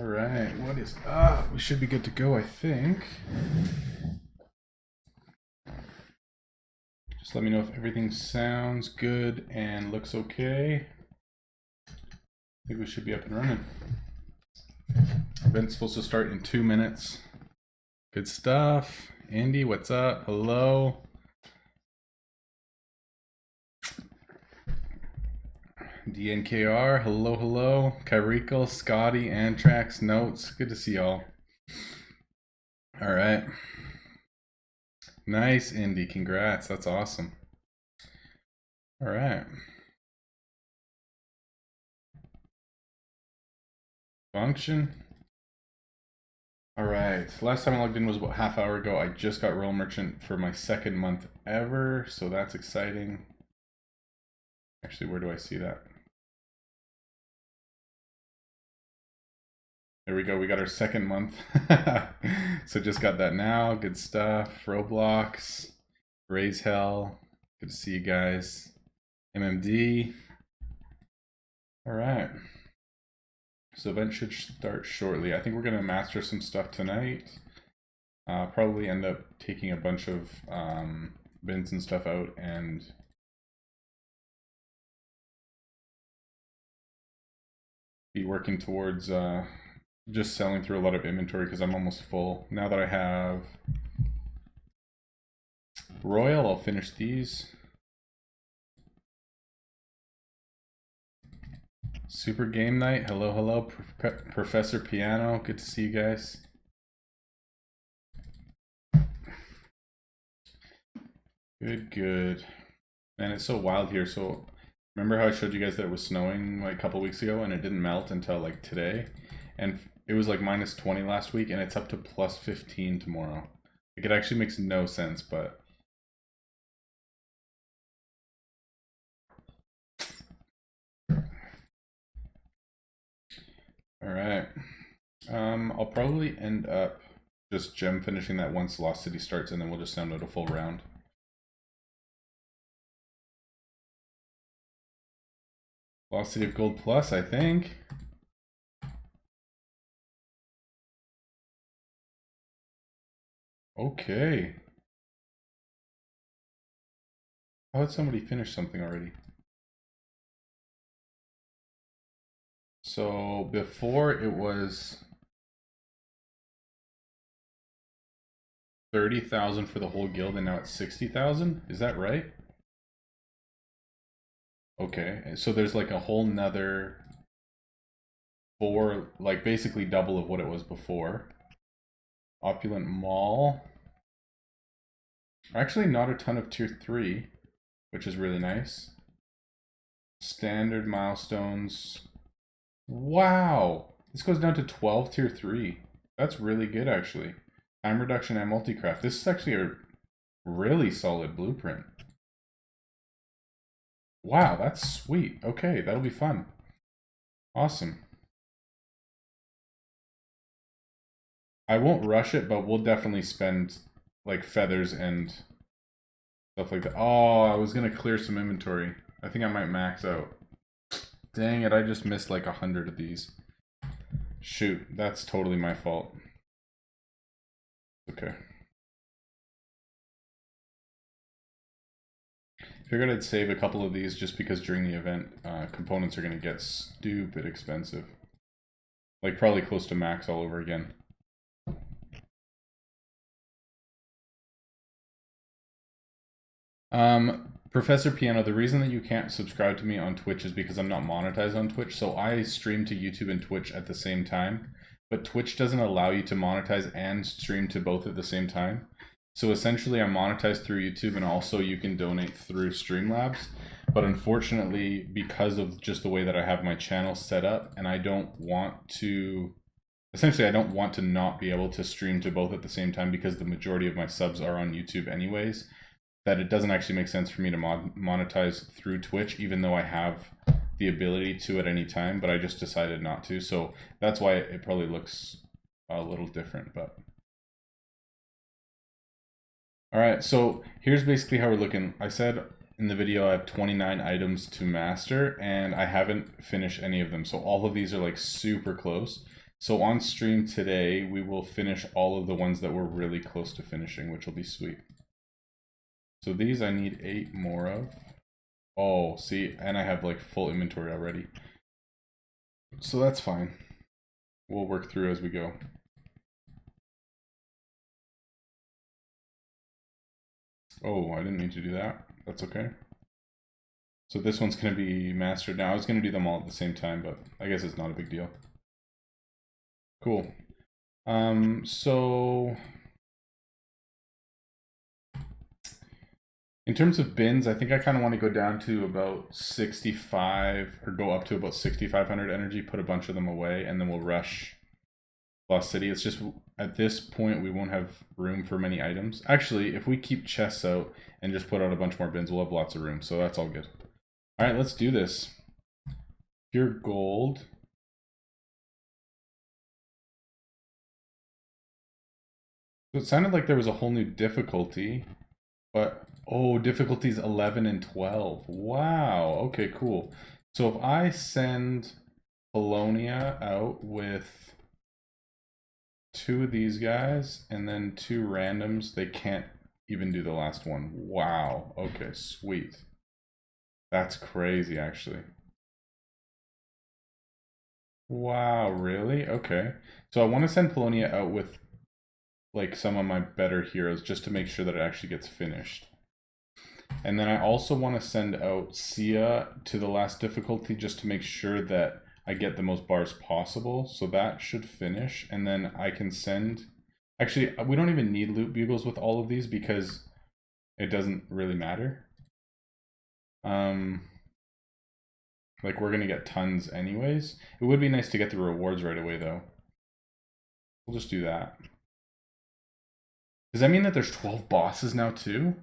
All right, what is up? We should be good to go, I think. Just let me know if everything sounds good and looks okay. I think we should be up and running. Event's supposed to start in 2 minutes. Good stuff. Andy, what's up? Hello. DNKR, hello, hello. Kyrico, Scotty, Antrax, Notes. Good to see y'all. All right. Nice, Indy. Congrats. That's awesome. All right. Function. All right. Last time I logged in was about half hour ago. I just got Royal Merchant for my second month ever, so that's exciting. Actually, where do I see that? There we go. We got our second month. So just got that now. Good stuff. Roblox. Raise Hell. Good to see you guys. MMD. All right. So event should start shortly. I think we're going to master some stuff tonight. Probably end up taking a bunch of bins and stuff out and be working towards just selling through a lot of inventory because I'm almost full. Now that I have Royal, I'll finish these. Super Game Night, hello, hello. Professor Piano, good to see you guys. Good, good. Man, it's so wild here. So remember how I showed you guys that it was snowing like a couple weeks ago and it didn't melt until like today? And it was like -20 last week and it's up to +15 tomorrow. Like, it actually makes no sense, but all right. I'll probably end up just gem finishing that once Lost City starts, and then we'll just sound out a full round. Lost City of Gold Plus, I think. Okay. How did somebody finish something already? So before it was 30,000 for the whole guild, and now it's 60,000. Is that right? Okay, so there's like a whole nother like basically double of what it was before. Opulent Mall. Actually, not a ton of tier 3, which is really nice. Standard milestones. Wow, this goes down to 12 tier 3. That's really good, actually. Time reduction and multi-craft. This is actually a really solid blueprint. Wow, that's sweet. Okay, that'll be fun. Awesome. I won't rush it, but we'll definitely spend like feathers and stuff like that. Oh, I was gonna clear some inventory. I think I might max out. Dang it, I just missed like 100 of these. Shoot, that's totally my fault. Okay. Figured I'd save a couple of these just because during the event, components are gonna get stupid expensive. Like probably close to max all over again. Professor Piano, the reason that you can't subscribe to me on Twitch is because I'm not monetized on Twitch. So I stream to YouTube and Twitch at the same time, but Twitch doesn't allow you to monetize and stream to both at the same time. So essentially I'm monetized through YouTube, and also you can donate through Streamlabs. But unfortunately, because of just the way that I have my channel set up, and I don't want to, essentially I don't want to not be able to stream to both at the same time because the majority of my subs are on YouTube anyways, that it doesn't actually make sense for me to monetize through Twitch, even though I have the ability to at any time, but I just decided not to. So that's why it probably looks a little different, but. All right, so here's basically how we're looking. I said in the video I have 29 items to master, and I haven't finished any of them. So all of these are like super close. So on stream today, we will finish all of the ones that we're really close to finishing, which will be sweet. So these I need 8 more of. Oh, see, and I have like full inventory already. So that's fine. We'll work through as we go. Oh, I didn't mean to do that. That's okay. So this one's going to be mastered now. I was going to do them all at the same time, but I guess it's not a big deal. Cool. So in terms of bins, I think I kind of want to go down to about 65 or go up to about 6,500 energy, put a bunch of them away, and then we'll rush Lost City. It's just at this point we won't have room for many items. Actually, if we keep chests out and just put out a bunch more bins, we'll have lots of room, so that's all good. All right, let's do this. Pure gold. So it sounded like there was a whole new difficulty, but oh, difficulties 11 and 12. Wow, okay, cool. So if I send Polonia out with 2 of these guys and then 2 randoms, they can't even do the last one. Wow, okay, sweet. That's crazy, actually. Wow, really? Okay. So I want to send Polonia out with like some of my better heroes just to make sure that it actually gets finished. And then I also want to send out Sia to the last difficulty just to make sure that I get the most bars possible. So that should finish. And then I can send... Actually, we don't even need loot bugles with all of these because it doesn't really matter. Like, we're going to get tons anyways. It would be nice to get the rewards right away, though. We'll just do that. Does that mean that there's 12 bosses now, too?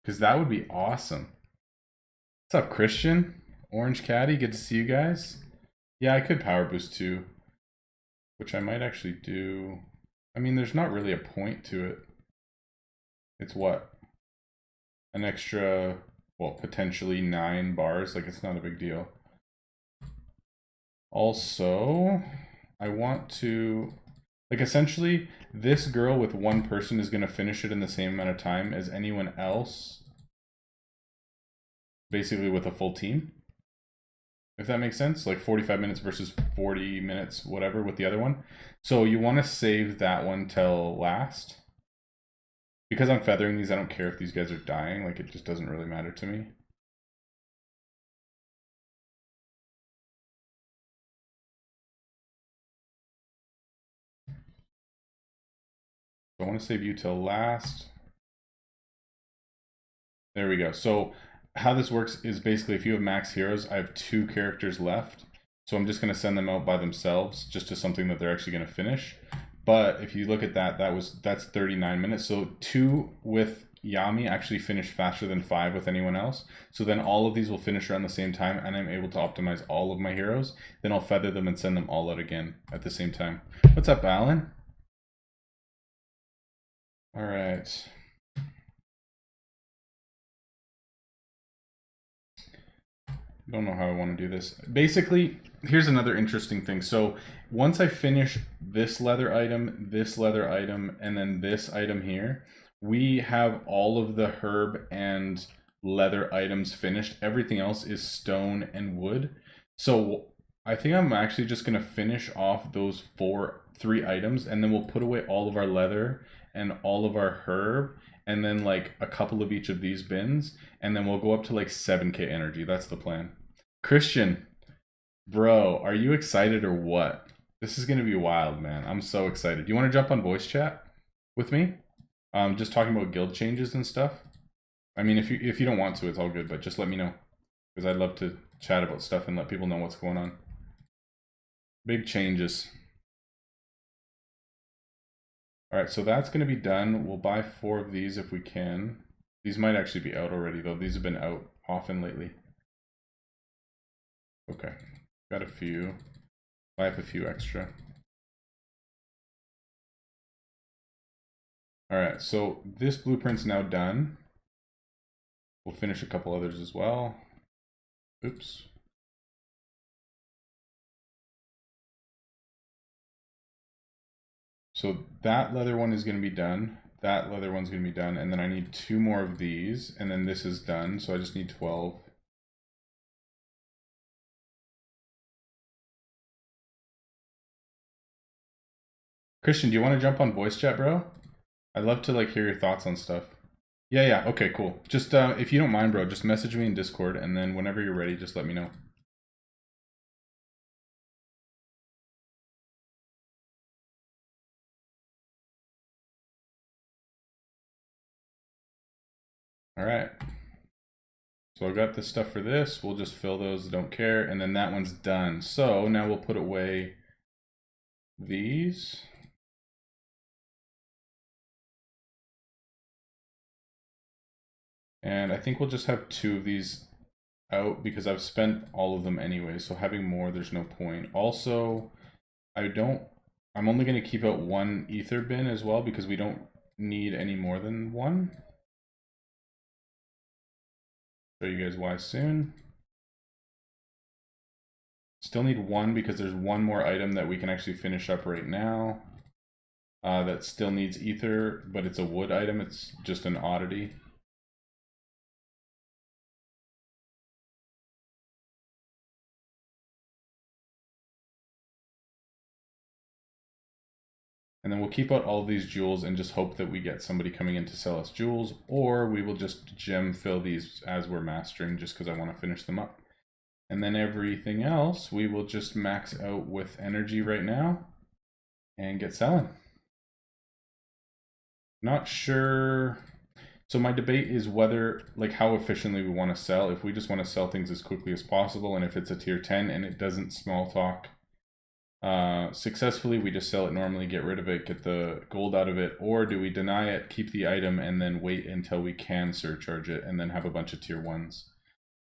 Because that would be awesome. What's up, Christian? Orange Caddy, good to see you guys. Yeah, I could power boost too, which I might actually do. I mean, there's not really a point to it. It's what? An extra, well, potentially 9 bars. Like, it's not a big deal. Also, I want to, like, essentially, this girl with 1 person is going to finish it in the same amount of time as anyone else, basically with a full team. If that makes sense, like 45 minutes versus 40 minutes, whatever, with the other one. So you want to save that one till last. Because I'm feathering these, I don't care if these guys are dying. Like, it just doesn't really matter to me. I want to save you till last. There we go. So how this works is basically if you have max heroes, I have 2 characters left. So I'm just going to send them out by themselves just to something that they're actually going to finish. But if you look at that, that's 39 minutes. So 2 with Yami actually finished faster than 5 with anyone else. So then all of these will finish around the same time and I'm able to optimize all of my heroes. Then I'll feather them and send them all out again at the same time. What's up, Alan? All right. Don't know how I want to do this. Basically, here's another interesting thing. So once I finish this leather item, and then this item here, we have all of the herb and leather items finished. Everything else is stone and wood. So I think I'm actually just going to finish off those 3 items, and then we'll put away all of our leather and all of our herb, and then like a couple of each of these bins, and then we'll go up to like 7k energy. That's the plan. Christian, bro, are you excited or what? This is gonna be wild, man. I'm so excited. Do you want to jump on voice chat with me? Just talking about guild changes and stuff. I mean, if you don't want to, it's all good, but just let me know, because I'd love to chat about stuff and let people know what's going on. Big changes. All right, so that's gonna be done. We'll buy 4 of these if we can. These might actually be out already, though. These have been out often lately. Okay, got a few. I have a few extra. All right, so this blueprint's now done. We'll finish a couple others as well. Oops. So that leather one is going to be done. That leather one's going to be done. And then I need 2 more of these. And then this is done. So I just need 12. Christian, do you want to jump on voice chat, bro? I'd love to like hear your thoughts on stuff. Yeah. Okay, cool. Just if you don't mind, bro, just message me in Discord, and then whenever you're ready, just let me know. All right. So I got the stuff for this. We'll just fill those, don't care. And then that one's done. So now we'll put away these. And I think we'll just have 2 of these out because I've spent all of them anyway. So having more, there's no point. Also, I'm only going to keep out 1 ether bin as well because we don't need any more than 1. Show you guys why soon. Still need 1 because there's 1 more item that we can actually finish up right now. That still needs ether, but it's a wood item. It's just an oddity. And then we'll keep out all these jewels and just hope that we get somebody coming in to sell us jewels, or we will just gem fill these as we're mastering just because I want to finish them up. And then everything else, we will just max out with energy right now and get selling. Not sure. So my debate is whether, like, how efficiently we want to sell. If we just want to sell things as quickly as possible, and if it's a tier 10 and it doesn't small talk successfully, we just sell it normally, get rid of it, get the gold out of it, or do we deny it, keep the item, and then wait until we can surcharge it and then have a bunch of tier 1s.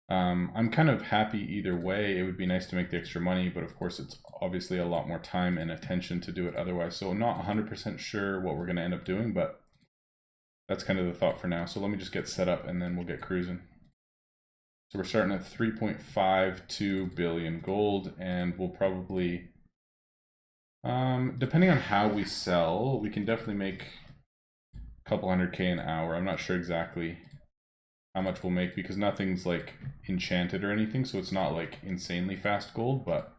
I'm kind of happy either way. It would be nice to make the extra money, but of course it's obviously a lot more time and attention to do it otherwise. So I'm not 100% sure what we're going to end up doing, but that's kind of the thought for now. So let me just get set up and then we'll get cruising. So we're starting at 3.52 billion gold, and we'll probably, depending on how we sell, we can definitely make a couple 100K an hour. I'm not sure exactly how much we'll make because nothing's like enchanted or anything, so it's not like insanely fast gold, but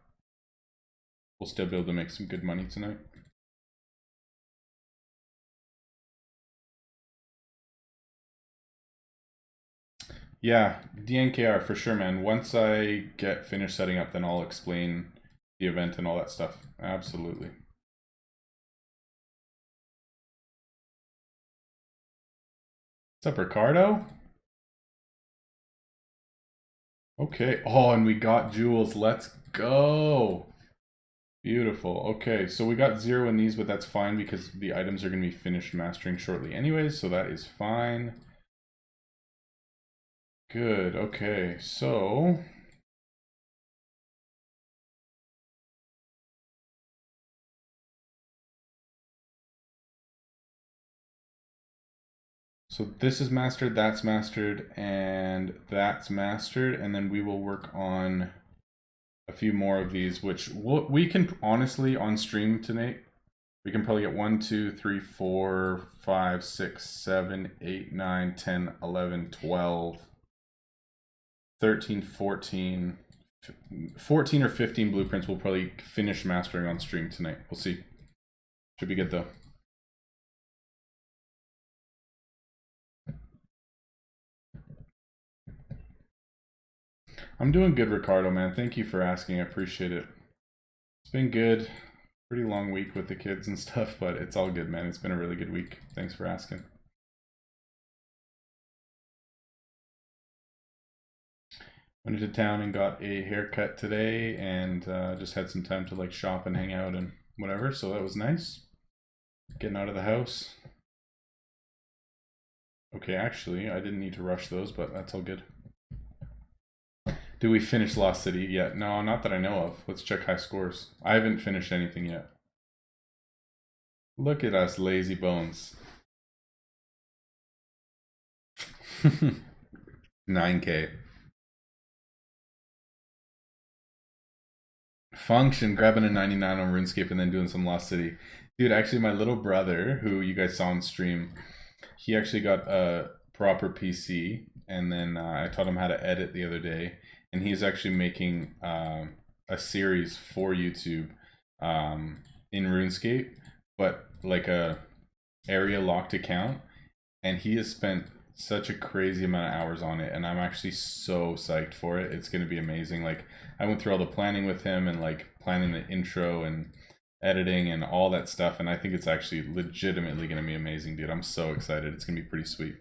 we'll still be able to make some good money tonight. Yeah, DNKR for sure, man. Once I get finished setting up, then I'll explain the event and all that stuff. Absolutely. What's up, Ricardo? Okay. Oh, and we got jewels. Let's go. Beautiful. Okay, so we got 0 in these, but that's fine because the items are going to be finished mastering shortly anyways, so that is fine. Good. Okay, so this is mastered, that's mastered, and that's mastered, and then we will work on a few more of these, which we can honestly on stream tonight. We can probably get 1, 2, 3, 4, 5, 6, 7, 8, 9, 10, 11, 12, 13, 14, 14 or 15 blueprints we'll probably finish mastering on stream tonight. We'll see. Should be good though. I'm doing good, Ricardo, man. Thank you for asking. I appreciate it. It's been good. Pretty long week with the kids and stuff, but it's all good, man. It's been a really good week. Thanks for asking. Went into town and got a haircut today, and just had some time to like shop and hang out and whatever, so that was nice. Getting out of the house. Okay, actually, I didn't need to rush those, but that's all good. Did we finish Lost City yet? No, not that I know of. Let's check high scores. I haven't finished anything yet. Look at us, lazy bones. 9K. Function, grabbing a 99 on RuneScape and then doing some Lost City. Dude, actually, my little brother, who you guys saw on stream, he actually got a proper PC, and then I taught him how to edit the other day, and he's actually making a series for YouTube in RuneScape, but like a area locked account, and he has spent such a crazy amount of hours on it, and I'm actually so psyched for it. It's going to be amazing. Like, I went through all the planning with him and like planning the intro and editing and all that stuff, and I think it's actually legitimately going to be amazing, dude. I'm so excited. It's going to be pretty sweet.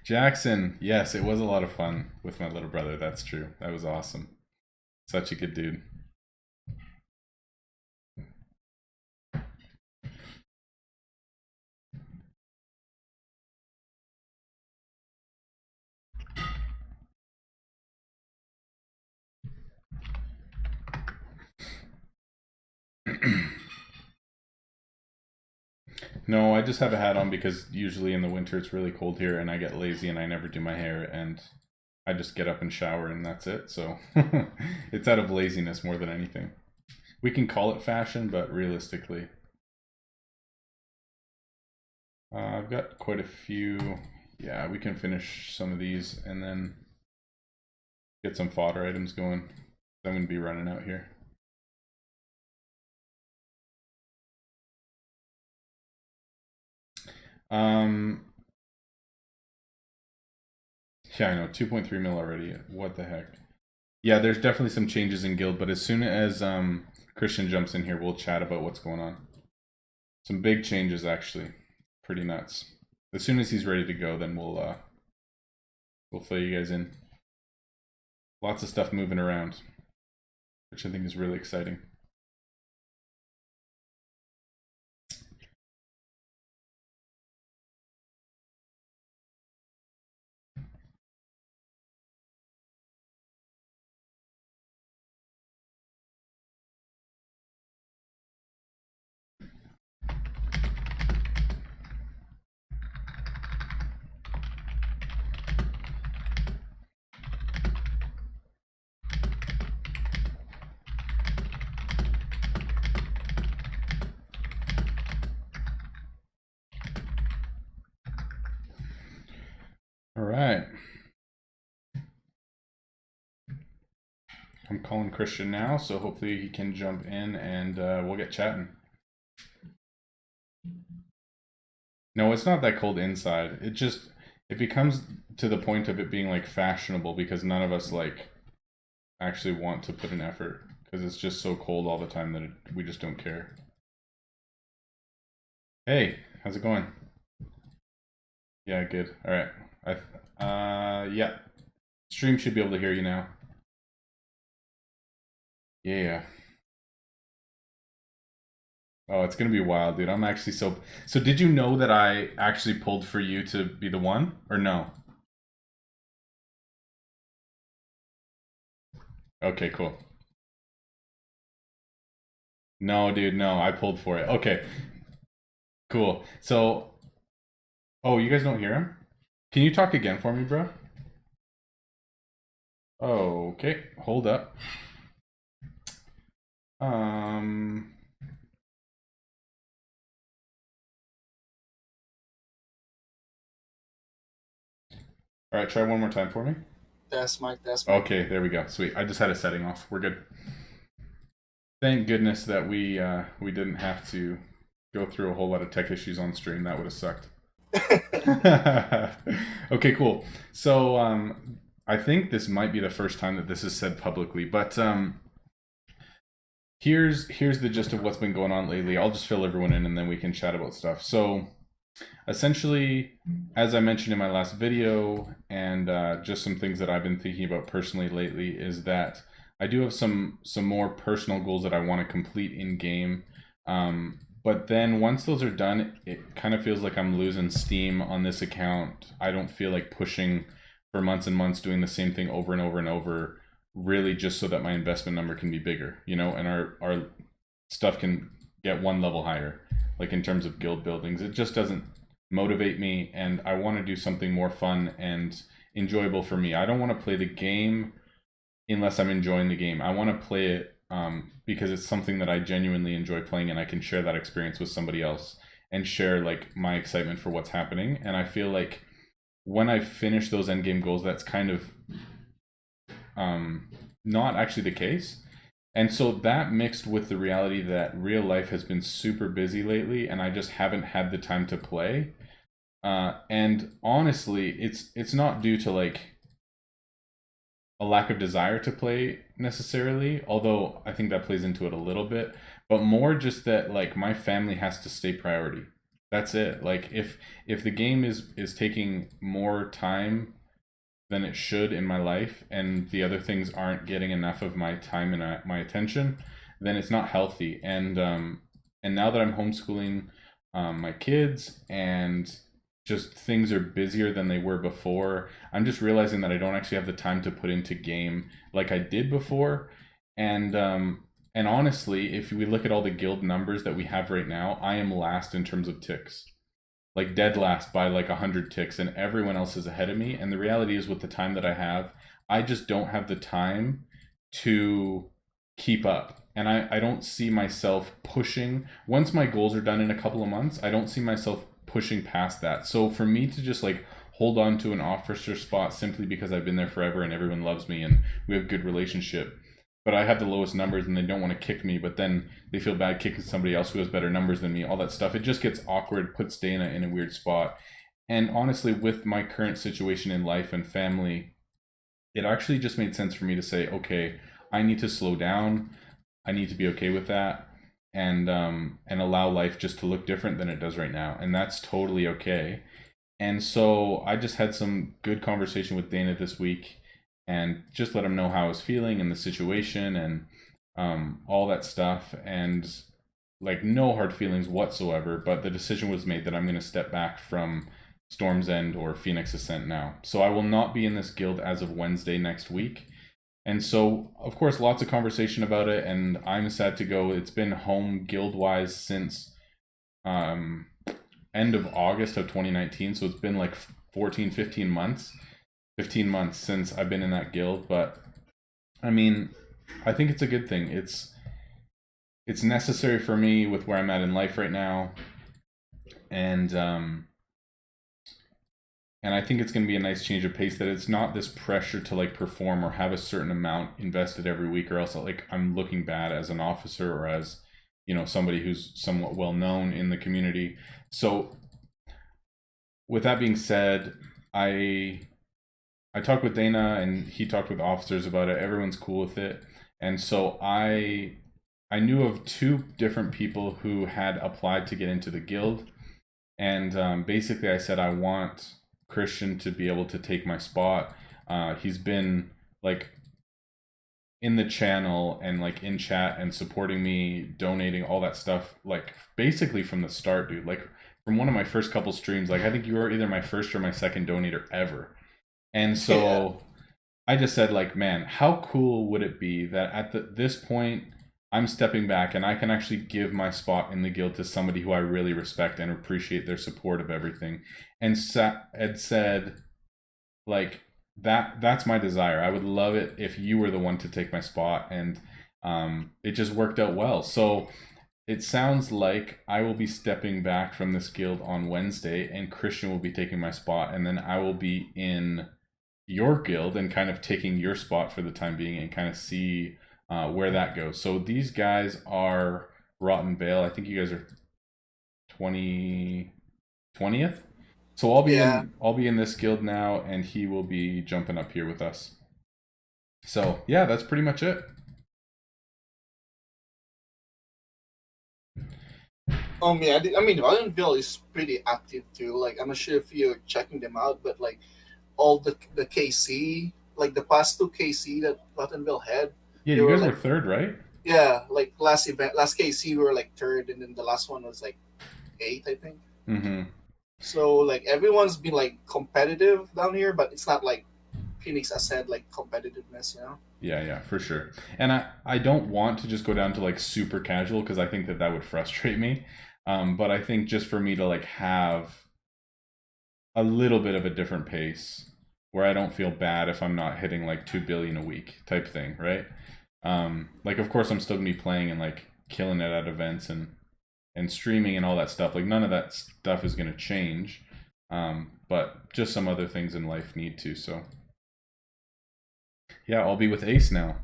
Jackson, yes, it was a lot of fun with my little brother. That's true. That was awesome. Such a good dude. No, I just have a hat on because usually in the winter it's really cold here and I get lazy and I never do my hair and I just get up and shower and that's it. So it's out of laziness more than anything. We can call it fashion, but realistically. I've got quite a few. Yeah, we can finish some of these and then get some fodder items going. I'm going to be running out here. Yeah, I know, 2.3 mil already. What the heck? Yeah, there's definitely some changes in guild, but as soon as Christian jumps in here, we'll chat about what's going on. Some big changes, actually. Pretty nuts. As soon as he's ready to go, then we'll fill you guys in. Lots of stuff moving around, which I think is really exciting. All right. I'm calling Christian now, so hopefully he can jump in and we'll get chatting. No, it's not that cold inside. It becomes to the point of it being like fashionable because none of us like actually want to put an effort because it's just so cold all the time that we just don't care. Hey, how's it going? Yeah, good. All right. Yeah. Stream should be able to hear you now. Yeah. Oh, it's gonna be wild, dude. I'm actually so. So, did you know that I actually pulled for you to be the one, or no? Okay, cool. No, dude, no, I pulled for it. Okay, cool. So, oh, you guys don't hear him? Can you talk again for me, bro? Okay, hold up. Um. All right, try one more time for me. That's Mike. That's Mike. Okay, there we go. Sweet. I just had a setting off. We're good. Thank goodness that we didn't have to go through a whole lot of tech issues on stream. That would have sucked. Okay, cool. So I think this might be the first time that this is said publicly, but here's the gist of what's been going on lately. I'll just fill everyone in and then we can chat about stuff. So essentially, as I mentioned in my last video, and just some things that I've been thinking about personally lately, is that I do have some more personal goals that I want to complete in game. But then once those are done, it kind of feels like I'm losing steam on this account. I don't feel like pushing for months and months doing the same thing over and over and over, really just so that my investment number can be bigger, you know, and our stuff can get one level higher, like in terms of guild buildings. It just doesn't motivate me, and I want to do something more fun and enjoyable for me. I don't want to play the game unless I'm enjoying the game. I want to play it because it's something that I genuinely enjoy playing, and I can share that experience with somebody else and share like my excitement for what's happening. And I feel like when I finish those end game goals, that's kind of not actually the case. And so that mixed with the reality that real life has been super busy lately, and I just haven't had the time to play. And honestly, it's not due to like a lack of desire to play necessarily, although I think that plays into it a little bit, but more just that like my family has to stay priority. That's it. Like if the game is taking more time than it should in my life, and the other things aren't getting enough of my time and my attention, then it's not healthy. And now that I'm homeschooling my kids, and just things are busier than they were before, I'm just realizing that I don't actually have the time to put into game like I did before. And honestly, if we look at all the guild numbers that we have right now, I am last in terms of ticks, like dead last by like 100 ticks, and everyone else is ahead of me. And the reality is, with the time that I have, I just don't have the time to keep up. And I don't see myself pushing. Once my goals are done in a couple of months, I don't see myself pushing past that. So for me to just like hold on to an officer spot simply because I've been there forever and everyone loves me and we have a good relationship, but I have the lowest numbers and they don't want to kick me, but then they feel bad kicking somebody else who has better numbers than me, all that stuff. It just gets awkward, puts Dana in a weird spot. And honestly, with my current situation in life and family, it actually just made sense for me to say, okay, I need to slow down. I need to be okay with that, and allow life just to look different than it does right now. And that's totally okay. And so I just had some good conversation with Dana this week, and just let him know how I was feeling and the situation, and all that stuff. And like, no hard feelings whatsoever, but the decision was made that I'm going to step back from Storm's End or Phoenix Ascent now. So I will not be in this guild as of Wednesday next week. And so, of course, lots of conversation about it, and I'm sad to go. It's been home guild-wise since um, end of August of 2019, so it's been like 14, 15 months. 15 months since I've been in that guild, but I mean, I think it's a good thing. It's necessary for me with where I'm at in life right now, and and I think it's going to be a nice change of pace, that it's not this pressure to like perform or have a certain amount invested every week, or else like I'm looking bad as an officer or as, you know, somebody who's somewhat well known in the community. So with that being said, I talked with Dana and he talked with officers about it. Everyone's cool with it. And so I knew of two different people who had applied to get into the guild. And basically I said I want Christian to be able to take my spot. He's been like in the channel and like in chat and supporting me, donating, all that stuff, like basically from the start, dude. Like from one of my first couple streams, like I think you were either my first or my second donator ever. And so I just said, like, man, how cool would it be that at this point I'm stepping back and I can actually give my spot in the guild to somebody who I really respect and appreciate their support of everything. And Ed said, like, that's my desire. I would love it if you were the one to take my spot. And it just worked out well. So it sounds like I will be stepping back from this guild on Wednesday, and Christian will be taking my spot, and then I will be in your guild and kind of taking your spot for the time being, and kind of see where that goes. So these guys are Rotten Vale. I think you guys are 20th. So I'll be in this guild now, and he will be jumping up here with us. So yeah, that's pretty much it. Yeah, I mean, Valleyville is pretty active too. Like, I'm not sure if you're checking them out, but like all the KC, like the past two KC that Plattenville had, Yeah, they you were guys were like, third, right? yeah, like last KC we were like third, and then the last one was like eighth, I think. Mm-hmm. So like everyone's been like competitive down here, but it's not like Phoenix Ascent like competitiveness, you know? Yeah, for sure. And I don't want to just go down to like super casual, because I think that would frustrate me. But I think just for me to like have a little bit of a different pace where I don't feel bad if I'm not hitting like 2 billion a week type thing, right? Like, of course, I'm still gonna be playing and like killing it at events and streaming and all that stuff. Like, none of that stuff is gonna change. But just some other things in life need to. So yeah, I'll be with Ace now.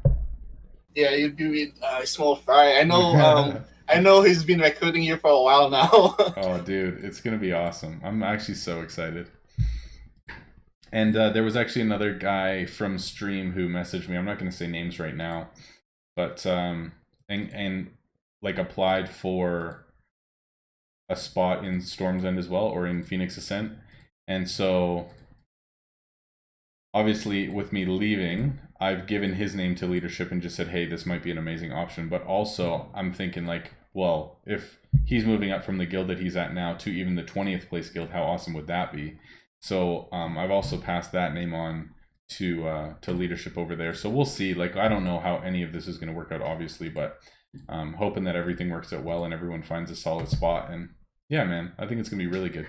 Yeah, you'd be with Small Fry. I know. I know he's been recruiting you for a while now. Oh, dude, it's gonna be awesome. I'm actually so excited. And there was actually another guy from stream who messaged me. I'm not gonna say names right now, but and like applied for a spot in Storm's End as well, or in Phoenix Ascent. And so obviously with me leaving, I've given his name to leadership and just said, hey, this might be an amazing option. But also I'm thinking like, well, if he's moving up from the guild that he's at now to even the 20th place guild, how awesome would that be? So I've also passed that name on to leadership over there. So we'll see. Like, I don't know how any of this is going to work out, obviously, but hoping that everything works out well and everyone finds a solid spot. And yeah, man, I think it's going to be really good.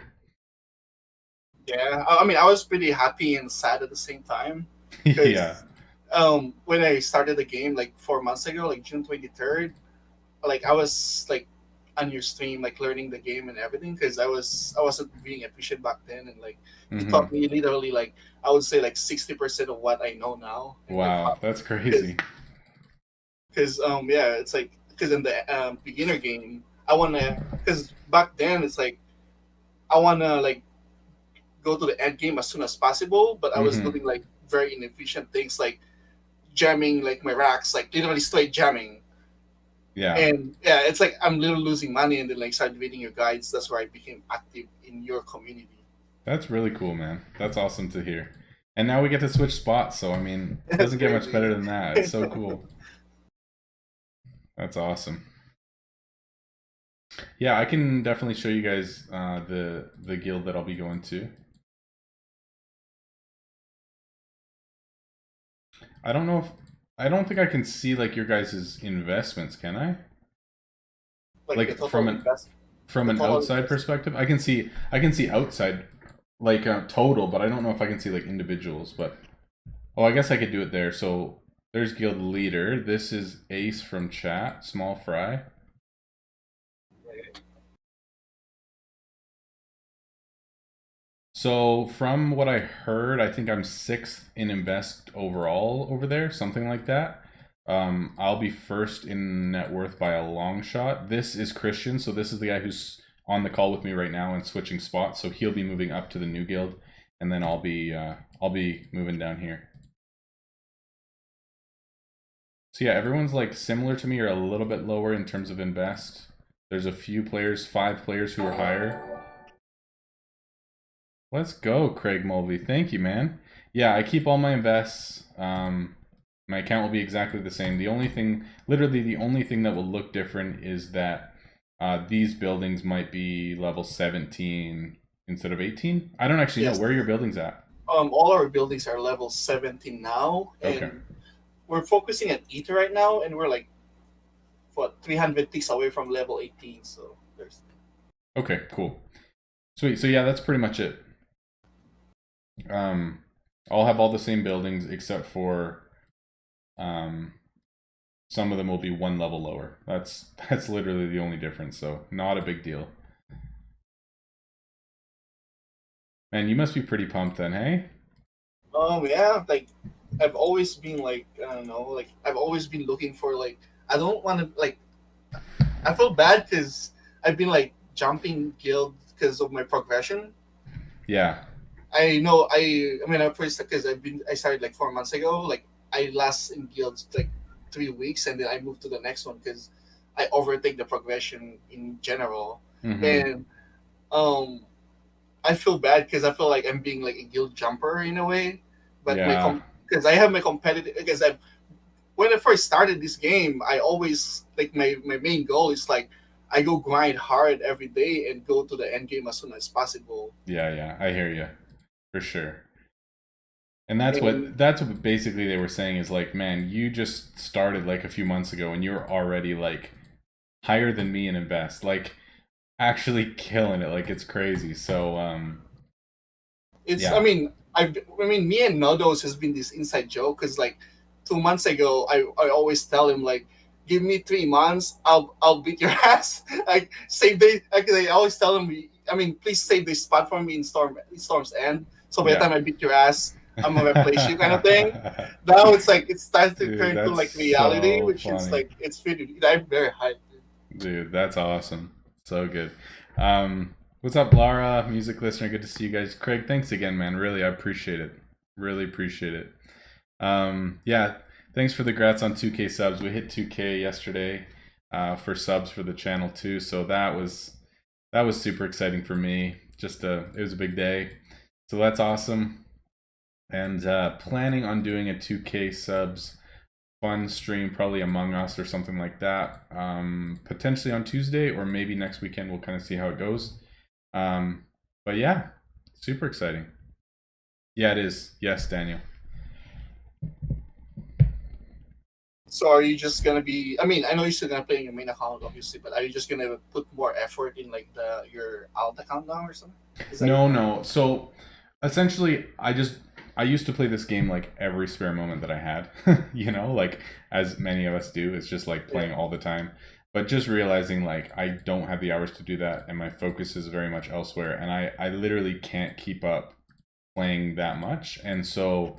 Yeah, I mean, I was pretty happy and sad at the same time Yeah. because when I started the game like 4 months ago, like June 23rd, like I was like on your stream, like learning the game and everything because I wasn't being efficient back then, and like you taught Hmm. me literally like I would say like 60% of what I know now, and like Wow, that's because crazy. yeah, it's like because in the beginner game I wanna because back then it's like I wanna like go to the end game as soon as possible, but I was Hmm. doing like very inefficient things like jamming like my racks, like literally straight jamming. Yeah, And yeah, it's like I'm literally losing money, and then like started reading your guides. That's where I became active in your community. that's really cool, man. That's awesome to hear. And now we get to switch spots, so I mean, That's doesn't get much crazy. better than that. It's so cool. That's awesome. Yeah, I can definitely show you guys the guild that I'll be going to. I don't know if I don't think I can see like your guys' investments, can I? Like Like from the an total outside invest. perspective, I can see outside like total, but I don't know if I can see like individuals. But oh, I guess I could do it there. So there's guild leader. This is Ace from chat, small fry. So from what I heard, I think I'm sixth in invest overall over there, something like that. I'll be first in net worth by a long shot. This is Christian, so this is the guy who's on the call with me right now and switching spots. So he'll be moving up to the new guild, and then I'll be moving down here. So yeah, everyone's like similar to me or a little bit lower in terms of invest. There's a few players, 5 players who are higher. Let's go, Craig Mulvey. Thank you, man. Yeah, I keep all my invests. My account will be exactly the same. The only thing, literally, the only thing that will look different is that these buildings might be level 17 instead of 18. I don't actually know Yes. where your building's at. All our buildings are level 17 now, Okay. and we're focusing at Ether right now, and we're like what 300 ticks away from level 18. So there's Okay, cool. Sweet. So yeah, that's pretty much it. Um, I'll have all the same buildings except for um, some of them will be one level lower. That's literally the only difference. So not a big deal. Man, you must be pretty pumped then, hey? yeah, like I've always been like I don't know, like I've always been looking for like I don't want to like I feel bad because I've been like jumping guild because of my progression. Yeah. I know I mean at first because I started like 4 months ago. Like I last in guilds like 3 weeks, and then I moved to the next one because I overtake the progression in general. Mm-hmm. And um I feel bad because I feel like I'm being like a guild jumper in a way. But Yeah. because I have my competitive because I when I first started this game, I always like my main goal is like I go grind hard every day and go to the end game as soon as possible. Yeah, yeah. I hear you. For sure. And And that's what basically they were saying is like, man, you just started like a few months ago and you're already like higher than me in invest. Like actually killing it. Like it's crazy. So it's yeah. I mean me and Nodos has been this inside joke because like 2 months ago, I always tell him like, give me 3 months, I'll beat your ass. Like save the like I always tell him, I mean, please save this spot for me in Storm's End. So by the Yeah. time I beat your ass, I'm gonna place you kind of thing. Now it's like it starts to Dude, turn to that's like reality, so which is funny. like it's pretty. I'm very hyped. Dude, that's awesome. So good. What's up, Lara, music listener? Good to see you guys. Craig, thanks again, man. Really, I appreciate it. Really appreciate it. Yeah, thanks for the grats on 2K subs. We hit 2K yesterday for subs for the channel too, so that was super exciting for me. It was a big day, so that's awesome. And planning on doing a 2K subs fun stream, probably Among Us or something like that. Potentially on Tuesday or maybe next weekend. We'll kind of see how it goes. But yeah, super exciting. Yeah, it is. Yes, Daniel. So are you just gonna be? I mean, I know you're still gonna play in your main account, obviously, but are you just gonna put more effort in like your alt account now or something? No. So essentially, I used to play this game like every spare moment that I had. Like as many of us do. It's just like playing all the time. But just realizing like I don't have the hours to do that, and my focus is very much elsewhere, and I literally can't keep up playing that much, and so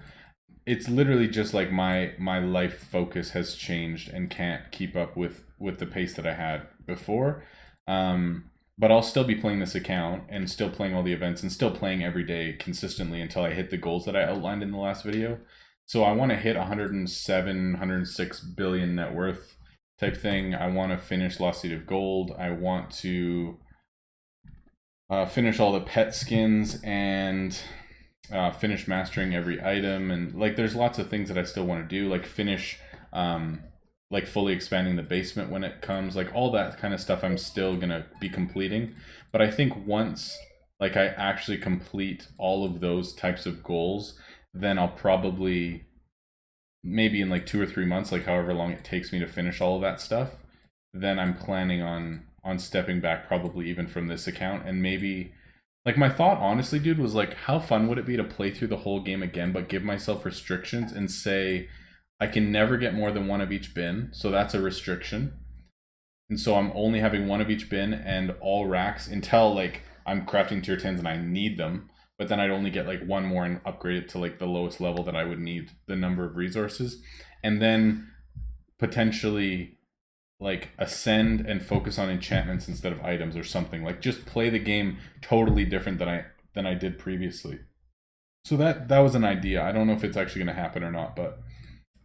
it's literally just like my life focus has changed and can't keep up with the pace that I had before. But I'll still be playing this account and still playing all the events and still playing every day consistently until I hit the goals that I outlined in the last video. So I want to hit 107, 106 billion net worth type thing. I want to finish Lost City of Gold. I want to finish all the pet skins and finish mastering every item, and like there's lots of things that I still want to do, like finish like fully expanding the basement when it comes, like all that kind of stuff I'm still gonna be completing. But I think once like I actually complete all of those types of goals, then I'll probably maybe in like 2 or 3 months, like however long it takes me to finish all of that stuff, then I'm planning on stepping back probably even from this account. And maybe like my thought honestly, dude, was like how fun would it be to play through the whole game again but give myself restrictions and say I can never get more than one of each bin, so that's a restriction. And so I'm only having one of each bin and all racks until like I'm crafting tier 10s and I need them, but then I'd only get like one more and upgrade it to like the lowest level that I would need the number of resources, and then potentially like ascend and focus on enchantments instead of items or something. Like just play the game totally different than I did previously. So that was an idea. I don't know if it's actually going to happen or not, but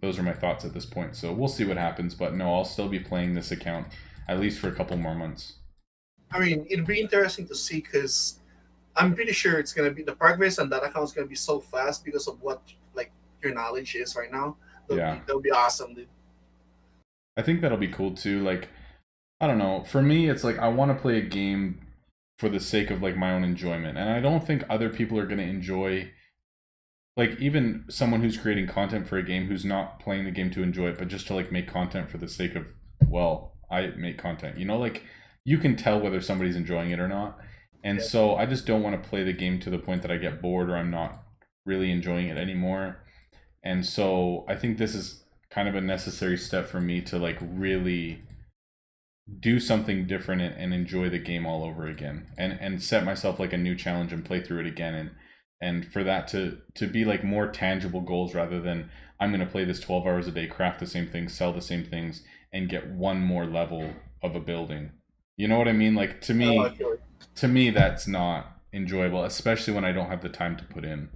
those are my thoughts at this point. So we'll see what happens, but no, I'll still be playing this account at least for a couple more months. I mean, it'd be interesting to see because I'm pretty sure it's gonna be the progress on that account is gonna be so fast because of what like your knowledge is right now. That'll be awesome, dude. I think that'll be cool too. Like, I don't know. For me, it's like I want to play a game for the sake of like my own enjoyment, and I don't think other people are going to enjoy. Like even someone who's creating content for a game who's not playing the game to enjoy it, but just to like make content for the sake of, well, I make content. Like you can tell whether somebody's enjoying it or not. And so I just don't want to play the game to the point that I get bored or I'm not really enjoying it anymore. And so I think this is kind of a necessary step for me to like really do something different and enjoy the game all over again, and set myself like a new challenge and play through it again, and for that to be like more tangible goals rather than I'm going to play this 12 hours a day, craft the same things, sell the same things, and get one more level of a building. You know what I mean? Like to me that's not enjoyable, especially when I don't have the time to put in.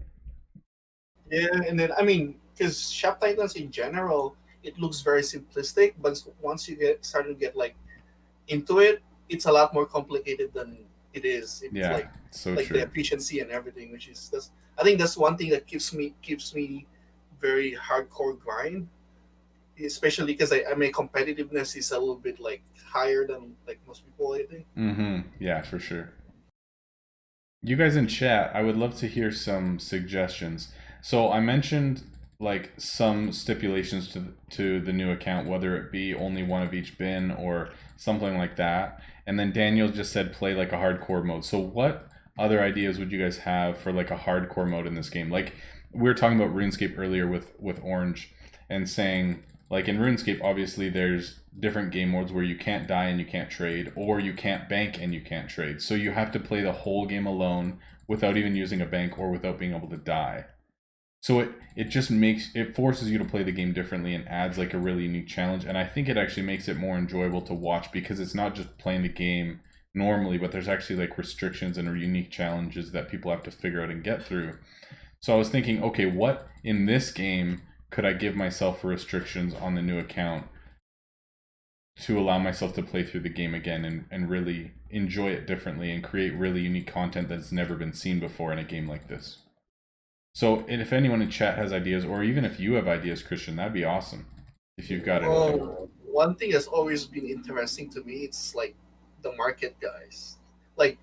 Yeah, and then I mean, because Shop Titans in general, it looks very simplistic, but once you start to get like into it, it's a lot more complicated than it is. It's like so like true. the efficiency and everything, which is I think that's one thing that keeps me very hardcore grind, especially because I mean competitiveness is a little bit like higher than like most people, I think. Yeah, for sure. You guys in chat, I would love to hear some suggestions. So I mentioned like some stipulations to the new account, whether it be only one of each bin or something like that. And then Daniel just said play like a hardcore mode. So what other ideas would you guys have for like a hardcore mode in this game? Like we were talking about RuneScape earlier with Orange, and saying, like in RuneScape, obviously there's different game modes where you can't die and you can't trade, or you can't bank and you can't trade. So you have to play the whole game alone without even using a bank or without being able to die. So it just it forces you to play the game differently and adds like a really unique challenge. And I think it actually makes it more enjoyable to watch because it's not just playing the game normally, but there's actually like restrictions and unique challenges that people have to figure out and get through. So I was thinking, okay, what in this game could I give myself for restrictions on the new account to allow myself to play through the game again and really enjoy it differently and create really unique content that's never been seen before in a game like this. So if anyone in chat has ideas, or even if you have ideas, Christian, that'd be awesome. If you've got it. One thing that's always been interesting to me, it's like the market guys. Like,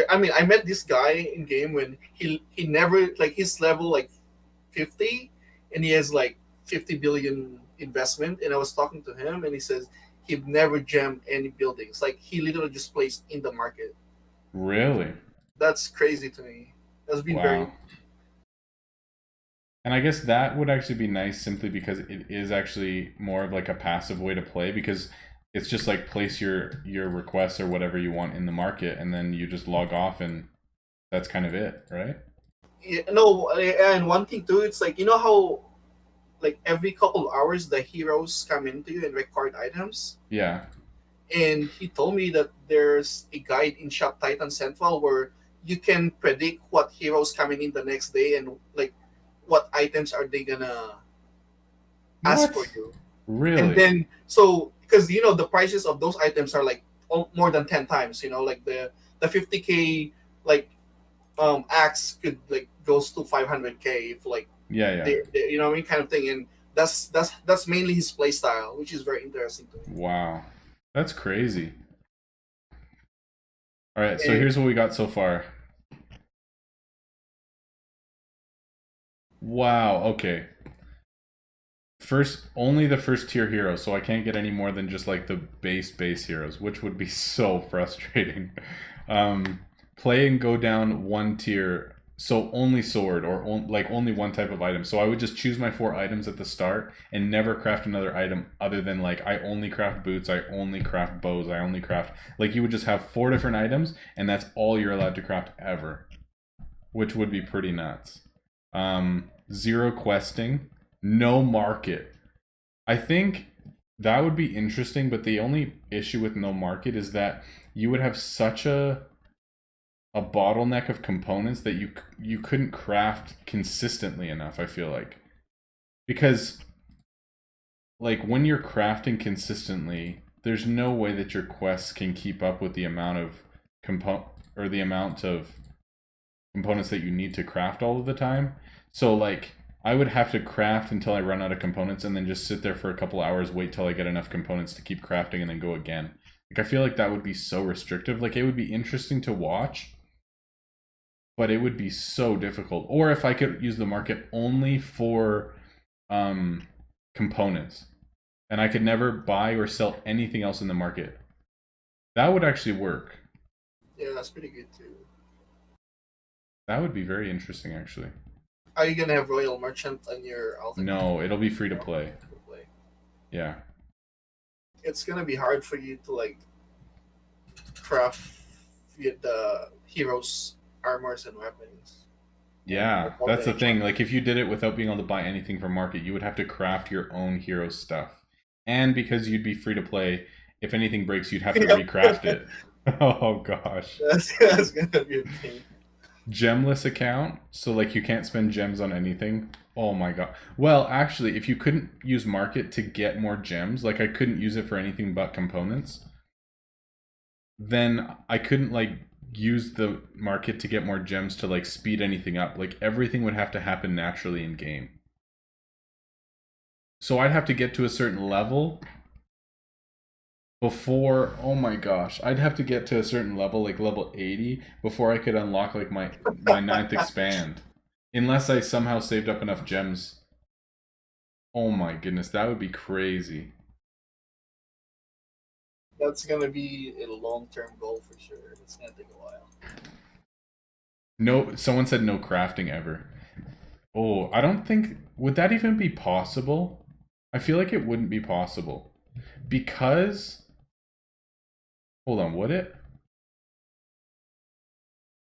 I mean, I met this guy in game when he never, like, his level like 50, and he has like 50 billion investment. And I was talking to him, and he says he'd never jammed any buildings. Like, he literally just plays in the market. Really? That's crazy to me. That's been very. And I guess that would actually be nice simply because it is actually more of like a passive way to play, because it's just like place your requests or whatever you want in the market and then you just log off and that's kind of it, right? Yeah, no, and one thing too, it's like, you know how like every couple of hours the heroes come into you and record items? Yeah. And he told me that there's a guide in Shop Titan Central where you can predict what heroes coming in the next day and like what items are they gonna ask for you. Really? And then, so because you know the prices of those items are like more than 10 times, you know, like the 50k like axe could like goes to 500k if like they, you know what I mean, kind of thing. And that's mainly his play style, which is very interesting to me. Wow, that's crazy. All right, so here's what we got so far. Wow, okay. Only the first tier heroes, so I can't get any more than just like the base heroes, which would be so frustrating. Play and go down one tier, so only sword or like only one type of item. So I would just choose my 4 items at the start and never craft another item other than like I only craft boots, I only craft bows, I only craft, like you would just have 4 different items and that's all you're allowed to craft ever, which would be pretty nuts. 0 questing, no market. I think that would be interesting, but the only issue with no market is that you would have such a bottleneck of components that you couldn't craft consistently enough, I feel like. Because like when you're crafting consistently, there's no way that your quests can keep up with the amount of components that you need to craft all of the time. So like I would have to craft until I run out of components and then just sit there for a couple hours, wait till I get enough components to keep crafting and then go again. Like I feel like that would be so restrictive. Like it would be interesting to watch, but it would be so difficult. Or if I could use the market only for components and I could never buy or sell anything else in the market, that would actually work. Yeah, that's pretty good too. That would be very interesting, actually. Are you gonna have Royal Merchant on your alternate? No, it'll be free to play. Yeah. It's gonna be hard for you to like craft the heroes' armors and weapons. Yeah, that's the thing. Like if you did it without being able to buy anything from market, you would have to craft your own hero stuff. And because you'd be free to play, if anything breaks, you'd have to recraft it. Oh gosh. That's gonna be a pain. Gemless account, so like you can't spend gems on anything. Oh my god. Well, actually, if you couldn't use market to get more gems, like I couldn't use it for anything but components, then I couldn't like use the market to get more gems to like speed anything up. Like everything would have to happen naturally in game. So I'd have to get to a certain level before, oh my gosh, I'd have to get to a certain level, like level 80, before I could unlock like my 9th expand. Unless I somehow saved up enough gems. Oh my goodness, that would be crazy. That's gonna be a long-term goal for sure. It's gonna take a while. No, someone said no crafting ever. Oh, I don't think, would that even be possible? I feel like it wouldn't be possible because hold on, would it?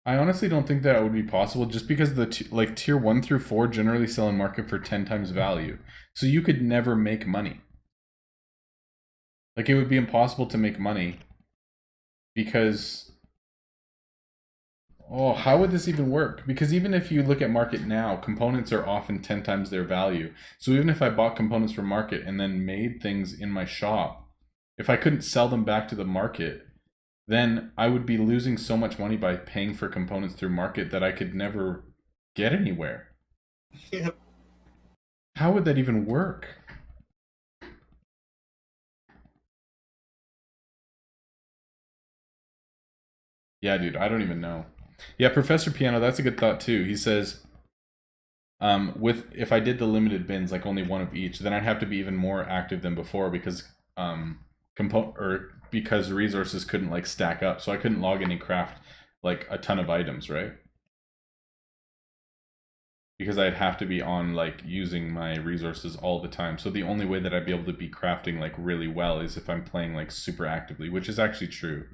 I honestly don't think that would be possible just because the like tier 1 through 4 generally sell in market for 10 times value. So you could never make money. Like it would be impossible to make money because oh, how would this even work? Because even if you look at market now, components are often 10 times their value. So even if I bought components from market and then made things in my shop, if I couldn't sell them back to the market, then I would be losing so much money by paying for components through market that I could never get anywhere. Yep. How would that even work? Yeah, dude, I don't even know. Yeah, Professor Piano, that's a good thought too. He says, with if I did the limited bins, like only one of each, then I'd have to be even more active than before because because resources couldn't like stack up, so I couldn't log in and craft like a ton of items, right? Because I'd have to be on like using my resources all the time. So the only way that I'd be able to be crafting like really well is if I'm playing like super actively, which is actually true.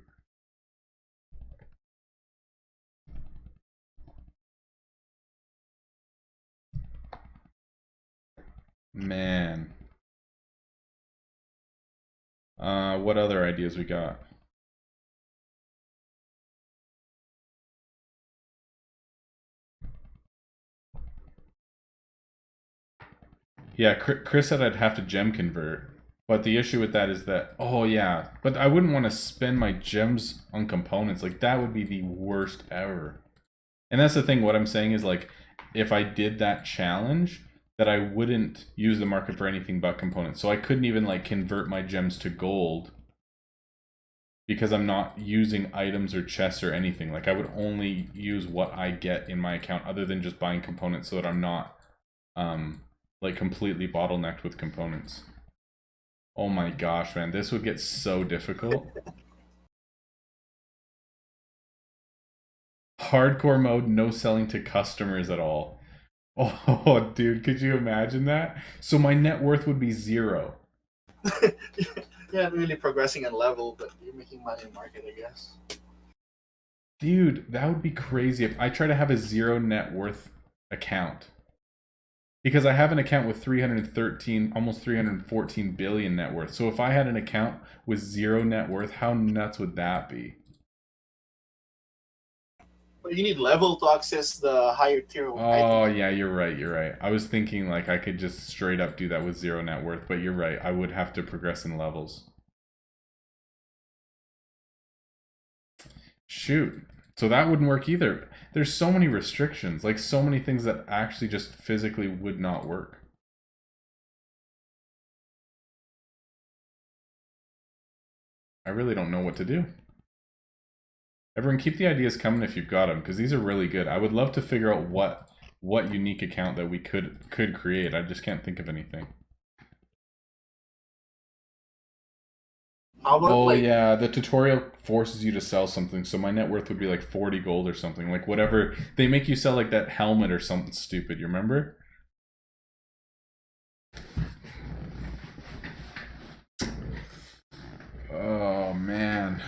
Man. What other ideas we got? Yeah, Chris said I'd have to gem convert. But the issue with that is that, oh yeah, but I wouldn't want to spend my gems on components. Like, that would be the worst ever. And that's the thing, what I'm saying is, like, if I did that challenge, that I wouldn't use the market for anything but components. So I couldn't even, like, convert my gems to gold because I'm not using items or chests or anything. Like, I would only use what I get in my account other than just buying components so that I'm not, like, completely bottlenecked with components. Oh my gosh, man, this would get so difficult. Hardcore mode, no selling to customers at all. Oh, dude, could you imagine that? So my net worth would be 0. Yeah, really progressing in level, but you're making money in market, I guess. Dude, that would be crazy if I try to have a 0 net worth account. Because I have an account with 313, almost 314 billion net worth. So if I had an account with 0 net worth, how nuts would that be? But you need level to access the higher tier Oh, items. yeah, you're right, you're right. I was thinking like I could just straight up do that with 0 net worth, but you're right. I would have to progress in levels. Shoot. So that wouldn't work either. There's so many restrictions, like so many things that actually just physically would not work. I really don't know what to do. Everyone, keep the ideas coming if you've got them, because these are really good. I would love to figure out what unique account that we could create. I just can't think of anything. How about Oh like yeah, the tutorial forces you to sell something, so my net worth would be like 40 gold or something. Like whatever they make you sell, like that helmet or something stupid. You remember? Oh man.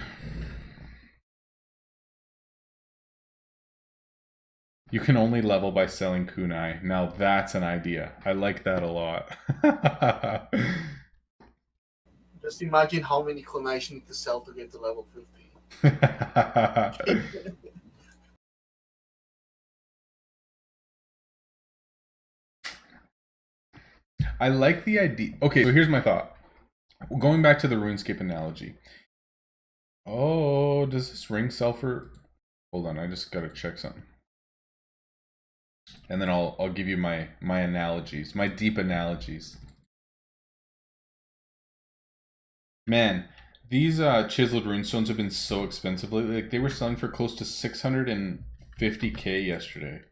You can only level by selling kunai. Now that's an idea. I like that a lot. just imagine how many kunais you need to sell to get to level 50. I like the idea. Okay, so here's my thought. Going back to the RuneScape analogy. Oh, does this ring sell for? Hold on, I just gotta check something. And then I'll give you my analogies, my deep analogies. Man, these chiseled runestones have been so expensive lately. Like they were selling for close to 650K yesterday.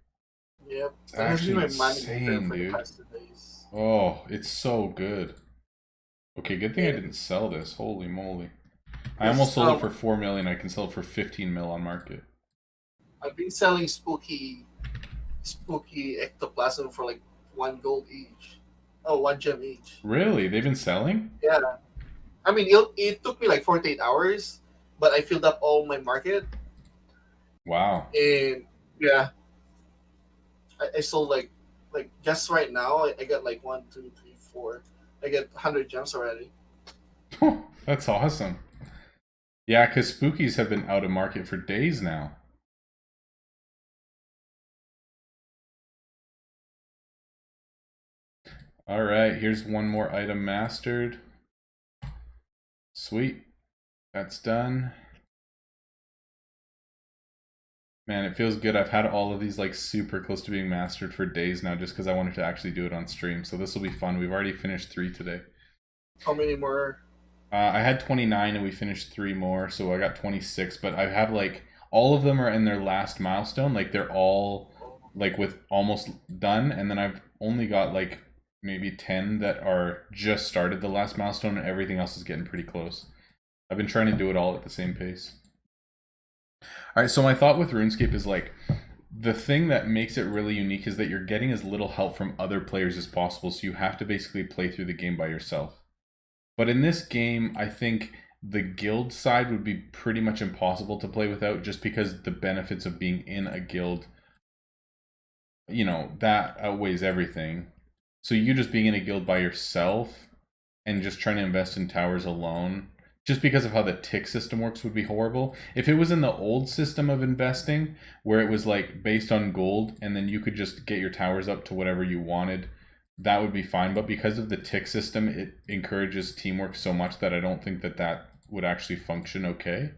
Yep, It's that has been actually my money maker insane, for the dude. past 2 days. Oh, it's so good. Okay, good thing I Yeah, didn't sell this. Holy moly. I almost because sold it for 4 million. I can sell it for 15 mil on market. I've been selling spooky ectoplasm for like 1 gold each. Oh, 1 gem each. Really? They've been selling? Yeah. I mean, it took me like 48 hours, but I filled up all my market, Wow. and yeah, I sold like just right now. I got like one, two, three, four. I get 100 gems already. That's awesome. Yeah, because spookies have been out of market for days now. All right, here's one more item mastered. Sweet. That's done. Man, it feels good. I've had all of these like super close to being mastered for days now just because I wanted to actually do it on stream. So this will be fun. We've already finished 3 today. How many more? I had 29 and we finished 3 more, so I got 26. But I have like all of them are in their last milestone. Like they're all like with almost done, and then I've only got like maybe 10 that are just started the last milestone, and everything else is getting pretty close. I've been trying to do it all at the same pace. All right, so my thought with RuneScape is like the thing that makes it really unique is that you're getting as little help from other players as possible, so you have to basically play through the game by yourself. But in this game, I think the guild side would be pretty much impossible to play without just because the benefits of being in a guild, that outweighs everything. So you just being in a guild by yourself and just trying to invest in towers alone, just because of how the tick system works, would be horrible. If it was in the old system of investing, where it was like based on gold and then you could just get your towers up to whatever you wanted, that would be fine. But because of the tick system, it encourages teamwork so much that I don't think that that would actually function okay.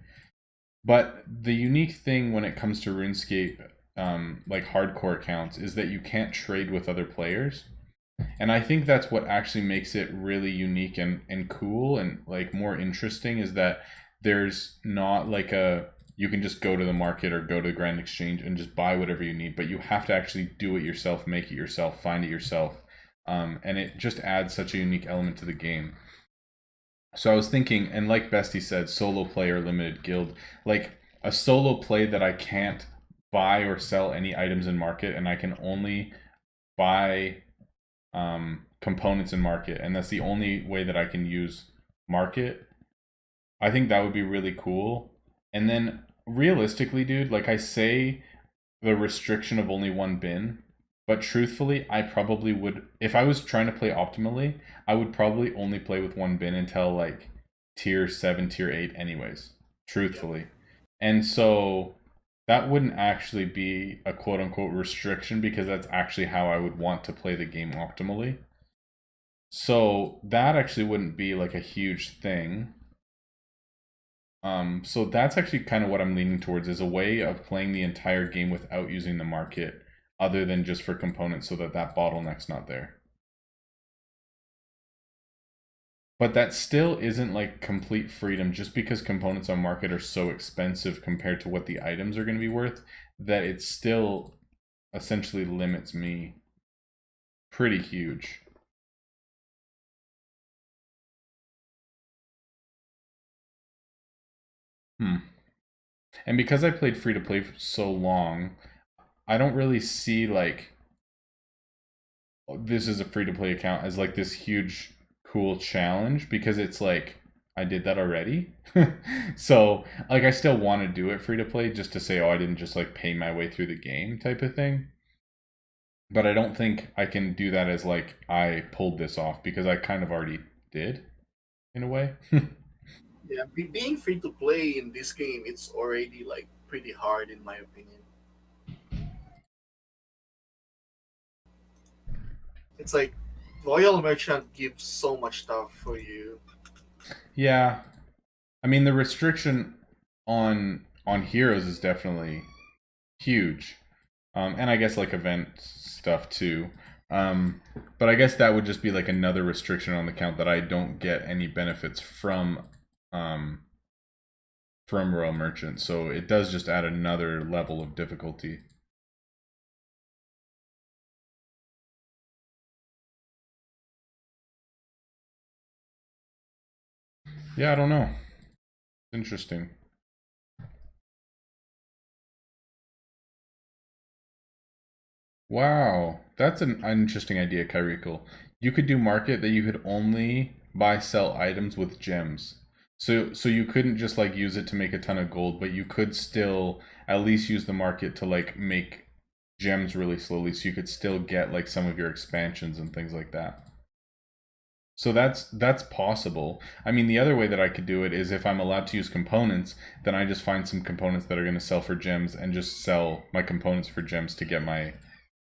But the unique thing when it comes to RuneScape, like hardcore accounts, is that you can't trade with other players. And I think that's what actually makes it really unique and cool and like more interesting, is that there's not like a you can just go to the market or go to the Grand Exchange and just buy whatever you need, but you have to actually do it yourself, make it yourself, find it yourself. And it just adds such a unique element to the game. So I was thinking, and like Bestie said, solo play or limited guild, like a solo play that I can't buy or sell any items in market, and I can only buy components in market, and that's the only way that I can use market. I think that would be really cool. And then realistically, dude, like I say the restriction of only one bin, but truthfully, I probably would, if I was trying to play optimally, I would probably only play with one bin until like tier 7, tier 8 anyways, Yep. truthfully. And so that wouldn't actually be a quote unquote restriction because that's actually how I would want to play the game optimally. So that actually wouldn't be like a huge thing. So that's actually kind of what I'm leaning towards, is a way of playing the entire game without using the market, other than just for components, so that that bottleneck's not there. But that still isn't like complete freedom, just because components on market are so expensive compared to what the items are going to be worth, that it still essentially limits me pretty huge. Hmm. And because I played free to play for so long, I don't really see like this is a free to play account as like this huge cool challenge, because it's like I did that already. So like I still want to do it free to play just to say, oh, I didn't just like pay my way through the game type of thing. But I don't think I can do that as like I pulled this off, because I kind of already did in a way. Yeah, being free to play in this game, it's already like pretty hard in my opinion. It's like Royal Merchant gives so much stuff for you. Yeah, I mean the restriction on heroes is definitely huge. And I guess like event stuff too. But I guess that would just be like another restriction on the count, that I don't get any benefits um, from Royal Merchant. So it does just add another level of difficulty. Yeah, I don't know. Interesting. Wow, that's an interesting idea, Kyrikel. You could do market that you could only buy sell items with gems. So you couldn't just like use it to make a ton of gold, but you could still at least use the market to like make gems really slowly so you could still get like some of your expansions and things like that. So that's possible. I mean, the other way that I could do it is if I'm allowed to use components, then I just find some components that are going to sell for gems and just sell my components for gems to get my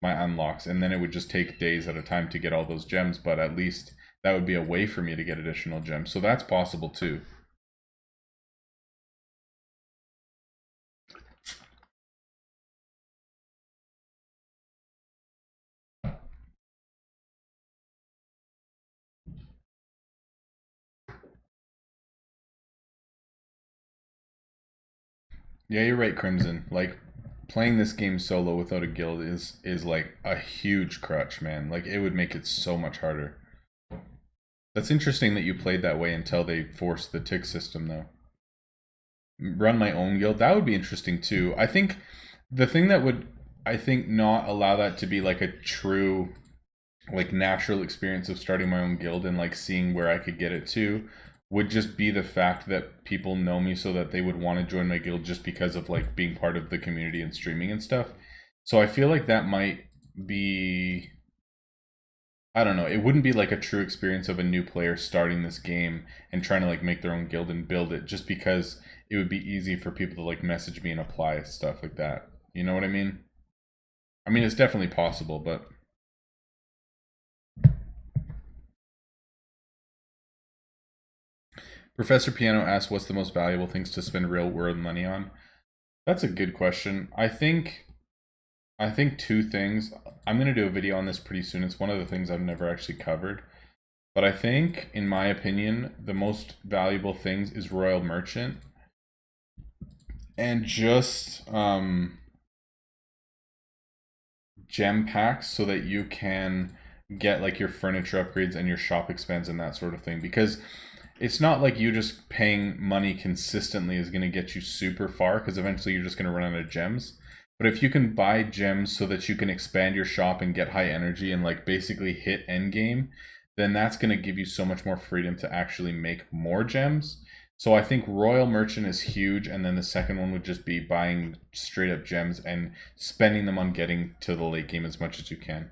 unlocks, and then it would just take days at a time to get all those gems, but at least that would be a way for me to get additional gems. So that's possible too. Yeah, you're right, Crimson. Like playing this game solo without a guild is like a huge crutch, man. Like it would make it so much harder. That's interesting that you played that way until they forced the tick system though. Run my own guild, that would be interesting too. I think the thing that would, I think, not allow that to be like a true like natural experience of starting my own guild and like seeing where I could get it to would just be the fact that people know me so that they would want to join my guild just because of like being part of the community and streaming and stuff. So I feel like that might be, I don't know, it wouldn't be like a true experience of a new player starting this game and trying to like make their own guild and build it just because it would be easy for people to like message me and apply stuff like that. You know what I mean? I mean, it's definitely possible, but Professor Piano asks what's the most valuable things to spend real world money on? That's a good question. I think two things. I'm going to do a video on this pretty soon. It's one of the things I've never actually covered. But I think, in my opinion, the most valuable things is Royal Merchant and just gem packs so that you can get like your furniture upgrades and your shop expands and that sort of thing. Because it's not like you just paying money consistently is going to get you super far because eventually you're just going to run out of gems. But if you can buy gems so that you can expand your shop and get high energy and like basically hit end game, then that's going to give you so much more freedom to actually make more gems. So I think Royal Merchant is huge, and then the second one would just be buying straight up gems and spending them on getting to the late game as much as you can.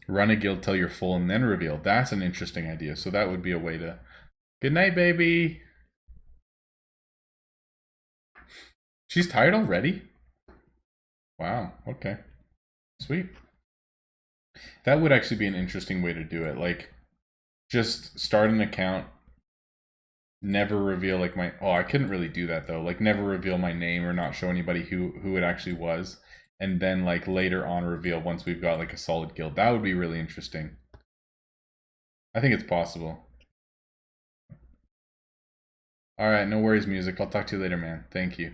Run a guild till you're full and then reveal. That's an interesting idea. So that would be a way to. Good night, baby. She's tired already? Wow, okay. Sweet. That would actually be an interesting way to do it. Like, just start an account, never reveal like my, oh, I couldn't really do that though. Like never reveal my name or not show anybody who it actually was, and then like later on reveal once we've got like a solid guild. That would be really interesting. I think it's possible. All right, no worries, music. I'll talk to you later, man. Thank you.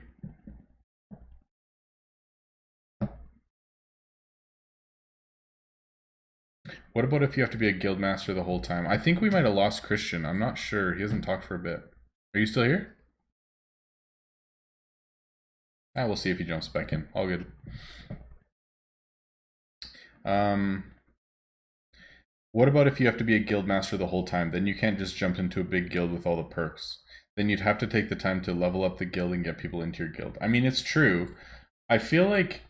What about if you have to be a guild master the whole time? I think we might have lost Christian. I'm not sure. He hasn't talked for a bit. Are you still here? Ah, we'll see if he jumps back in. All good. Um, what about if you have to be a guild master the whole time? Then you can't just jump into a big guild with all the perks. Then you'd have to take the time to level up the guild and get people into your guild. I mean, it's true. I feel like,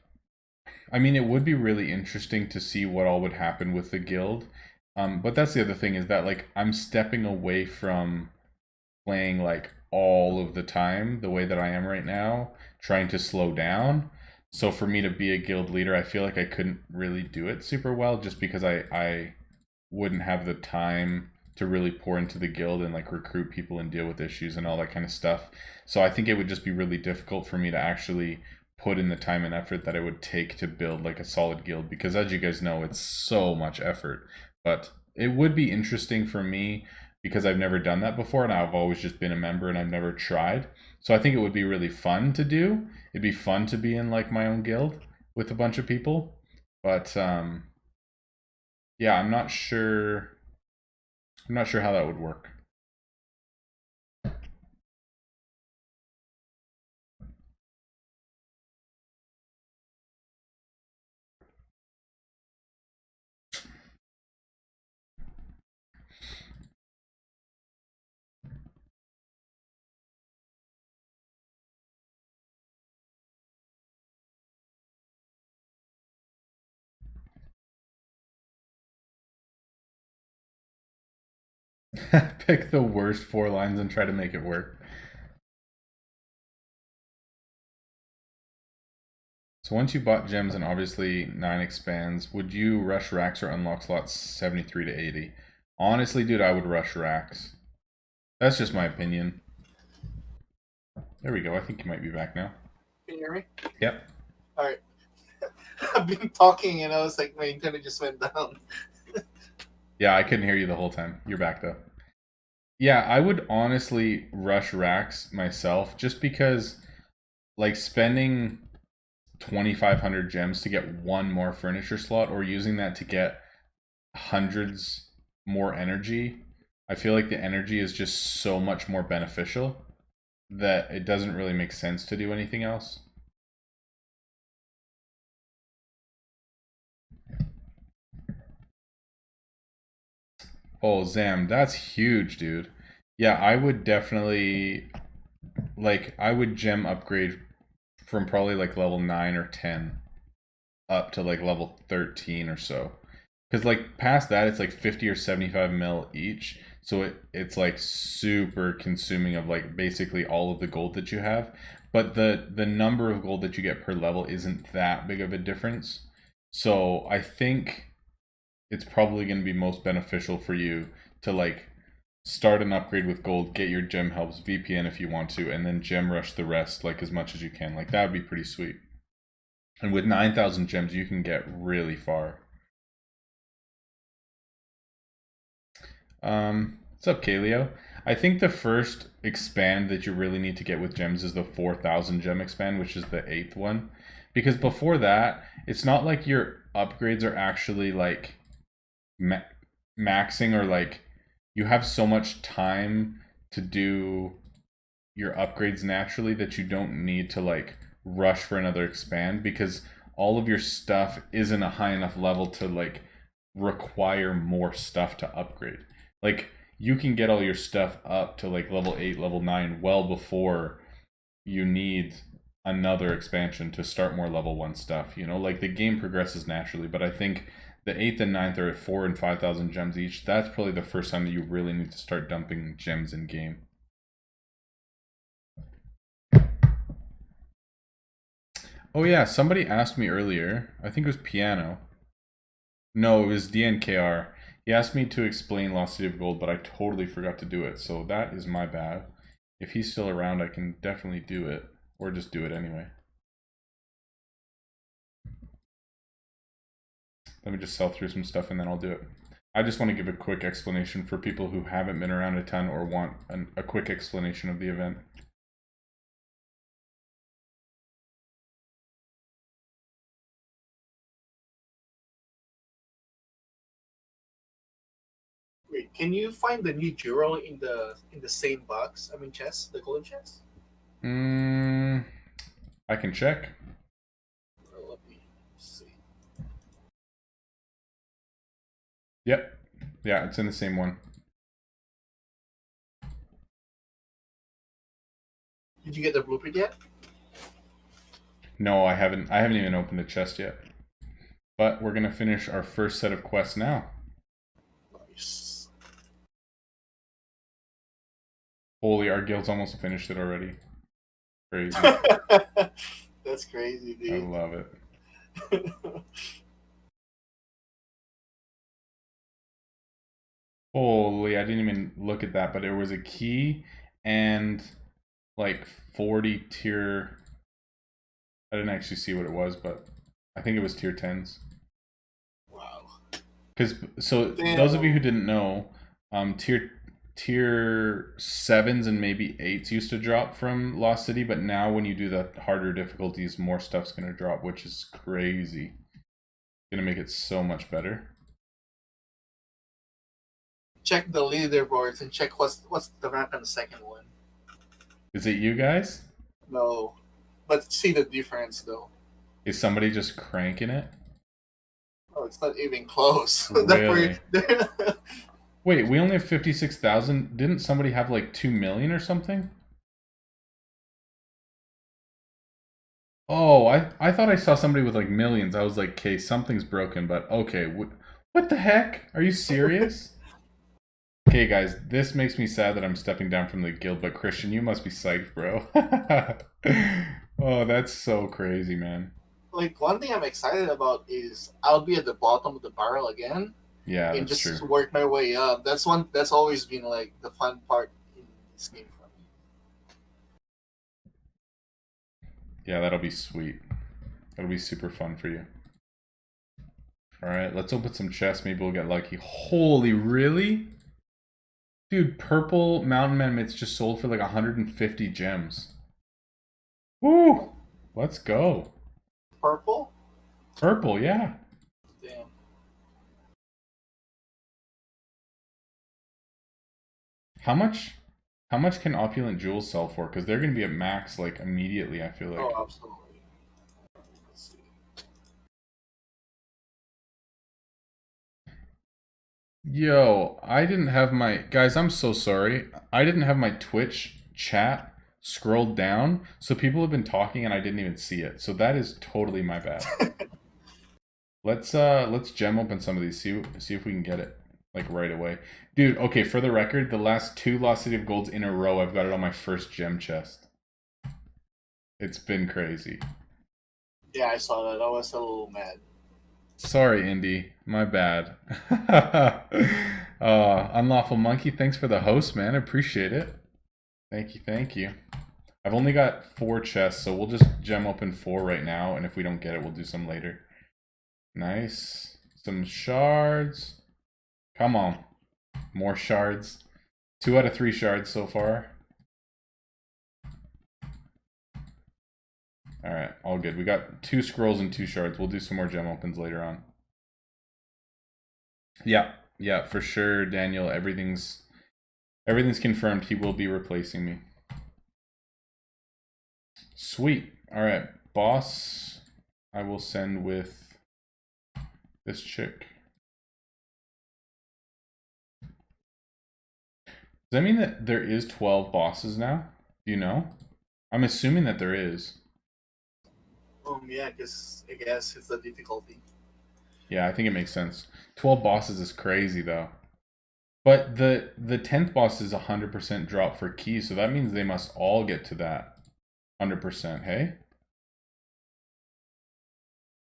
I mean, it would be really interesting to see what all would happen with the guild. But that's the other thing is that like I'm stepping away from playing like all of the time the way that I am right now, trying to slow down. So for me to be a guild leader, I feel like I couldn't really do it super well just because I wouldn't have the time to really pour into the guild and like recruit people and deal with issues and all that kind of stuff. So I think it would just be really difficult for me to actually put in the time and effort that it would take to build like a solid guild because as you guys know, it's so much effort. But it would be interesting for me because I've never done that before and I've always just been a member and I've never tried. So I think it would be really fun to do. It'd be fun to be in like my own guild with a bunch of people. But yeah, I'm not sure. I'm not sure how that would work. Pick the worst 4 lines and try to make it work. So once you bought gems and obviously 9 expands, would you rush racks or unlock slots 73 to 80? Honestly, dude, I would rush racks. That's just my opinion. There we go. I think you might be back now. Can you hear me? Yep. All right. I've been talking and I was like, my internet just went down. Yeah, I couldn't hear you the whole time. You're back though. Yeah, I would honestly rush racks myself just because, like, spending 2,500 gems to get one more furniture slot or using that to get hundreds more energy, I feel like the energy is just so much more beneficial that it doesn't really make sense to do anything else. Oh, Zam, that's huge, dude. Yeah, I would definitely, like, I would gem upgrade from probably like level 9 or 10 up to like level 13 or so. Because like past that, it's like 50 or 75 mil each. So it's like super consuming of like basically all of the gold that you have. But the number of gold that you get per level isn't that big of a difference. So I think it's probably going to be most beneficial for you to like start an upgrade with gold, get your gem helps, VPN if you want to, and then gem rush the rest like as much as you can. Like that would be pretty sweet. And with 9,000 gems, you can get really far. What's up, Kaleo? I think the first expand that you really need to get with gems is the 4,000 gem expand, which is the 8th one. Because before that, it's not like your upgrades are actually like maxing, or like you have so much time to do your upgrades naturally that you don't need to like rush for another expand, because all of your stuff isn't a high enough level to like require more stuff to upgrade. Like you can get all your stuff up to like level 8, level 9 well before you need another expansion to start more level 1 stuff, you know? Like the game progresses naturally, but I think the 8th and 9th are at 4 and 5,000 gems each. That's probably the first time that you really need to start dumping gems in game. Oh yeah, somebody asked me earlier, I think it was Piano. No, it was DNKR. He asked me to explain Lost City of Gold, but I totally forgot to do it, so that is my bad. If he's still around, I can definitely do it, or just do it anyway. Let me just sell through some stuff and then I'll do it. I just want to give a quick explanation for people who haven't been around a ton or want a quick explanation of the event. Wait, can you find the new jewel in the same box? I mean, chest, the golden chest. I can check. Let me see. Yep. Yeah, it's in the same one. Did you get the blueprint yet? No, I haven't. I haven't even opened the chest yet. But we're gonna finish our first set of quests now. Nice. Holy, our guild's almost finished it already. Crazy. That's crazy, I dude. love it. Holy, I didn't even look at that, but there was a key and like 40 tier. I didn't actually see what it was, but I think it was tier 10s. Wow. Because so Damn. those of you who didn't know, tier 7s and maybe 8s used to drop from Lost City, but now when you do the harder difficulties, more stuff's gonna drop, which is crazy. Gonna make it so much better. Check the leaderboards and check what's the rank on the second one. Is it you guys? No, but see the difference though. Is somebody just cranking it? Oh, it's not even close. Really? Wait, we only have 56,000. Didn't somebody have like 2 million or something? Oh, I thought I saw somebody with like millions. I was like, okay, something's broken, but okay. What the heck? Are you serious? Okay, guys, this makes me sad that I'm stepping down from the guild, but Christian, you must be psyched, bro. Oh, that's so crazy, man. Like one thing I'm excited about is I'll be at the bottom of the barrel again Yeah, and that's true. just work my way up. That's one that's always been like the fun part in this game for me. Yeah, that'll be sweet. That'll be super fun for you. Alright, let's open some chests. Maybe we'll get lucky. Holy, really? Dude, purple mountain man mitts just sold for like 150 gems. Woo! Let's go. Purple? Purple, yeah. Damn. How much can opulent jewels sell for? Because they're gonna be at max like immediately, I feel Oh, like. absolutely. Let's see. Yo, I didn't have my guys, I'm so sorry. I didn't have my Twitch chat scrolled down, so people have been talking and I didn't even see it. So that is totally my bad. Let's gem open some of these, see if we can get it like right away. Dude, okay, for the record, the last 2 Lost City of Golds in a row, I've got it on my first gem chest. It's been crazy. Yeah, I saw that. I was a little mad. Sorry, Indy. My bad. Unlawful Monkey, thanks for the host, man. Appreciate it. Thank you, thank you. I've only got 4 chests, so we'll just gem open 4 right now, and if we don't get it, we'll do some later. Nice. Some shards. Come on. More shards. 2 out of 3 shards so far. Alright, all good. We got 2 scrolls and 2 shards. We'll do some more gem opens later on. Yeah, for sure, Daniel. Everything's confirmed. He will be replacing me. Sweet. Alright, boss, I will send with this chick. Does that mean that there is 12 bosses now? Do you know? I'm assuming that there is. Yeah, I guess it's the difficulty. Yeah, I think it makes sense. 12 bosses is crazy though. But the 10th boss is 100% drop for keys, so that means they must all get to that 100%, hey?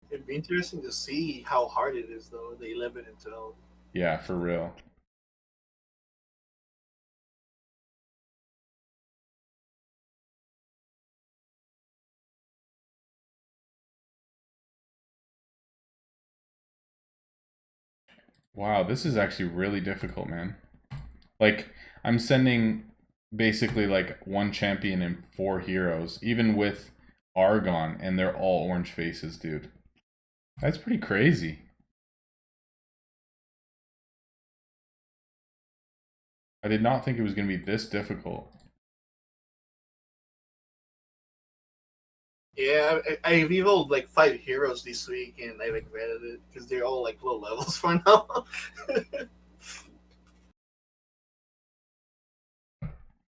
It'd be interesting to see how hard it is though, the 11 and 12. Yeah, for real. Wow, this is actually really difficult, man. Like, I'm sending basically like 1 champion and 4 heroes, even with Argon, and they're all orange faces, dude. That's pretty crazy. I did not think it was going to be this difficult. Yeah, I've evolved like 5 heroes this week and I regretted it because they're all like low levels for now.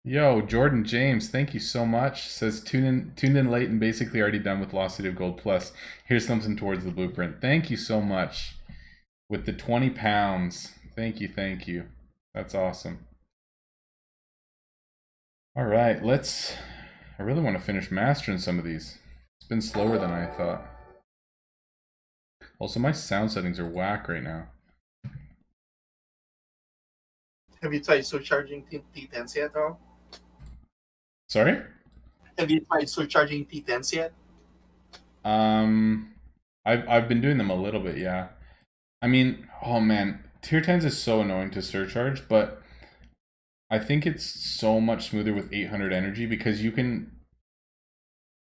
Yo, Jordan James, thank you so much. Says tuned in late and basically already done with Lost City of Gold Plus. Here's something towards the blueprint. Thank you so much. With the 20 pounds. Thank you, thank you. That's awesome. All right, I really want to finish mastering some of these. It's been slower than I thought. Also, my sound settings are whack right now. Have you tried surcharging T10s yet, Rob? Sorry? Have you tried surcharging T10s yet? I've been doing them a little bit, yeah. I mean, oh man, tier 10s is so annoying to surcharge, but I think it's so much smoother with 800 energy because you can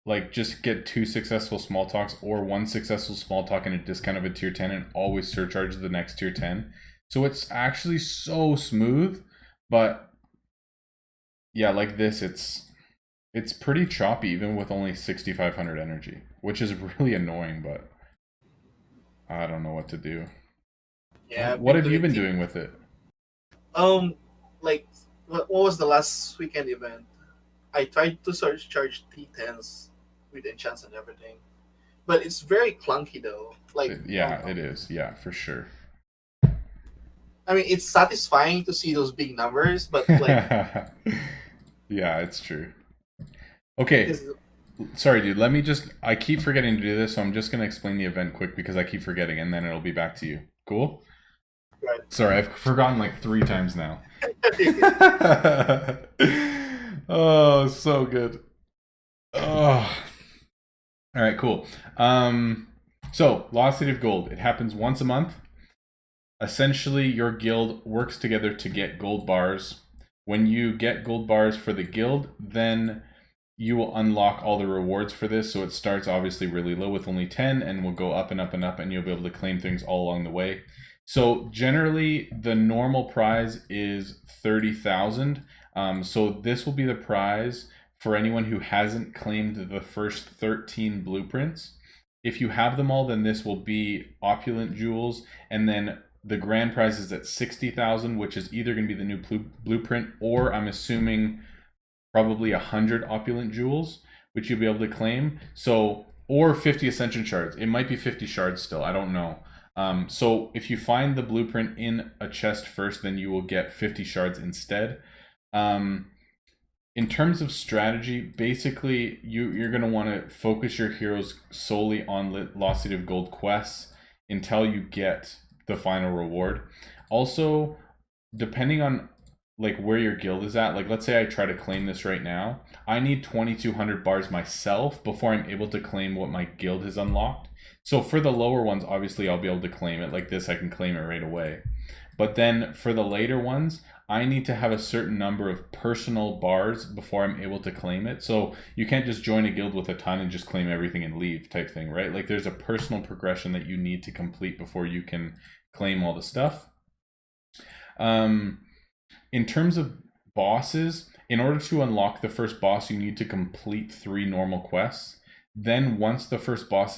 like just get 2 successful small talks or 1 successful small talk and a discount of a tier 10 and always surcharge the next tier 10. So it's actually so smooth, but yeah, like this, it's pretty choppy even with only 6,500 energy, which is really annoying, but I don't know what to do. Yeah. What have you been doing with it? Like what was the last weekend event? I tried to surcharge T10s with enchants and everything, but it's very clunky though. Like Yeah, it is. Yeah, for sure. I mean, it's satisfying to see those big numbers, but like, Yeah, it's true. Okay, 'cause- sorry, dude. Let me just. I keep forgetting to do this, so I'm just gonna explain the event quick because I keep forgetting, and then it'll be back to you. Cool? right. Sorry, I've forgotten like 3 times now. Oh, so good. Oh. All right, cool. So Lost City of Gold. It happens once a month. Essentially, your guild works together to get gold bars. When you get gold bars for the guild, then you will unlock all the rewards for this. So it starts obviously really low with only 10 and will go up and up and up, and you'll be able to claim things all along the way. So generally, the normal prize is 30,000. So this will be the prize for anyone who hasn't claimed the first 13 blueprints. If you have them all, then this will be Opulent jewels, and then the grand prize is at 60,000, which is either going to be the new blueprint, or I'm assuming probably 100 Opulent jewels, which you'll be able to claim. So, or 50 Ascension shards. It might be 50 shards still. I don't know. So if you find the blueprint in a chest first, then you will get 50 shards instead. In terms of strategy, basically you're going to want to focus your heroes solely on Lost City of Gold quests until you get the final reward. Also, depending on like where your guild is at, like let's say I try to claim this right now, I need 2200 bars myself before I'm able to claim what my guild has unlocked. So for the lower ones, obviously I'll be able to claim it. Like this, I can claim it right away. But then for the later ones, I need to have a certain number of personal bars before I'm able to claim it. So you can't just join a guild with a ton and just claim everything and leave type thing, right? Like there's a personal progression that you need to complete before you can claim all the stuff. In terms of bosses, in order to unlock the first boss, you need to complete 3 normal quests. Then once the first boss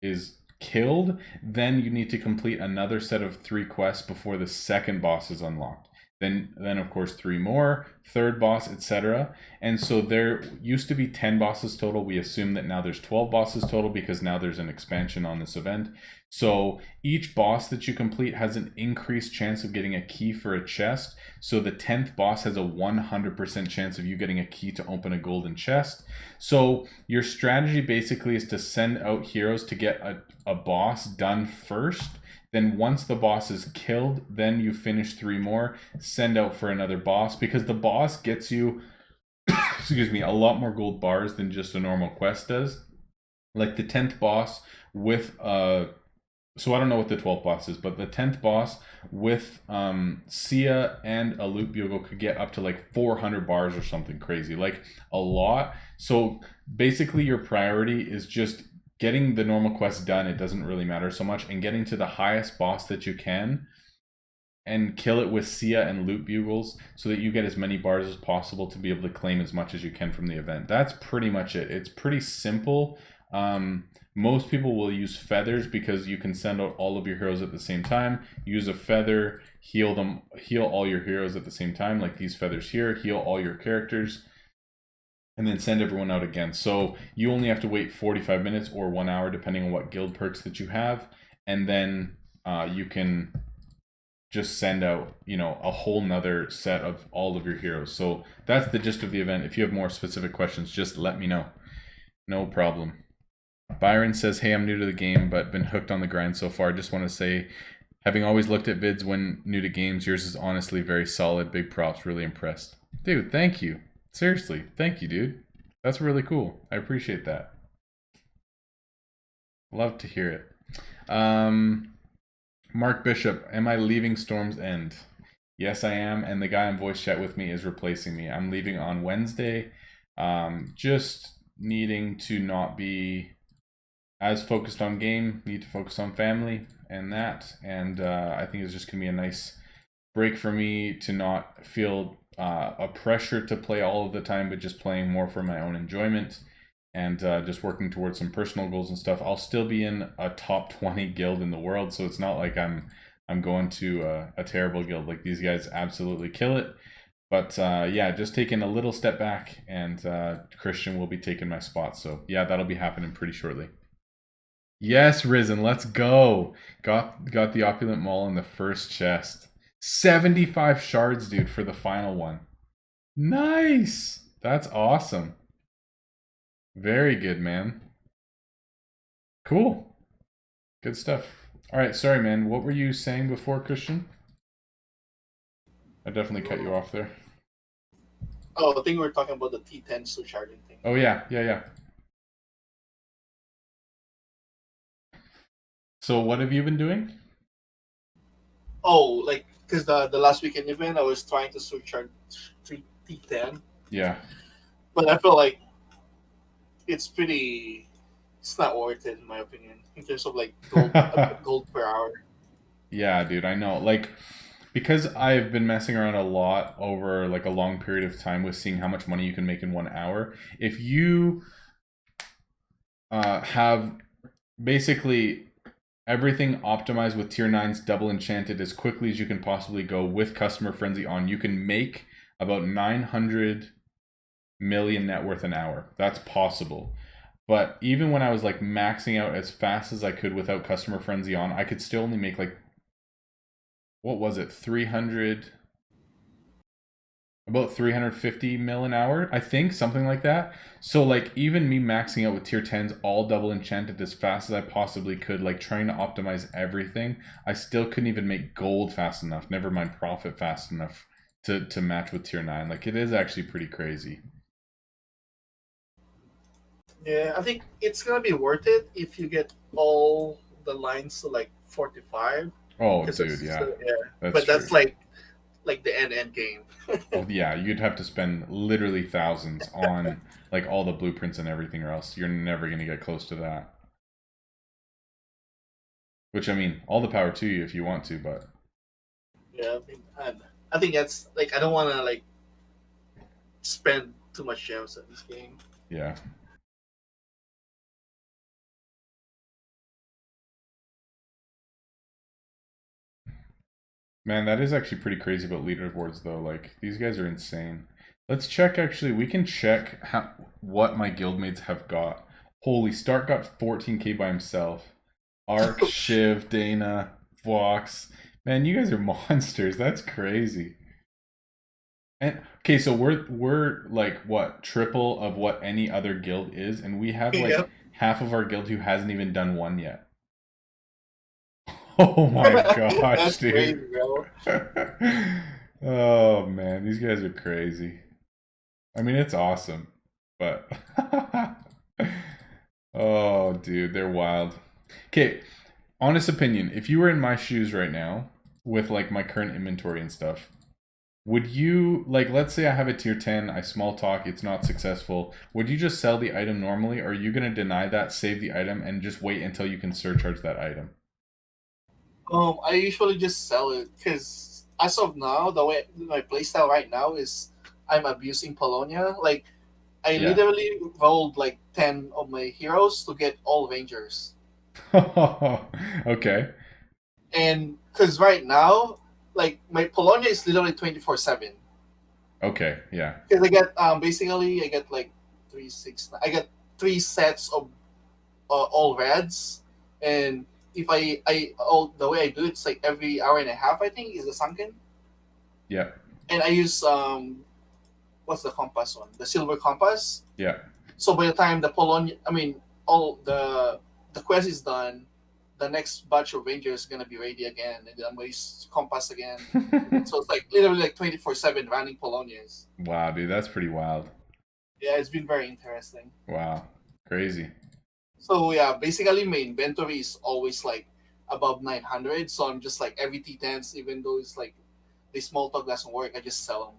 is killed, then you need to complete another set of 3 quests before the second boss is unlocked. Then of course 3 more, third boss, etc. And so there used to be 10 bosses total. We assume that now there's 12 bosses total because now there's an expansion on this event. So each boss that you complete has an increased chance of getting a key for a chest. So the 10th boss has a 100% chance of you getting a key to open a golden chest. So your strategy basically is to send out heroes to get a boss done first. Then once the boss is killed, then you finish 3 more, send out for another boss, because the boss gets you, excuse me, a lot more gold bars than just a normal quest does. Like the 10th boss with so I don't know what the 12th boss is, but the 10th boss with Sia and a loot bugle could get up to like 400 bars or something crazy, like a lot. So basically your priority is just getting the normal quest done. It doesn't really matter so much, and getting to the highest boss that you can and kill it with Sia and loot bugles so that you get as many bars as possible to be able to claim as much as you can from the event. That's pretty much it. It's pretty simple. Most people will use feathers because you can send out all of your heroes at the same time. Use a feather, heal all your heroes at the same time, like these feathers here, heal all your characters, and then send everyone out again. So you only have to wait 45 minutes or 1 hour depending on what guild perks that you have, and then you can just send out, a whole nother set of all of your heroes. So that's the gist of the event. If you have more specific questions, just let me know. No problem. Byron says, hey, I'm new to the game, but been hooked on the grind so far. Just want to say, having always looked at vids when new to games, yours is honestly very solid. Big props, really impressed. Dude, thank you. Seriously, thank you, dude. That's really cool. I appreciate that. Love to hear it. Mark Bishop, am I leaving Storm's End? Yes, I am, and the guy in voice chat with me is replacing me. I'm leaving on Wednesday. Just needing to not be as focused on game, need to focus on family and that. And I think it's just going to be a nice break for me to not feel a pressure to play all of the time, but just playing more for my own enjoyment and just working towards some personal goals and stuff. I'll still be in a top 20 guild in the world, so it's not like I'm going to a terrible guild. Like, these guys absolutely kill it. But yeah, just taking a little step back, and Christian will be taking my spot. So yeah, that'll be happening pretty shortly. Yes, Risen, let's go. Got the Opulent Mall in the first chest. 75 shards, dude, for the final one. Nice. That's awesome. Very good, man. Cool. Good stuff. All right, sorry, man. What were you saying before, Christian? I definitely cut you off there. Oh, I think we were talking about the T10 surcharging thing. Oh, yeah. So what have you been doing? Oh, like, because the last weekend event, I was trying to surcharge T10. Yeah. But I feel like it's not worth it, in my opinion, in terms of like gold per hour. Yeah, dude, I know. Like, because I've been messing around a lot over like a long period of time with seeing how much money you can make in 1 hour. If you have basically everything optimized with tier 9s double enchanted as quickly as you can possibly go with customer frenzy on, you can make about 900 million net worth an hour. That's possible. But even when I was like maxing out as fast as I could without customer frenzy on, I could still only make like, what was it, 300, about 350 mil an hour, I think, something like that. So like even me maxing out with tier 10s all double enchanted as fast as I possibly could, like trying to optimize everything, I still couldn't even make gold fast enough, never mind profit fast enough to match with tier 9. Like it is actually pretty crazy. Yeah, I think it's gonna be worth it if you get all the lines to like 45. Oh, Because dude, yeah. but True. that's like the end game. Oh, yeah, you'd have to spend literally thousands on like all the blueprints and everything, or else you're never going to get close to that. Which, I mean, all the power to you if you want to, but Yeah, I think that's like I don't want to like spend too much gems in this game. yeah. Man, that is actually pretty crazy about leaderboards, though. Like, these guys are insane. Let's check, actually. We can check what my guildmates have got. Holy, Stark got 14k by himself. Ark, Shiv, Dana, Vox. Man, you guys are monsters. That's crazy. And okay, so we're like what, triple of what any other guild is, and we have like Yep. half of our guild who hasn't even done one yet. Oh my gosh, That's crazy, dude. bro. Oh man, these guys are crazy. I mean, it's awesome, but oh, dude, they're wild. Okay, honest opinion, if you were in my shoes right now with like my current inventory and stuff, would you, like, let's say I have a tier 10, I small talk, it's not successful, would you just sell the item normally, or are you going to deny that, save the item, and just wait until you can surcharge that item? I usually just sell it because as of now, the way my playstyle right now is I'm abusing Polonia. Like I Yeah. literally rolled like 10 of my heroes to get all Rangers. Okay. And because right now, like my Polonia is literally 24/7. Okay, yeah. Because I get basically I get like 3 6. I get 3 sets of all reds, and if the way I do it's like every hour and a half I think is the sunken, Yeah. and I use what's the compass one, the silver compass. Yeah. So by the time the Polonia, I mean all the quest is done, the next batch of rangers is gonna be ready again, and then I'm gonna use compass again. So it's like literally like 24/7 running Polonias. Wow, dude, that's pretty wild. Yeah, it's been very interesting. Wow. Crazy. So yeah, basically my inventory is always like above 900. So I'm just like every T10s, even though it's like the small talk doesn't work, I just sell them.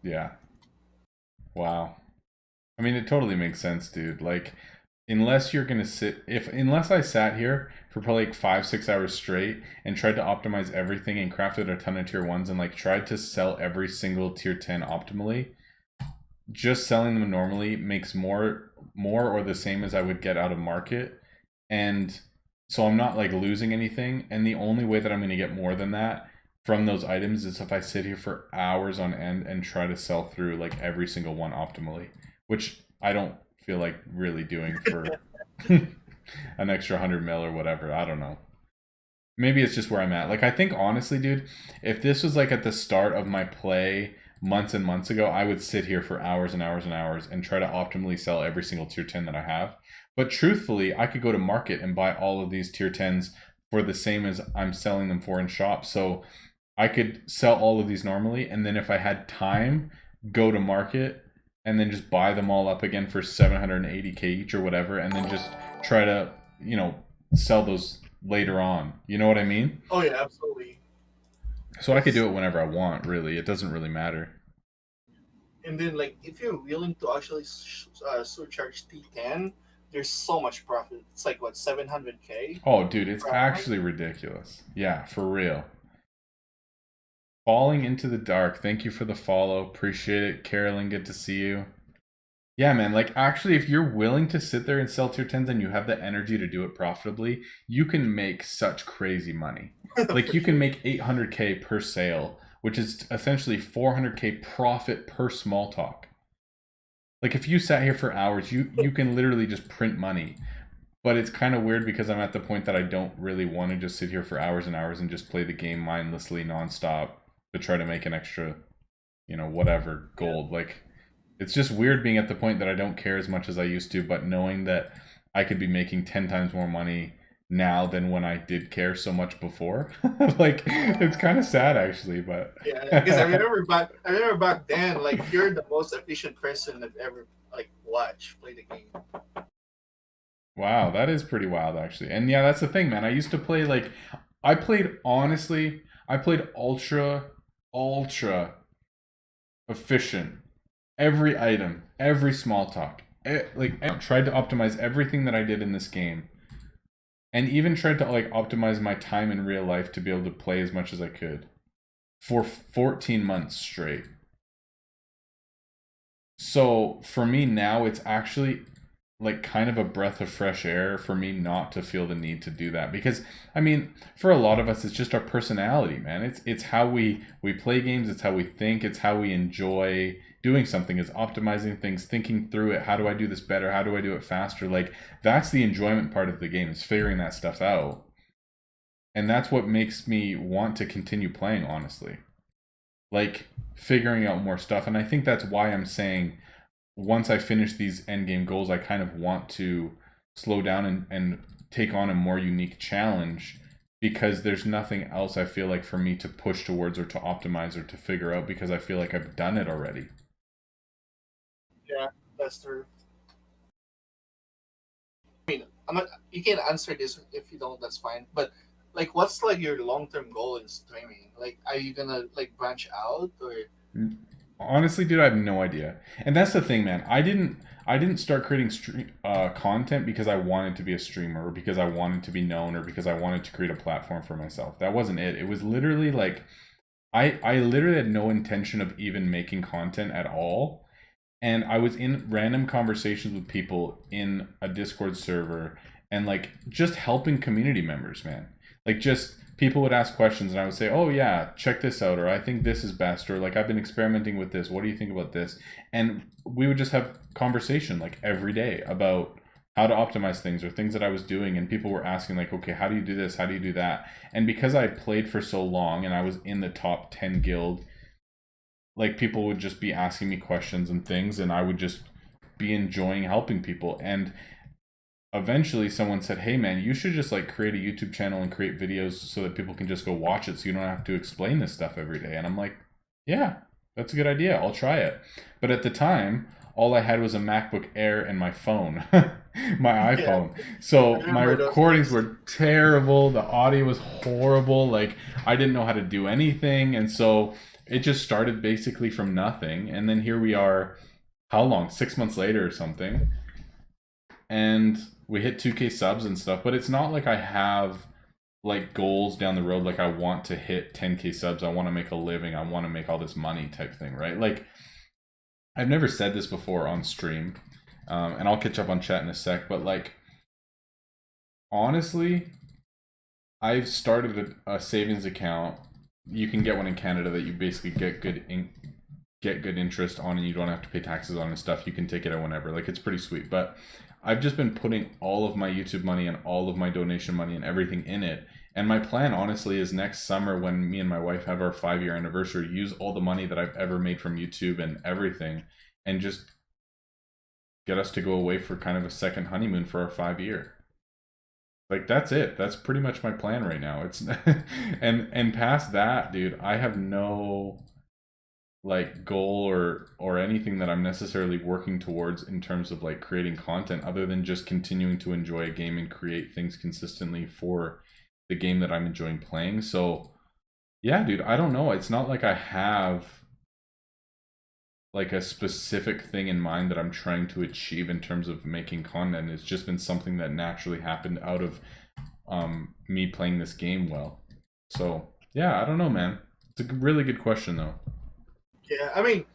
Yeah. Wow. I mean, it totally makes sense, dude. Like, unless you're gonna unless I sat here for probably like 5 6 hours straight and tried to optimize everything and crafted a ton of tier 1s and like tried to sell every single tier 10 optimally, just selling them normally makes more or the same as I would get out of market. And so I'm not like losing anything, and the only way that I'm going to get more than that from those items is if I sit here for hours on end and try to sell through like every single one optimally, which I don't feel like really doing for an extra 100 mil or whatever. I don't know. Maybe it's just where I'm at. Like, I think honestly, dude, if this was like at the start of my play months and months ago, I would sit here for hours and hours and hours and try to optimally sell every single tier 10 that I have. But truthfully, I could go to market and buy all of these tier 10s for the same as I'm selling them for in shop. So I could sell all of these normally, and then if I had time, go to market and then just buy them all up again for 780k each or whatever, and then just try to, sell those later on. You know what I mean? Oh yeah, absolutely. So I could do it whenever I want, really. It doesn't really matter. And then like if you're willing to actually surcharge T10, there's so much profit. It's like what 700k Oh, dude, it's per hour. actually ridiculous. Yeah, for real. Falling into the dark. Thank you for the follow. Appreciate it. Carolyn, good to see you. Yeah, man. Like, actually, if you're willing to sit there and sell tier 10s and you have the energy to do it profitably, you can make such crazy money. Like, For you can sure. make 800k per sale, which is essentially 400k profit per small talk. Like, if you sat here for hours, you can literally just print money. But it's kind of weird because I'm at the point that I don't really want to just sit here for hours and hours and just play the game mindlessly nonstop to try to make an extra, whatever Yeah. gold. Like, it's just weird being at the point that I don't care as much as I used to, but knowing that I could be making 10 times more money now than when I did care so much before. Like, it's kind of sad actually, but Yeah, because I remember back then, like you're the most efficient person I've ever like watched play the game. wow, that is pretty wild actually. And yeah, that's the thing, man. I used to play like I played ultra efficient. Every item, every small talk. Like, I tried to optimize everything that I did in this game, and even tried to like optimize my time in real life to be able to play as much as I could for 14 months straight. So for me now, it's actually like kind of a breath of fresh air for me not to feel the need to do that, because I mean, for a lot of us, it's just our personality, man. It's how we play games, it's how we think, it's how we enjoy doing something, is optimizing things, thinking through it. How do I do this better? How do I do it faster? Like, that's the enjoyment part of the game, is figuring that stuff out. And that's what makes me want to continue playing, honestly. Like, figuring out more stuff. And I think that's why I'm saying once I finish these end game goals, I kind of want to slow down and take on a more unique challenge, because there's nothing else I feel like for me to push towards or to optimize or to figure out, because I feel like I've done it already. Yeah, that's true. I mean, I'm not. You can answer this if you don't. That's fine. But like, what's like your long term goal in streaming? Like, are you gonna like branch out or? Honestly, dude, I have no idea. And that's the thing, man. I didn't start creating content because I wanted to be a streamer, or because I wanted to be known, or because I wanted to create a platform for myself. That wasn't it. It was literally like I literally had no intention of even making content at all. And I was in random conversations with people in a Discord server, and like just helping community members, man. Like, just people would ask questions and I would say, "Oh yeah, check this out," or "I think this is best," or like, "I've been experimenting with this. What do you think about this?" And we would just have conversation like every day about how to optimize things or things that I was doing, and people were asking like, "Okay, how do you do this? How do you do that?" And because I played for so long and I was in the top 10 guild, like, people would just be asking me questions and things, and I would just be enjoying helping people. And eventually someone said, "Hey man, you should just like create a YouTube channel and create videos so that people can just go watch it, so you don't have to explain this stuff every day." And I'm like, "Yeah, that's a good idea. I'll try it." But at the time, all I had was a MacBook Air and my phone, my Yeah, iPhone. I So my remember those recordings days. were terrible. The audio was horrible. Like, I didn't know how to do anything. And so it just started basically from nothing. And then here we are, how long? 6 months later or something, and we hit 2K subs and stuff. But it's not like I have like goals down the road, like I want to hit 10K subs, I want to make a living, I want to make all this money type thing, right? Like, I've never said this before on stream, and I'll catch up on chat in a sec, but like, honestly, I've started a savings account. You can get one in Canada that you basically get good interest on, and you don't have to pay taxes on and stuff. You can take it out whenever. Like, it's pretty sweet. But I've just been putting all of my YouTube money and all of my donation money and everything in it. And my plan, honestly, is next summer when me and my wife have our 5 year anniversary, use all the money that I've ever made from YouTube and everything, and just get us to go away for kind of a second honeymoon for our 5 year. Like that's it. That's pretty much my plan right now. It's and past that, dude, I have no like goal or anything that I'm necessarily working towards in terms of like creating content other than just continuing to enjoy a game and create things consistently for the game that I'm enjoying playing. So, yeah, dude, I don't know. It's not like I have like a specific thing in mind that I'm trying to achieve in terms of making content. It's just been something that naturally happened out of me playing this game well. So, yeah, I don't know, man. It's a really good question though. Yeah, I mean,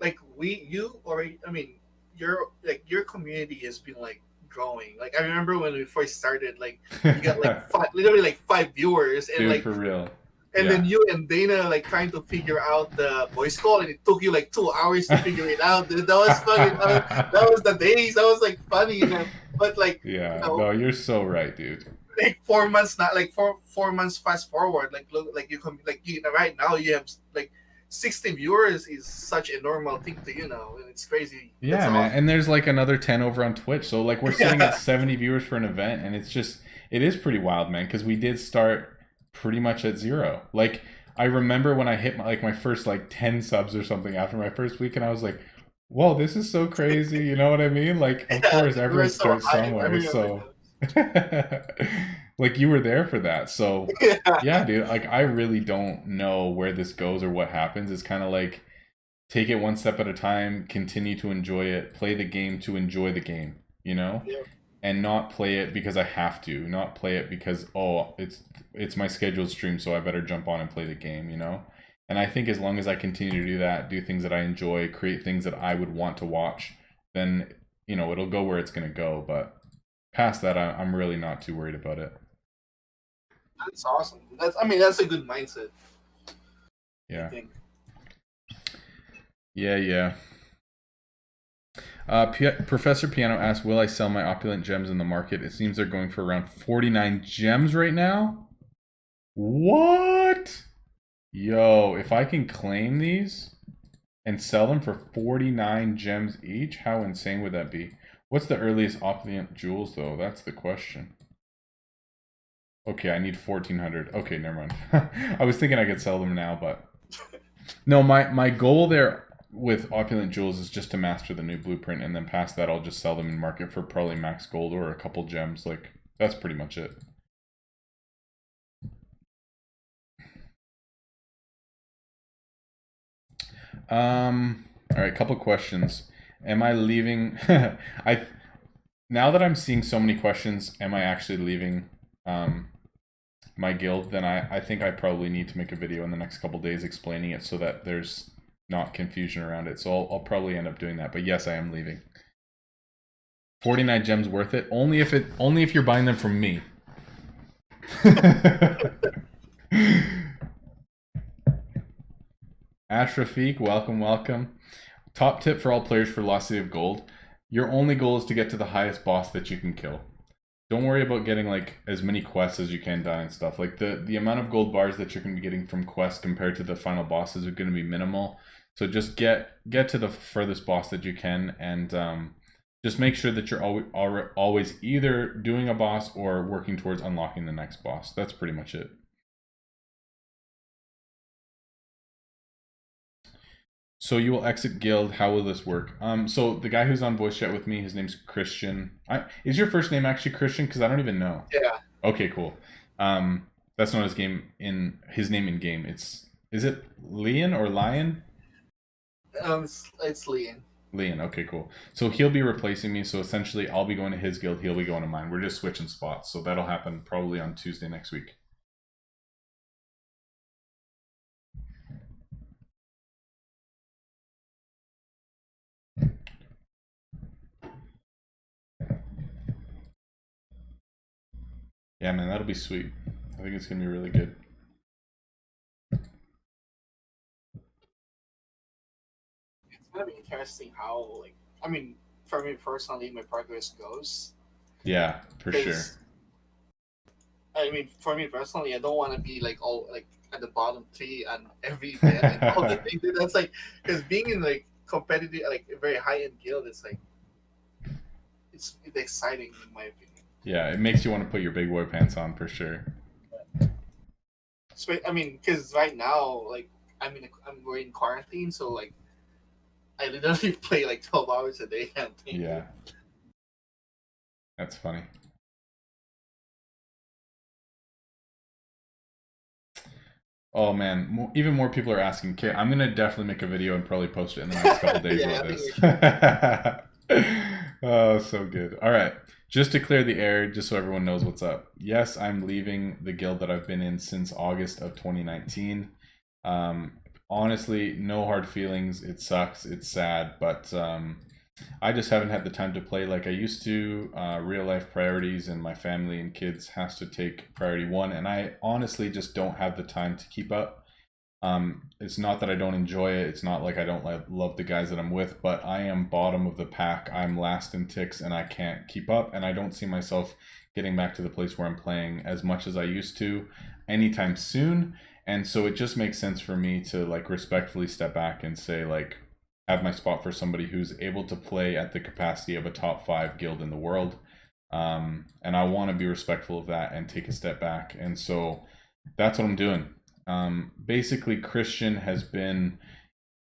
like you already. I mean, your community has been like growing. Like I remember when we first started, like you got like literally like 5 viewers, and Dude, like for real. and then Yeah. you and Dana like trying to figure out the voice call, and it took you like 2 hours to figure it out. Dude, that was fucking. I mean, that was the days. That was like funny, man. But like Yeah, no, you're so right, dude. like 4 months, not like four months fast forward. Like look, like you come, like you right now you have like 60 viewers is such a normal thing to and it's crazy. That's Yeah, man. awesome. And there's like another 10 over on Twitch. So like we're sitting at Yeah, 70 viewers for an event and it is pretty wild, man, because we did start pretty much at zero. Like I remember when I hit my first like 10 subs or something after my first week and I was like, "Whoa, this is so crazy." You know what I mean? Like of yeah, course we were everyone so starts high. I somewhere. remember So like you were there for that. So that. yeah, dude, like I really don't know where this goes or what happens. It's kind of like take it one step at a time, continue to enjoy it, play the game to enjoy the game, you know? Yeah, And not play it because I have to, not play it because oh, it's my scheduled stream so I better jump on and play the game, you know? And I think as long as I continue to do that, do things that I enjoy, create things that I would want to watch, then it'll go where it's going to go, but past that I'm really not too worried about it. that's awesome. That's a good mindset. I Yeah. think. Yeah, yeah. Professor Piano asks, "Will I sell my opulent gems in the market? It seems they're going for around 49 gems right now. What? Yo, if I can claim these and sell them for 49 gems each, how insane would that be? What's the earliest opulent jewels though? That's the question. Okay, I need 1400. Okay, never mind. I was thinking I could sell them now, but no, my goal there with opulent jewels is just to master the new blueprint, and then past that I'll just sell them in market for probably max gold or a couple gems. Like that's pretty much it. All right, couple questions. Am I leaving? I Now that I'm seeing so many questions, am I actually leaving my guild? Then I think I probably need to make a video in the next couple days explaining it so that there's not confusion around it. So I'll probably end up doing that. But yes, I am leaving. 49 gems worth it? Only if you're buying them from me. Ash Rafiq, welcome, welcome. Top tip for all players for Lost City of Gold. Your only goal is to get to the highest boss that you can kill. Don't worry about getting like as many quests as you can done and stuff. Like the amount of gold bars that you're going to be getting from quests compared to the final bosses are going to be minimal. So just get to the furthest boss that you can, and just make sure that you're always either doing a boss or working towards unlocking the next boss. That's pretty much it. So you will exit guild. How will this work? So the guy who's on voice chat with me, his name's Christian. Is your first name actually Christian? Because I don't even know. Yeah. Okay, cool. That's not his name in game. Is it Leon or Lion? It's Leon. Leon. Okay, cool. So he'll be replacing me. So essentially, I'll be going to his guild. He'll be going to mine. We're just switching spots. So that'll happen probably on Tuesday next week. Yeah, man, that'll be sweet. I think it's gonna be really good. It's gonna be interesting how for me personally my progress goes. Yeah, for sure. Because I mean, for me personally, I don't want to be like all like at the bottom three on every event and all the things. That's like because being in like competitive, like a very high end guild, it's like it's exciting in my opinion. Yeah, it makes you want to put your big boy pants on for sure. So, I mean, because right now, like we're in quarantine, so like I literally play like 12 hours a day. I'm thinking. Yeah, that's funny. Oh man, even more people are asking. Okay, I'm gonna definitely make a video and probably post it in the next couple days Yeah, about I think this. Oh, so good. All right, just to clear the air, just so everyone knows what's up. Yes, I'm leaving the guild that I've been in since August of 2019. Um, Honestly, no hard feelings. It sucks. It's sad, but I just haven't had the time to play like I used to. Real life priorities and my family and kids has to take priority one, and I honestly just don't have the time to keep up. It's not that I don't enjoy it. It's not like I don't love the guys that I'm with, but I am bottom of the pack. I'm last in ticks, and I can't keep up. And I don't see myself getting back to the place where I'm playing as much as I used to anytime soon. And so it just makes sense for me to like respectfully step back and say like have my spot for somebody who's able to play at the capacity of a top 5 guild in the world. And I want to be respectful of that and take a step back. And so that's what I'm doing. Basically, Christian has been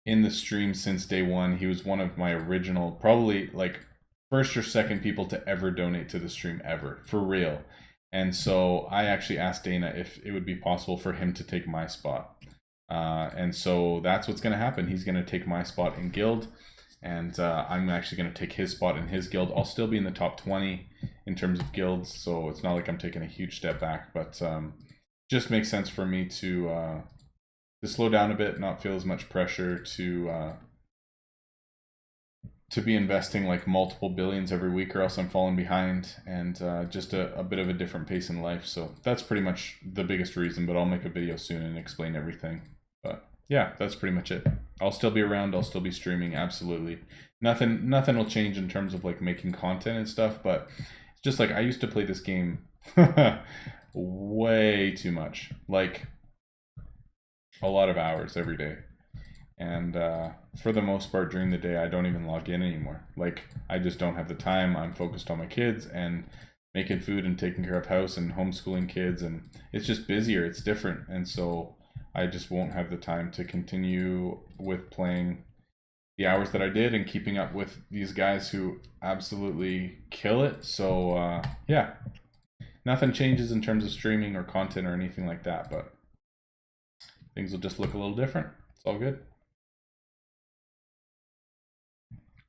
in the stream since day one. He was one of my original, probably like first or second people to ever donate to the stream ever, for real. And so I actually asked Dana if it would be possible for him to take my spot. And so that's what's going to happen. He's going to take my spot in guild, and I'm actually going to take his spot in his guild. I'll still be in the top 20 in terms of guilds, so it's not like I'm taking a huge step back, but just makes sense for me to slow down a bit, not feel as much pressure to be investing like multiple billions every week, or else I'm falling behind, and just a bit of a different pace in life. So that's pretty much the biggest reason, but I'll make a video soon and explain everything. But yeah, that's pretty much it. I'll still be around, I'll still be streaming, absolutely. Nothing will change in terms of like making content and stuff, but it's just like I used to play this game way too much. Like a lot of hours every day. And for the most part during the day I don't even log in anymore. Like I just don't have the time. I'm focused on my kids and making food and taking care of house and homeschooling kids, and it's just busier, it's different, and so I just won't have the time to continue with playing the hours that I did and keeping up with these guys who absolutely kill it. So yeah, nothing changes in terms of streaming or content or anything like that, but things will just look a little different. It's all good.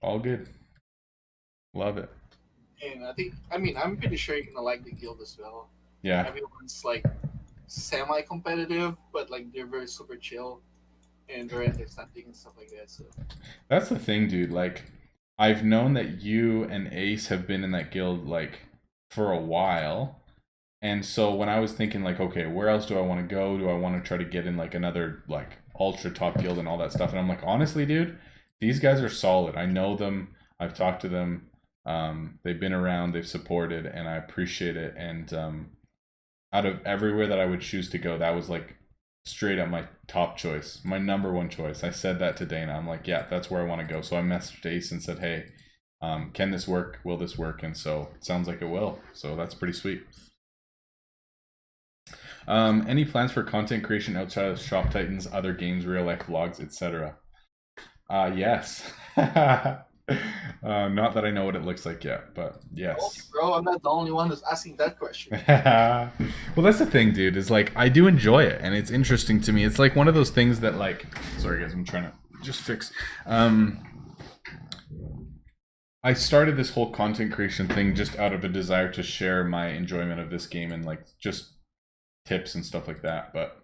All good. Love it. And I'm pretty sure you're gonna like the guild as well. Yeah. Everyone's like semi-competitive, but like they're very super chill and very understanding and stuff like that. So That's the thing, dude. Like, I've known that you and Ace have been in that guild like for a while. And so when I was thinking like, okay, where else do I want to go? Do I want to try to get in like another like ultra top guild and all that stuff? And I'm like, honestly, dude, these guys are solid. I know them. I've talked to them. They've been around. They've supported, and I appreciate it. And out of everywhere that I would choose to go, that was like straight up my top choice, my number one choice. I said that to Dana. I'm like, yeah, that's where I want to go. So I messaged Ace and said, hey, can this work? Will this work? And so it sounds like it will. So that's pretty sweet. Any plans for content creation outside of Shop Titans, other games, real life vlogs, etc.? Yes. Not that I know what it looks like yet, but yes. okay, bro, I'm not the only one who's asking that question. Well, that's the thing, dude, is like I do enjoy it and it's interesting to me. It's like one of those things that like, sorry guys, I'm trying to just fix. I started this whole content creation thing just out of a desire to share my enjoyment of this game and like just tips and stuff like that. But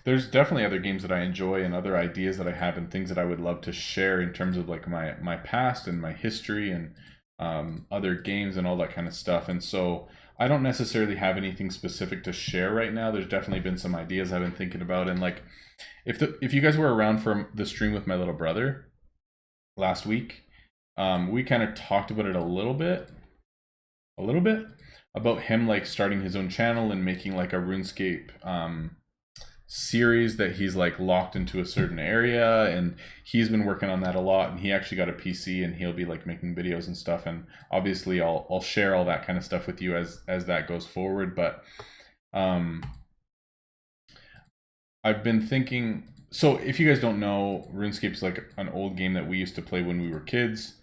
there's definitely other games that I enjoy and other ideas that I have and things that I would love to share in terms of like my past and my history and other games and all that kind of stuff. And so I don't necessarily have anything specific to share right now. There's definitely been some ideas I've been thinking about, and like if you guys were around for the stream with my little brother last week, we kind of talked about it a little bit, about him like starting his own channel and making like a RuneScape series that he's like locked into a certain area, and he's been working on that a lot, and he actually got a PC and he'll be like making videos and stuff, and obviously I'll share all that kind of stuff with you as that goes forward. But I've been thinking, so if you guys don't know, RuneScape's like an old game that we used to play when we were kids,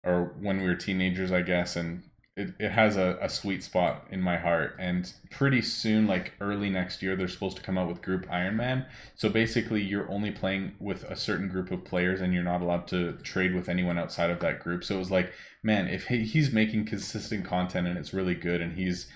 or when we were teenagers, I guess, and it has a sweet spot in my heart. And pretty soon, like early next year, they're supposed to come out with Group Iron Man. So basically, you're only playing with a certain group of players, and you're not allowed to trade with anyone outside of that group. So it was like, man, if he's making consistent content and it's really good, and he's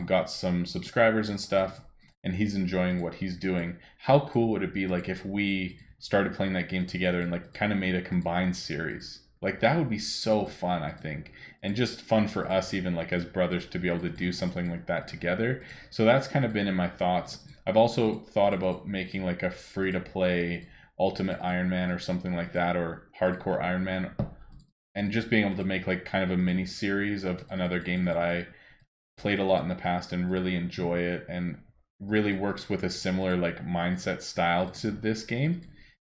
got some subscribers and stuff, and he's enjoying what he's doing, how cool would it be like if we started playing that game together and like kind of made a combined series? Like that would be so fun, I think, and just fun for us, even like as brothers, to be able to do something like that together. So that's kind of been in my thoughts. I've also thought about making like a free to play Ultimate Iron Man or something like that, or Hardcore Iron Man, and just being able to make like kind of a mini series of another game that I played a lot in the past and really enjoy it, and really works with a similar like mindset style to this game,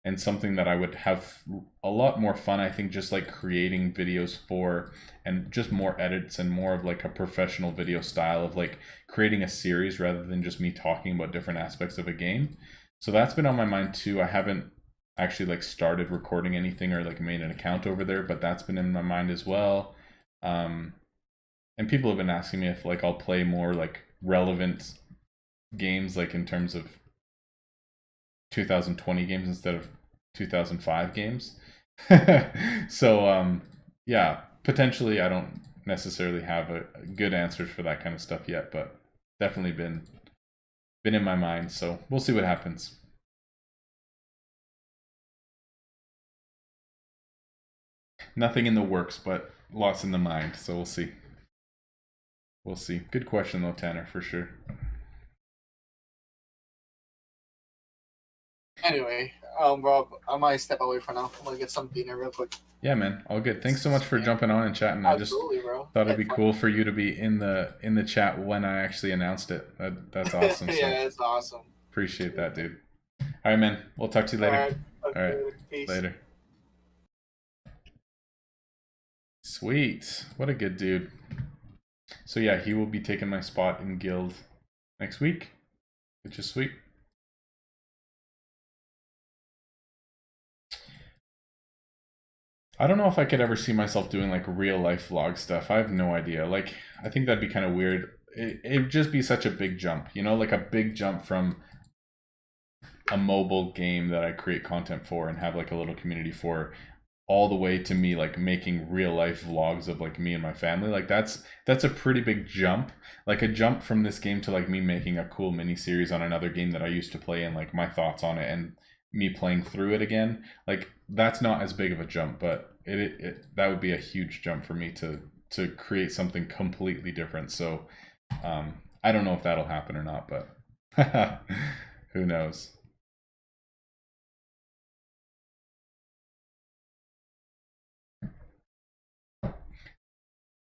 and something that I would have a lot more fun, I think, just like creating videos for, and just more edits and more of like a professional video style of like creating a series rather than just me talking about different aspects of a game. So that's been on my mind too. I haven't actually like started recording anything or like made an account over there, but that's been in my mind as well. And people have been asking me if like I'll play more like relevant games, like in terms of 2020 games instead of 2005 games. So yeah, potentially I don't necessarily have a good answers for that kind of stuff yet, but definitely been in my mind, so we'll see what happens. Nothing in the works, but lots in the mind, so we'll see. We'll see. Good question though, Tanner, for sure. Anyway, Rob, I might step away for now. I'm gonna get some dinner real quick. Yeah, man, all good. Thanks so much for jumping on and chatting. Absolutely, bro. Thought it'd be cool for you to be in the chat when I actually announced it. That's awesome. Yeah, it's awesome. Appreciate that, dude. All right, man. We'll talk to you later. Okay. All right. Peace. Later. Sweet. What a good dude. So yeah, he will be taking my spot in guild next week, which is sweet. I don't know if I could ever see myself doing like real life vlog stuff. I have no idea. Like, I think that'd be kind of weird. It'd just be such a big jump, you know, like a big jump from a mobile game that I create content for and have like a little community for, all the way to me like making real life vlogs of like me and my family. Like that's a pretty big jump. Like a jump from this game to like me making a cool mini series on another game that I used to play and like my thoughts on it and me playing through it again. Like that's not as big of a jump, but it that would be a huge jump for me to create something completely different. So I don't know if that'll happen or not, but who knows.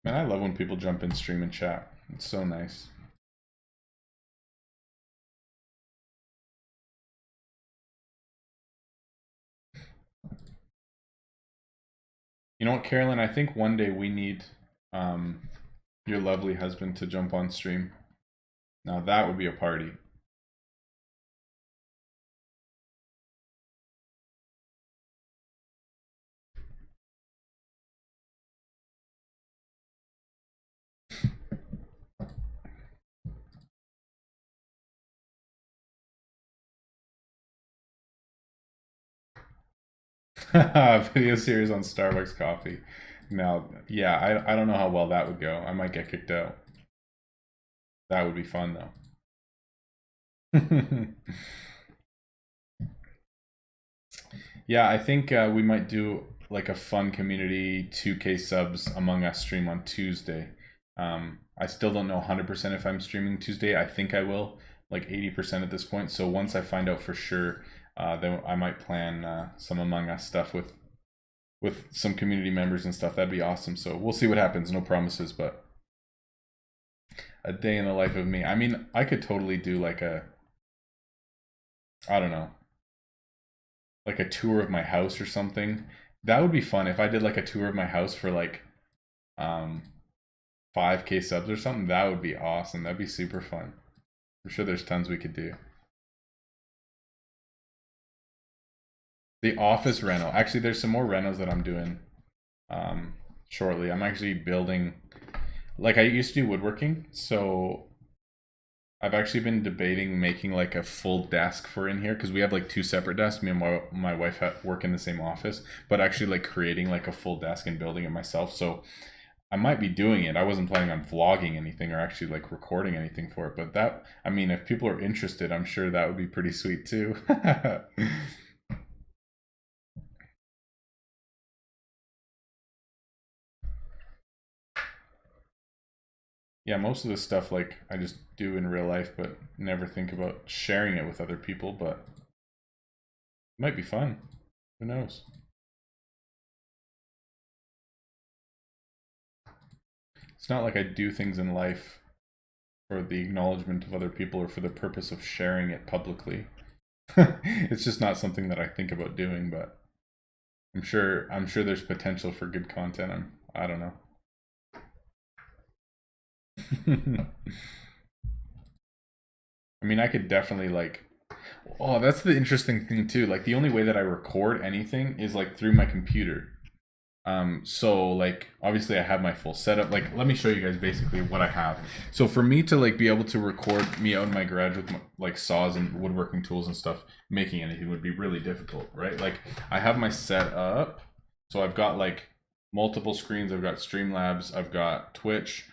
Man, I love when people jump in stream and chat. It's so nice. You know what, Carolyn? I think one day we need your lovely husband to jump on stream. Now that would be a party. Video series on Starbucks coffee. Now, yeah, I don't know how well that would go. I might get kicked out. That would be fun though. Yeah, I think we might do like a fun community 2K subs Among Us stream on Tuesday. I still don't know 100% if I'm streaming Tuesday. I think I will, like 80% at this point. So once I find out for sure, then I might plan some Among Us stuff with some community members and stuff. That'd be awesome. So we'll see what happens. No promises, but A day in the life of me. I mean, I could totally do like a, I don't know, like a tour of my house or something. That would be fun if I did like a tour of my house for like um 5K subs or something. That would be awesome. That'd be super fun. I'm sure there's tons we could do. The office reno. Actually, there's some more renos that I'm doing shortly. I'm actually building, like I used to do woodworking, so I've actually been debating making like a full desk for in here because we have like two separate desks. Me and my wife work in the same office, but actually like creating like a full desk and building it myself. So I might be doing it. I wasn't planning on vlogging anything or actually like recording anything for it, but that, I mean, if people are interested, I'm sure that would be pretty sweet too. Yeah, most of the stuff like I just do in real life, but never think about sharing it with other people, but it might be fun. Who knows? It's not like I do things in life for the acknowledgement of other people or for the purpose of sharing it publicly. It's just not something that I think about doing, but I'm sure there's potential for good content. I don't know. I mean, I could definitely like, oh, that's the interesting thing too. Like the only way that I record anything is like through my computer. So like obviously I have my full setup. Like let me show you guys basically what I have. So for me to like be able to record me out in my garage with like saws and woodworking tools and stuff, making anything would be really difficult, right? Like I have my setup. So I've got like multiple screens. I've got Streamlabs, I've got Twitch,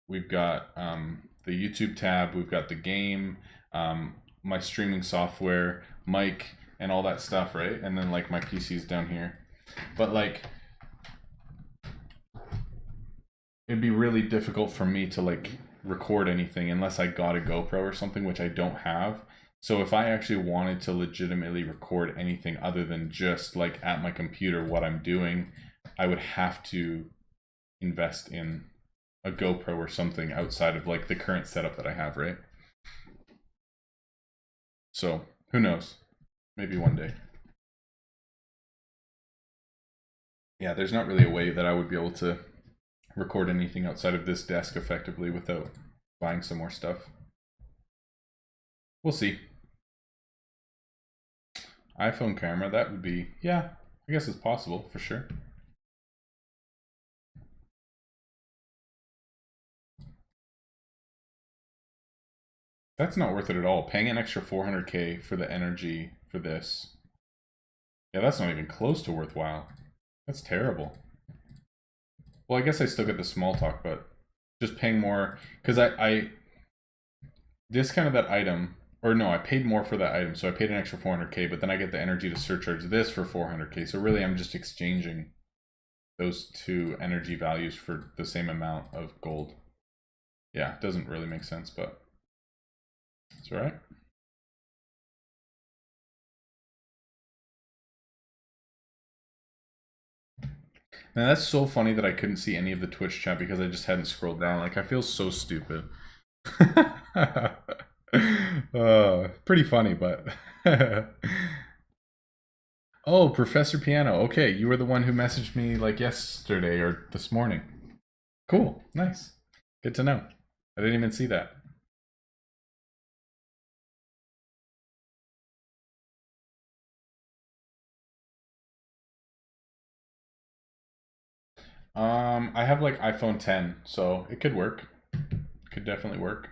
we've got the YouTube tab, we've got the game, my streaming software, mic, and all that stuff, right? And then like my PC's down here. But like it'd be really difficult for me to like record anything unless I got a GoPro or something, which I don't have. So if I actually wanted to legitimately record anything other than just like at my computer what I'm doing, I would have to invest in a GoPro or something outside of like the current setup that I have, right? So who knows? Maybe one day. Yeah, there's not really a way that I would be able to record anything outside of this desk effectively without buying some more stuff. We'll see. iPhone camera, that would be, yeah, I guess it's possible for sure. That's not worth it at all. Paying an extra 400K for the energy for this. Yeah, that's not even close to worthwhile. That's terrible. Well, I guess I still get the small talk, but just paying more because I discounted that item, or no, I paid more for that item, so I paid an extra 400K, but then I get the energy to surcharge this for 400K. So really, I'm just exchanging those two energy values for the same amount of gold. Yeah, it doesn't really make sense, but it's all right. Man, that's so funny that I couldn't see any of the Twitch chat because I just hadn't scrolled down. Like, I feel so stupid. Pretty funny, but. Oh, Professor Piano. Okay, you were the one who messaged me like yesterday or this morning. Cool, nice. Good to know. I didn't even see that. I have like iPhone 10, so it could work. Could definitely work.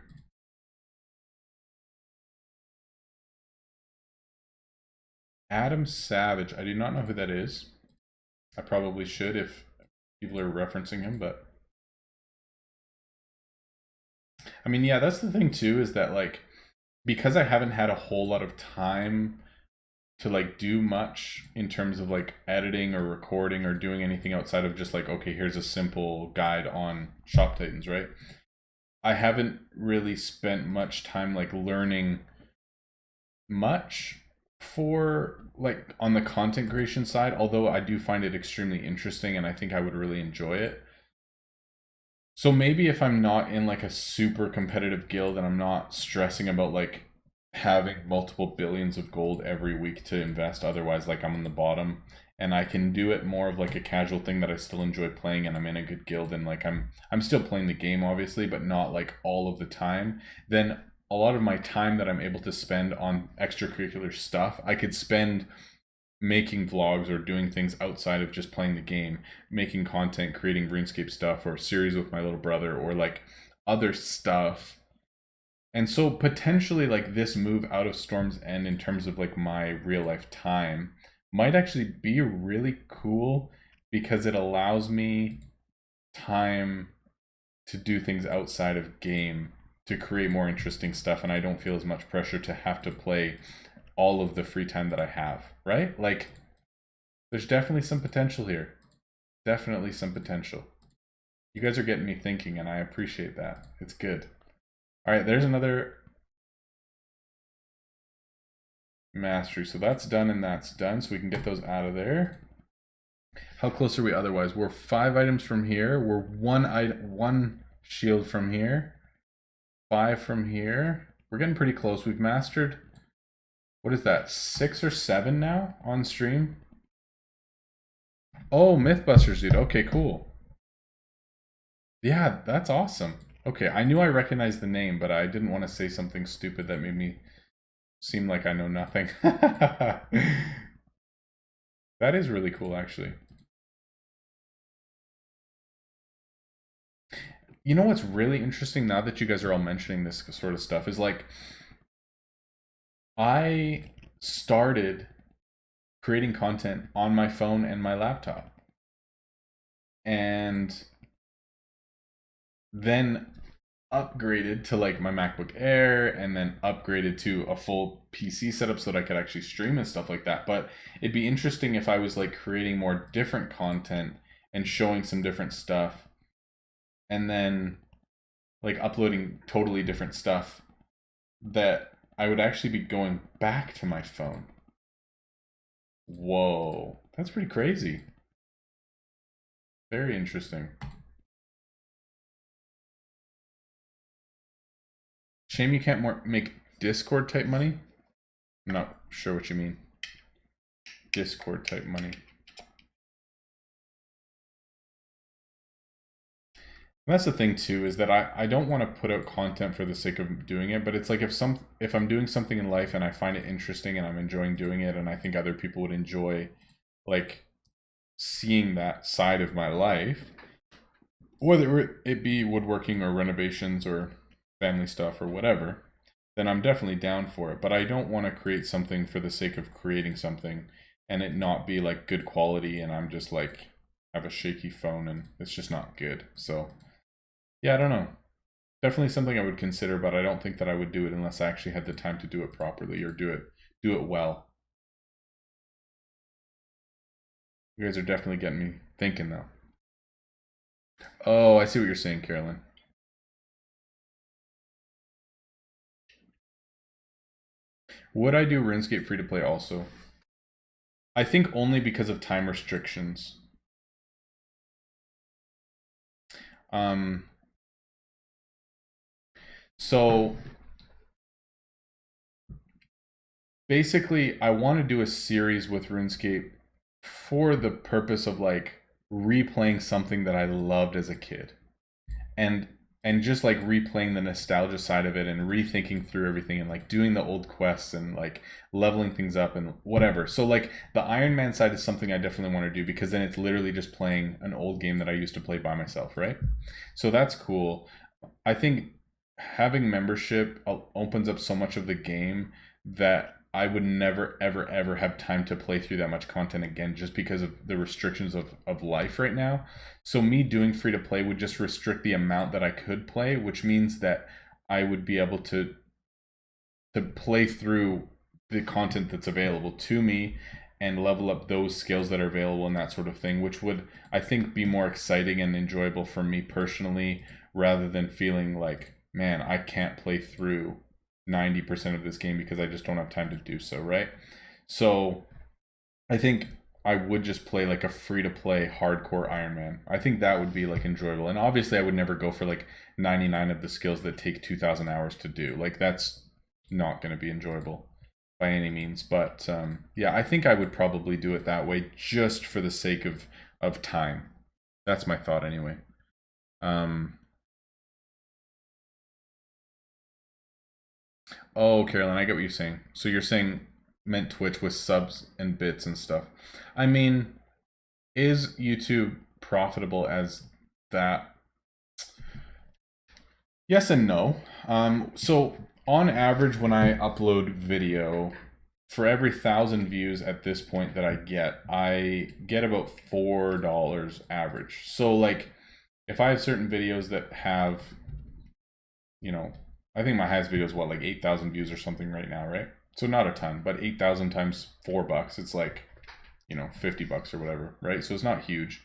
Adam Savage. I do not know who that is. I probably should if people are referencing him, but I mean, yeah, that's the thing too, is that like because I haven't had a whole lot of time to like do much in terms of like editing or recording or doing anything outside of just like, okay, here's a simple guide on Shop Titans, right? I haven't really spent much time like learning much for like on the content creation side, although I do find it extremely interesting and I think I would really enjoy it. So maybe if I'm not in like a super competitive guild and I'm not stressing about like having multiple billions of gold every week to invest, otherwise like I'm on the bottom, and I can do it more of like a casual thing that I still enjoy playing and I'm in a good guild and like I'm still playing the game obviously, but not like all of the time, then a lot of my time that I'm able to spend on extracurricular stuff, I could spend making vlogs or doing things outside of just playing the game, making content, creating RuneScape stuff or series with my little brother or like other stuff. And so potentially like this move out of Storm's End in terms of like my real life time might actually be really cool because it allows me time to do things outside of game to create more interesting stuff, and I don't feel as much pressure to have to play all of the free time that I have, right? Like there's definitely some potential here. Definitely some potential. You guys are getting me thinking and I appreciate that. It's good. All right, there's another mastery. So that's done and that's done. So we can get those out of there. How close are we otherwise? We're 5 items from here. We're one shield from here. 5 from here. We're getting pretty close. We've mastered, what is that, 6 or 7 now on stream? Oh, Mythbusters, dude. Okay, cool. Yeah, that's awesome. Okay, I knew I recognized the name, but I didn't want to say something stupid that made me seem like I know nothing. That is really cool, actually. You know what's really interesting now that you guys are all mentioning this sort of stuff is like, I started creating content on my phone and my laptop. And then upgraded to like my MacBook Air and then upgraded to a full PC setup so that I could actually stream and stuff like that. But it'd be interesting if I was like creating more different content and showing some different stuff and then like uploading totally different stuff that I would actually be going back to my phone. Whoa, that's pretty crazy. Very interesting. Shame you can't make Discord type money. I'm not sure what you mean. Discord type money. And that's the thing too, is that I don't want to put out content for the sake of doing it, but it's like if I'm doing something in life and I find it interesting and I'm enjoying doing it and I think other people would enjoy like seeing that side of my life, whether it be woodworking or renovations or family stuff or whatever, then I'm definitely down for it. But I don't want to create something for the sake of creating something and it not be like good quality and I'm just like have a shaky phone and it's just not good. So yeah, I don't know. Definitely something I would consider, but I don't think that I would do it unless I actually had the time to do it properly or do it well. You guys are definitely getting me thinking though. Oh, I see what you're saying, Carolyn. Would I do RuneScape free to play also? I think only because of time restrictions. So basically I want to do a series with RuneScape for the purpose of like replaying something that I loved as a kid. And just like replaying the nostalgia side of it and rethinking through everything and like doing the old quests and like leveling things up and whatever. So like the Iron Man side is something I definitely want to do because then it's literally just playing an old game that I used to play by myself, right? So that's cool. I think having membership opens up so much of the game that I would never ever ever have time to play through that much content again just because of the restrictions of life right now. So me doing free to play would just restrict the amount that I could play, which means that I would be able to play through the content that's available to me and level up those skills that are available and that sort of thing, which would I think be more exciting and enjoyable for me personally rather than feeling like, man, I can't play through 90% of this game because I just don't have time to do so, right? So I think I would just play like a free to play hardcore Iron Man. I think that would be like enjoyable. And obviously I would never go for like 99 of the skills that take 2,000 hours to do. Like that's not going to be enjoyable by any means. But yeah, I think I would probably do it that way just for the sake of time. That's my thought anyway. Oh, Carolyn, I get what you're saying. So you're saying meant Twitch with subs and bits and stuff. I mean, is YouTube profitable as that? Yes and no. So on average, when I upload video, for every 1,000 views at this point that I get about $4 average. So like, if I have certain videos that have, you know, I think my highest video is what, like 8,000 views or something right now, right? So not a ton, but 8,000 times $4, it's like, you know, $50 or whatever, right? So it's not huge.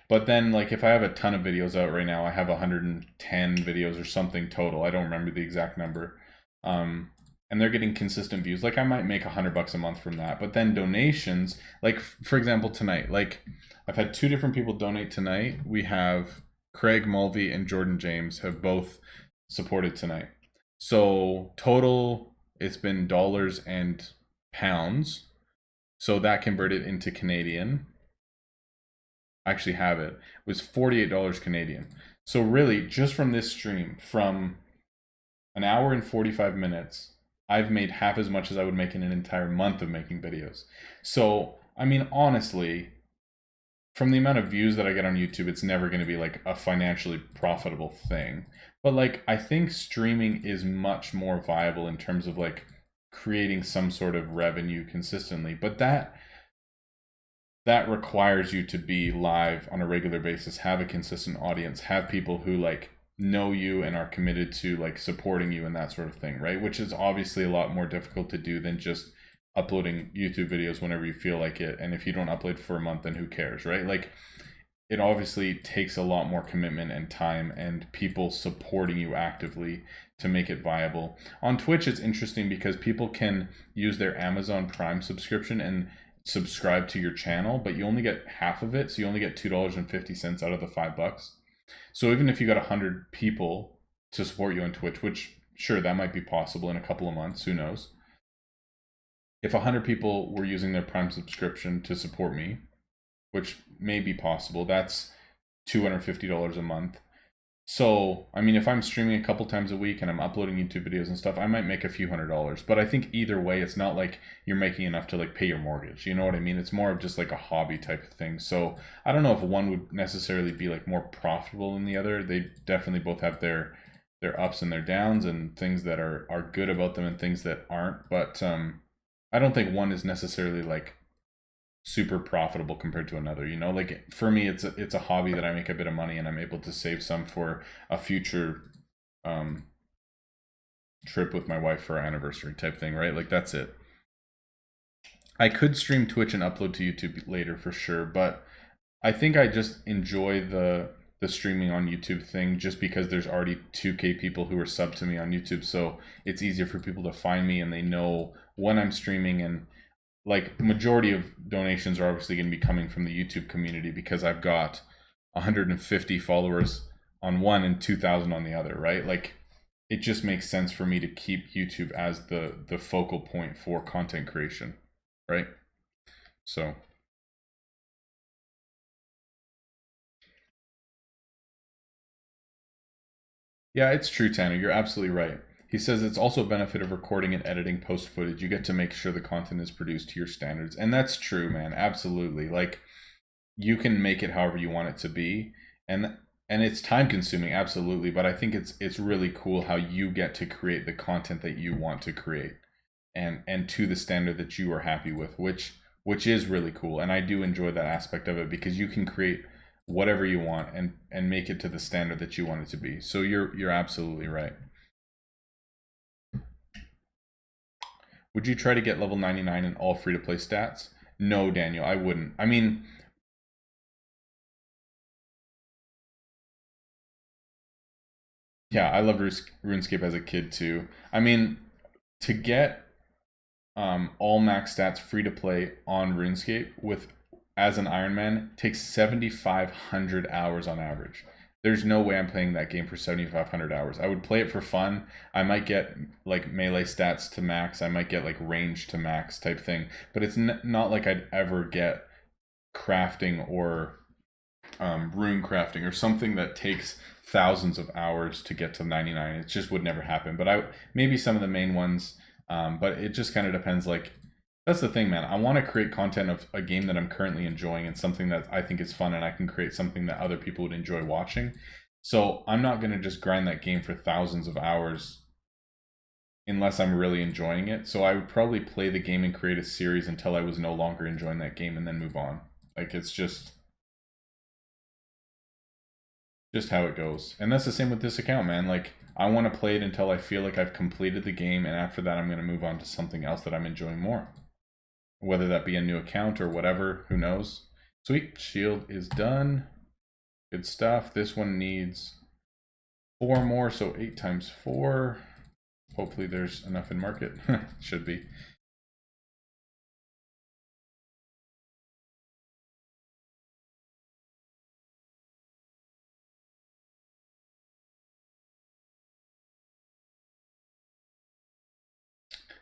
But then like if I have a ton of videos out right now, I have 110 videos or something total. I don't remember the exact number. And they're getting consistent views. Like I might make $100 a month from that. But then donations, like for example, tonight, like I've had 2 different people donate tonight. We have Craig Mulvey and Jordan James have both supported tonight. So total, it's been dollars and pounds. So that converted into Canadian. I actually have it. It was $48 Canadian. So really, just from this stream, from an hour and 45 minutes, I've made half as much as I would make in an entire month of making videos. So, I mean, honestly, from the amount of views that I get on YouTube, it's never going to be like a financially profitable thing. But like, I think streaming is much more viable in terms of like creating some sort of revenue consistently. But that requires you to be live on a regular basis, have a consistent audience, have people who like know you and are committed to like supporting you and that sort of thing, right? Which is obviously a lot more difficult to do than just uploading YouTube videos whenever you feel like it. And if you don't upload for a month, then who cares, right? Like it obviously takes a lot more commitment and time and people supporting you actively to make it viable. On Twitch, it's interesting because people can use their Amazon Prime subscription and subscribe to your channel, but you only get half of it. So you only get $2.50 out of the $5. So even if you got 100 people to support you on Twitch, which sure, that might be possible in a couple of months, who knows? If 100 people were using their Prime subscription to support me, which may be possible, that's $250 a month. So, I mean, if I'm streaming a couple times a week and I'm uploading YouTube videos and stuff, I might make a few $100s. But I think either way, it's not like you're making enough to like pay your mortgage. You know what I mean? It's more of just like a hobby type of thing. So I don't know if one would necessarily be like more profitable than the other. They definitely both have their ups and their downs and things that are good about them and things that aren't. But I don't think one is necessarily like super profitable compared to another, you know? Like for me, it's a hobby that I make a bit of money and I'm able to save some for a future trip with my wife for our anniversary type thing, right? Like that's it. I could stream Twitch and upload to YouTube later for sure, but I think I just enjoy the streaming on YouTube thing just because there's already 2K people who are subbed to me on YouTube, so it's easier for people to find me and they know when I'm streaming. And like majority of donations are obviously going to be coming from the YouTube community because I've got 150 followers on one and 2,000 on the other, right? Like it just makes sense for me to keep YouTube as the focal point for content creation, right? So yeah, it's true, Tanner. You're absolutely right. He says it's also a benefit of recording and editing post footage. You get to make sure the content is produced to your standards. And that's true, man. Absolutely. Like you can make it however you want it to be. And it's time consuming, absolutely, but I think it's really cool how you get to create the content that you want to create and to the standard that you are happy with, which is really cool. And I do enjoy that aspect of it because you can create whatever you want and make it to the standard that you want it to be. So you're absolutely right. Would you try to get level 99 in all free-to-play stats? No, Daniel, I wouldn't. I mean, yeah, I loved RuneScape as a kid too. I mean, to get all max stats free to play on RuneScape with as an Iron Man takes 7,500 hours on average. There's no way I'm playing that game for 7,500 hours. I would play it for fun. I might get like melee stats to max. I might get like range to max type thing. But it's not like I'd ever get crafting or rune crafting or something that takes thousands of hours to get to 99. It just would never happen. But maybe some of the main ones. But it just kind of depends. Like, that's the thing, man. I want to create content of a game that I'm currently enjoying and something that I think is fun, and I can create something that other people would enjoy watching. So I'm not going to just grind that game for thousands of hours unless I'm really enjoying it. So I would probably play the game and create a series until I was no longer enjoying that game and then move on. Like, it's just how it goes. And that's the same with this account, man. Like, I want to play it until I feel like I've completed the game, and after that I'm going to move on to something else that I'm enjoying more. Whether that be a new account or whatever, who knows. Sweet, shield is done. Good stuff. This one needs 4 more, so 8 times 4. Hopefully there's enough in market. Should be.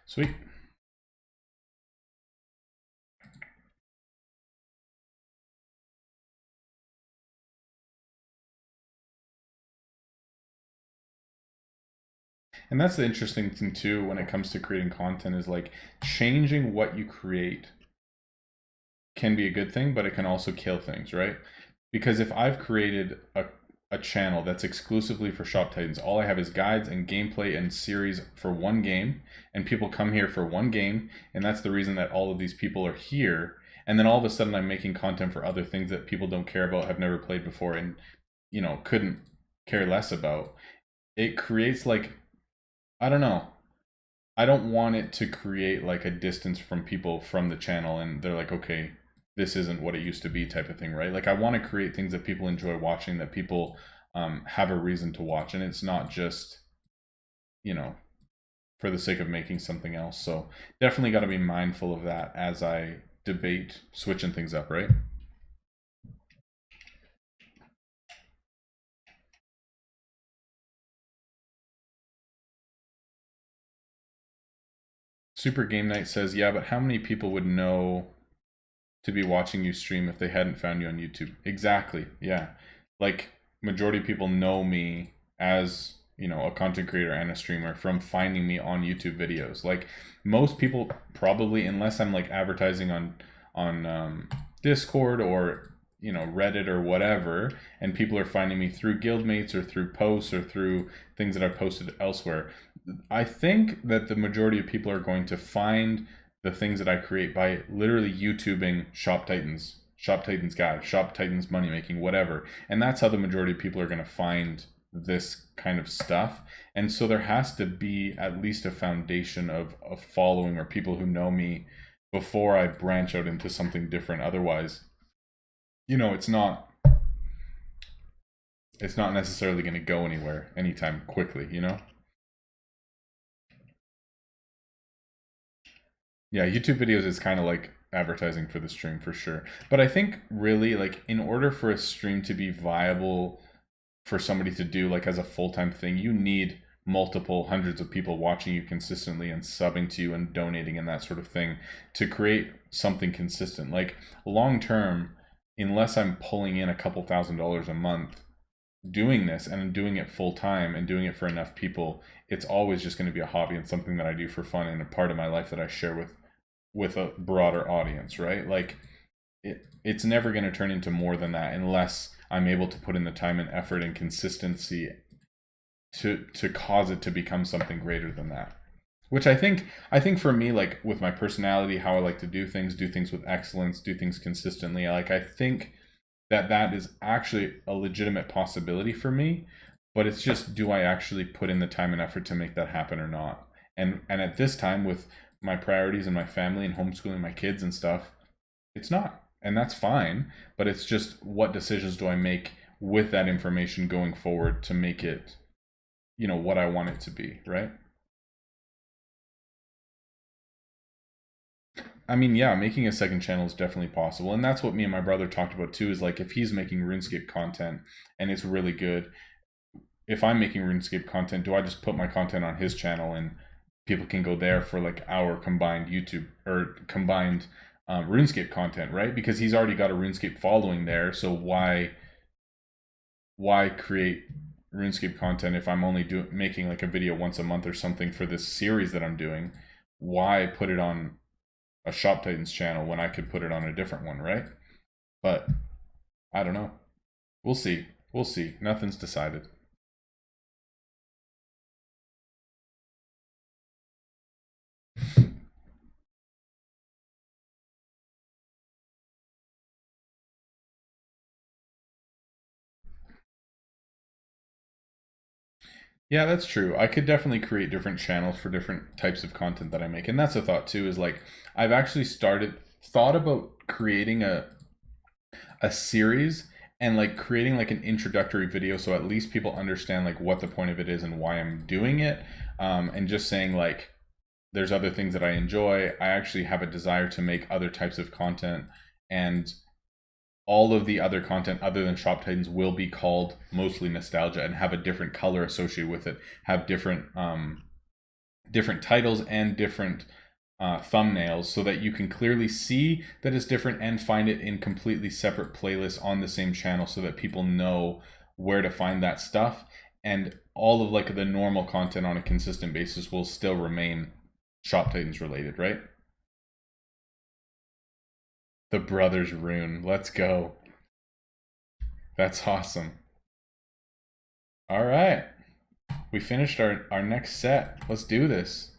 Sweet. And that's the interesting thing too when it comes to creating content, is like changing what you create can be a good thing, but it can also kill things, right? Because if I've created a channel that's exclusively for Shop Titans, all I have is guides and gameplay and series for one game, and people come here for one game, and that's the reason that all of these people are here. And then all of a sudden I'm making content for other things that people don't care about, have never played before, and couldn't care less about. It creates like, I don't know. I don't want it to create like a distance from people from the channel, and they're like, okay, this isn't what it used to be type of thing, right? Like, I want to create things that people enjoy watching, that people have a reason to watch, and it's not just, for the sake of making something else. So definitely got to be mindful of that as I debate switching things up, right? Super Game Night says, yeah, but how many people would know to be watching you stream if they hadn't found you on YouTube? Exactly. Yeah. Like, majority of people know me as, a content creator and a streamer from finding me on YouTube videos. Like, most people probably, unless I'm like advertising on Discord or Reddit or whatever, and people are finding me through guildmates or through posts or through things that I've posted elsewhere. I think that the majority of people are going to find the things that I create by literally YouTubing Shop Titans guy, Shop Titans money making, whatever. And that's how the majority of people are going to find this kind of stuff. And so there has to be at least a foundation of a following or people who know me before I branch out into something different. Otherwise, it's not necessarily going to go anywhere anytime quickly, Yeah, YouTube videos is kind of like advertising for the stream for sure. But I think really, like, in order for a stream to be viable for somebody to do like as a full-time thing, you need multiple hundreds of people watching you consistently and subbing to you and donating and that sort of thing to create something consistent. Like, long term, unless I'm pulling in a couple $1,000s a month doing this and doing it full time and doing it for enough people, it's always just going to be a hobby and something that I do for fun and a part of my life that I share with a broader audience, right? Like, it's never going to turn into more than that unless I'm able to put in the time and effort and consistency to cause it to become something greater than that. Which I think for me, like, with my personality, how I like to do things with excellence, do things consistently, like, I think that is actually a legitimate possibility for me, but it's just, do I actually put in the time and effort to make that happen or not? And at this time, with my priorities and my family and homeschooling my kids and stuff, it's not. And that's fine, but it's just, what decisions do I make with that information going forward to make it, what I want it to be, right? I mean, yeah, making a second channel is definitely possible, and that's what me and my brother talked about too. Is like if he's making RuneScape content and it's really good, if I'm making RuneScape content, do I just put my content on his channel and people can go there for like our combined YouTube or combined RuneScape content, right? Because he's already got a RuneScape following there, so why create RuneScape content if I'm only making like a video once a month or something for this series that I'm doing? Why put it on a Shop Titans channel when I could put it on a different one, right? But I don't know. We'll see. We'll see. Nothing's decided. Yeah, that's true. I could definitely create different channels for different types of content that I make. And that's a thought too, is like I've actually thought about creating a series and like creating like an introductory video so at least people understand like what the point of it is and why I'm doing it. And just saying like there's other things that I enjoy. I actually have a desire to make other types of content, and all of the other content other than Shop Titans will be called mostly nostalgia and have a different color associated with it, have different titles and different thumbnails so that you can clearly see that it's different and find it in completely separate playlists on the same channel so that people know where to find that stuff. And all of like the normal content on a consistent basis will still remain Shop Titans related, right? The Brothers Rune. Let's go. That's awesome. All right. We finished our next set. Let's do this.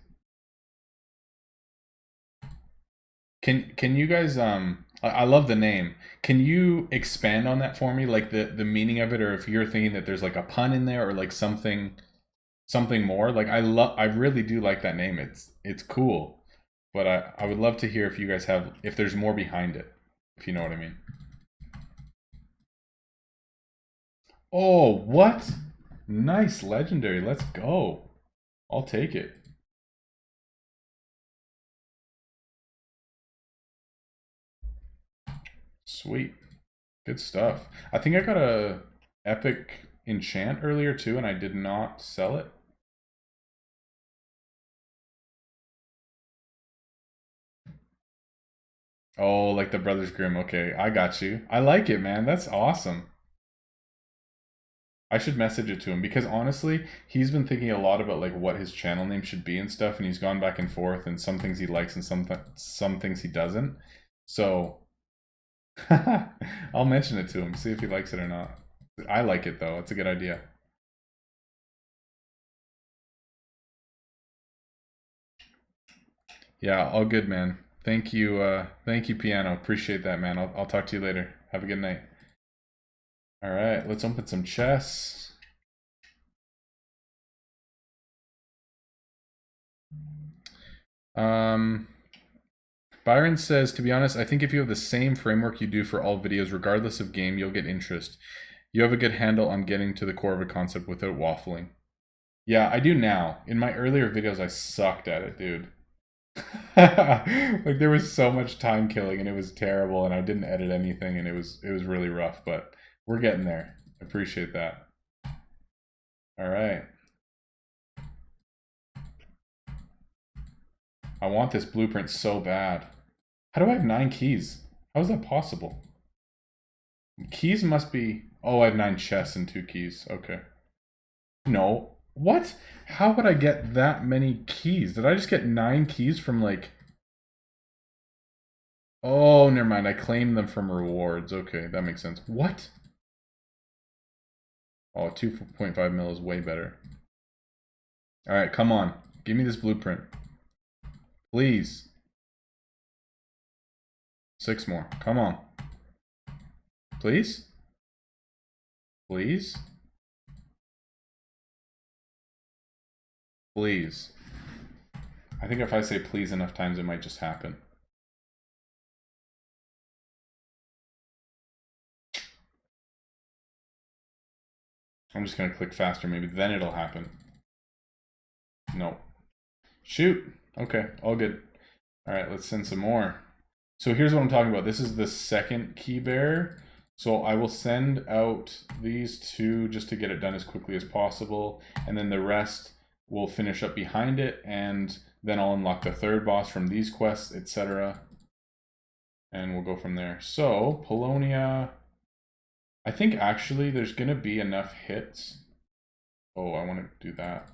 Can you guys I love the name. Can you expand on that for me, like the meaning of it, or if you're thinking that there's like a pun in there or like something more? Like I really do like that name. It's cool. But I would love to hear if you guys have if there's more behind it, if you know what I mean. Oh, what? Nice legendary. Let's go. I'll take it. Sweet. Good stuff. I think I got a epic enchant earlier too, and I did not sell it. Oh, like the Brothers Grimm. Okay, I got you. I like it, man. That's awesome. I should message it to him because honestly, he's been thinking a lot about like what his channel name should be and stuff, and he's gone back and forth, and some things he likes and some things he doesn't. So I'll mention it to him, see if he likes it or not. I like it though. It's a good idea. Yeah, all good, man. Thank you, Piano. Appreciate that, man. I'll talk to you later. Have a good night. All right, let's open some chests. Byron says, to be honest, I think if you have the same framework you do for all videos, regardless of game, you'll get interest. You have a good handle on getting to the core of a concept without waffling. Yeah, I do now. In my earlier videos, I sucked at it, dude. Like there was so much time killing and it was terrible and I didn't edit anything and it was really rough, but we're getting there. Appreciate that. All right. I want this blueprint so bad. How do I have 9 keys? How is that possible? Keys must be... Oh, I have 9 chests and 2 keys. Okay. No. What? How would I get that many keys? Did I just get 9 keys from like... Oh, never mind. I claimed them from rewards. Okay, that makes sense. What? Oh, 2.5 mil is way better. Alright, come on. Give me this blueprint. Please. 6 more. Come on. Please? Please? Please. I think if I say please enough times, it might just happen. I'm just going to click faster. Maybe then it'll happen. No. Shoot. Okay, all good. All right, let's send some more. So here's what I'm talking about. This is the second key bearer. So I will send out these two just to get it done as quickly as possible. And then the rest will finish up behind it. And then I'll unlock the third boss from these quests, etc. And we'll go from there. So, Polonia. I think actually there's going to be enough hits. Oh, I want to do that.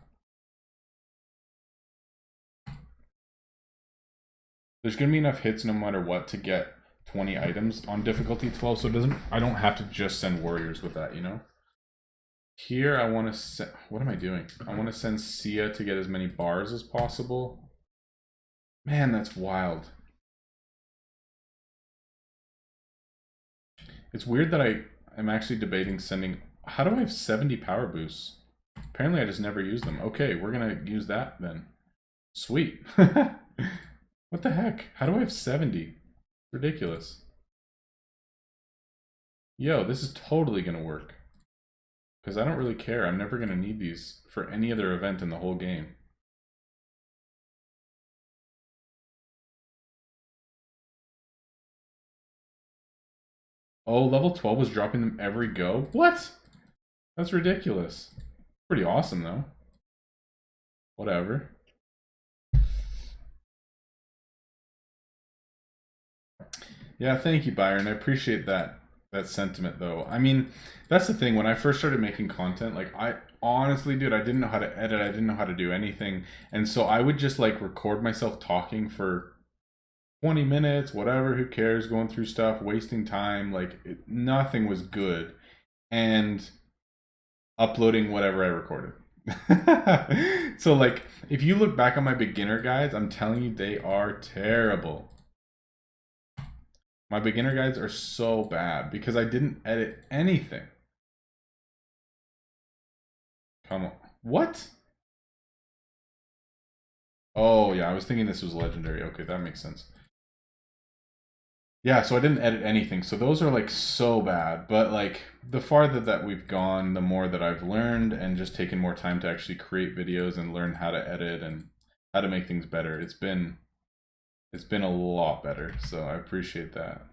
There's going to be enough hits no matter what to get 20 items on difficulty 12, so I don't have to just send warriors with that, you know? Here I want to send, what am I doing? I want to send Sia to get as many bars as possible. Man, that's wild. It's weird that I'm actually debating sending, how do I have 70 power boosts? Apparently I just never use them. Okay, we're going to use that then. Sweet. What the heck? How do I have 70? Ridiculous. Yo, this is totally gonna work. Because I don't really care. I'm never gonna need these for any other event in the whole game. Oh, level 12 was dropping them every go? What? That's ridiculous. Pretty awesome though. Whatever. Yeah, thank you, Byron. I appreciate that sentiment though. I mean, that's the thing. When I first started making content, like I honestly, dude, I didn't know how to edit. I didn't know how to do anything. And so I would just like record myself talking for 20 minutes, whatever, who cares, going through stuff, wasting time, like nothing was good. And uploading whatever I recorded. So like if you look back on my beginner guides, I'm telling you they are terrible. My beginner guides are so bad because I didn't edit anything. Come on. What? Oh, yeah, I was thinking this was legendary. Okay, that makes sense. Yeah, so I didn't edit anything. So those are like so bad. But like the farther that we've gone, the more that I've learned and just taken more time to actually create videos and learn how to edit and how to make things better. It's been a lot better. So I appreciate that.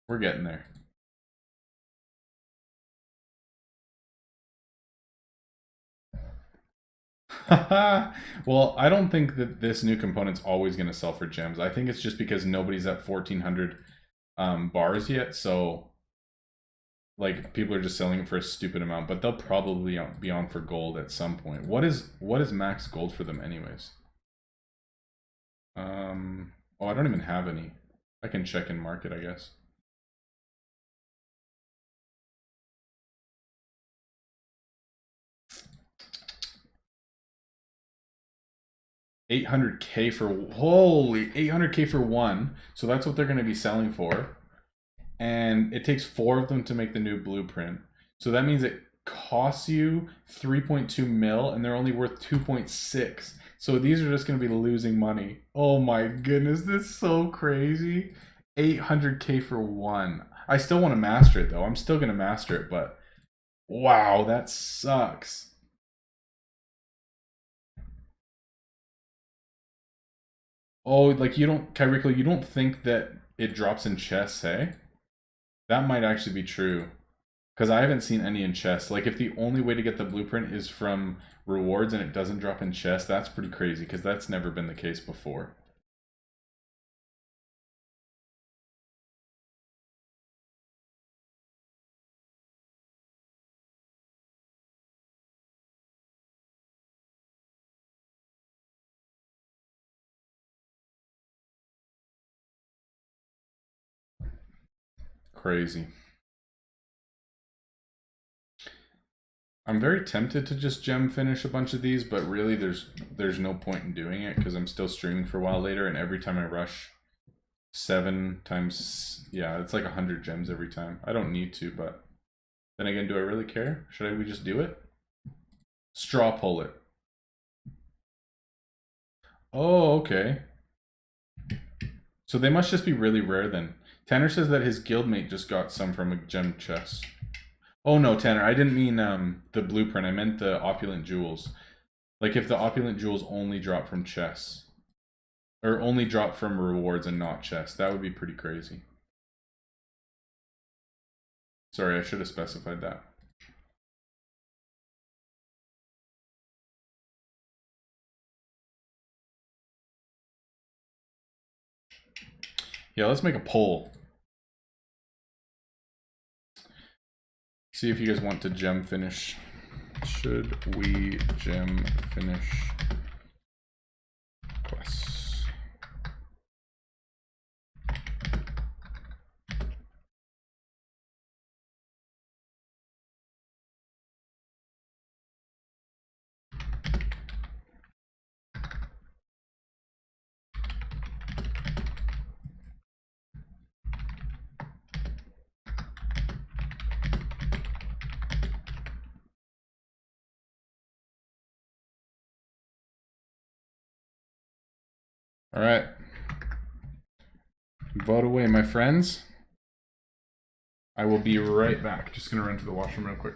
We're getting there. Well, I don't think that this new component's always going to sell for gems. I think it's just because nobody's at 1400 bars yet, so like people are just selling it for a stupid amount, but they'll probably be on for gold at some point. What is max gold for them anyways? Oh, I don't even have any. I can check in market, I guess. $800K for, holy, $800K for one. So that's what they're going to be selling for. And it takes 4 of them to make the new blueprint. So that means it costs you 3.2 mil and they're only worth 2.6. So these are just going to be losing money. Oh my goodness, this is so crazy. 800K for one. I still want to master it though. I'm still going to master it, but wow, that sucks. Oh, like you don't, Kyrico, you don't think that it drops in chests, hey? That might actually be true. Because I haven't seen any in chests. Like, if the only way to get the blueprint is from rewards and it doesn't drop in chests, that's pretty crazy, because that's never been the case before. Crazy. I'm very tempted to just gem finish a bunch of these, but really there's no point in doing it because I'm still streaming for a while later, and every time I rush 7 times, yeah, it's like 100 gems every time. I don't need to, but then again, do I really care? Should we just do it? Straw pull it. Oh, okay. So they must just be really rare then. Tanner says that his guildmate just got some from a gem chest. Oh no, Tanner, I didn't mean the blueprint. I meant the opulent jewels. Like if the opulent jewels only drop from chests. Or only drop from rewards and not chests. That would be pretty crazy. Sorry, I should have specified that. Yeah, let's make a poll. See if you guys want to gem finish. Should we gem finish quests? All right. Vote away, my friends. I will be right back. Just gonna run to the washroom real quick.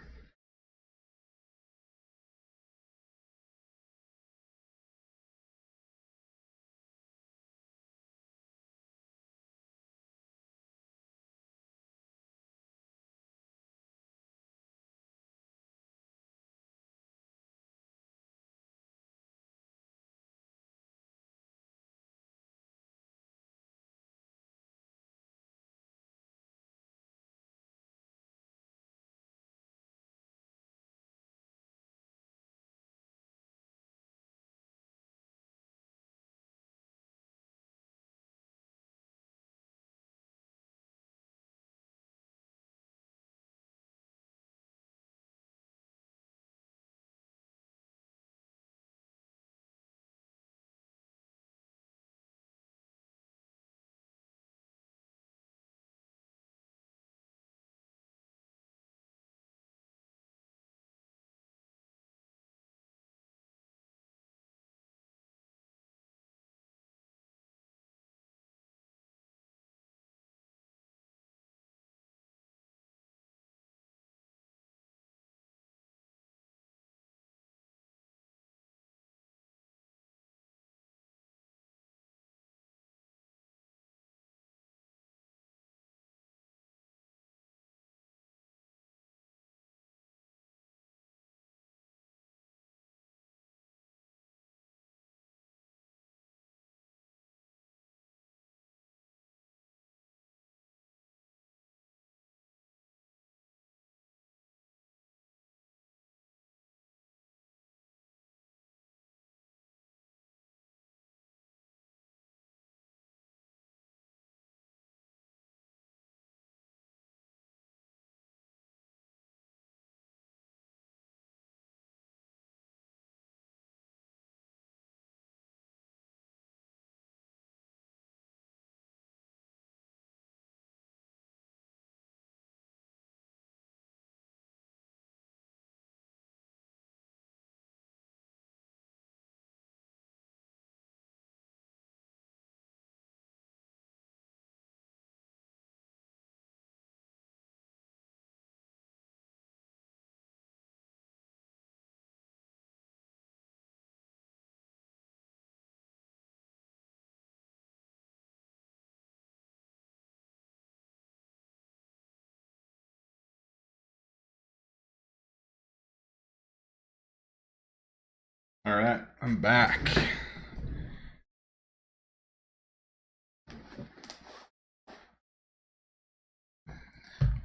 All right, I'm back.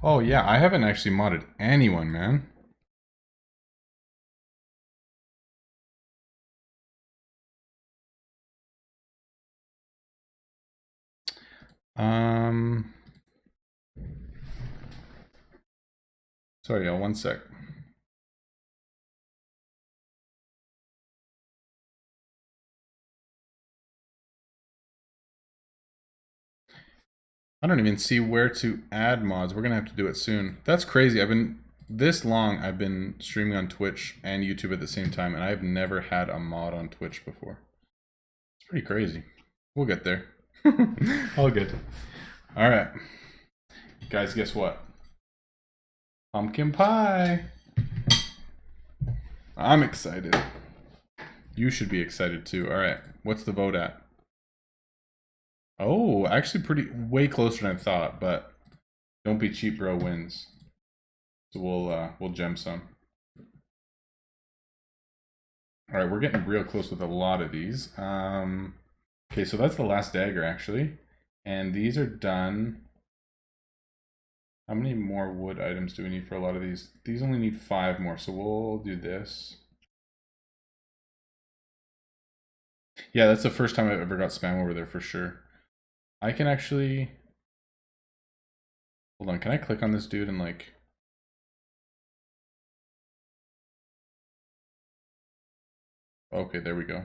Oh yeah, I haven't actually modded anyone, man. Sorry, y'all, one sec. I don't even see where to add mods. We're gonna have to do it soon. That's crazy. I've been streaming on Twitch and YouTube at the same time, and I've never had a mod on Twitch before. It's pretty crazy. We'll get there. All good. All right. Guys, guess what? Pumpkin pie. I'm excited. You should be excited too. All right, what's the vote at? Oh, actually way closer than I thought, but don't be cheap, bro wins. So we'll gem some. All right, we're getting real close with a lot of these. Okay, so that's the last dagger actually, and these are done. How many more wood items do we need for a lot of these? These only need 5 more, so we'll do this. Yeah, that's the first time I've ever got spam over there for sure. I can actually... Hold on, can I click on this dude and like... Okay, there we go.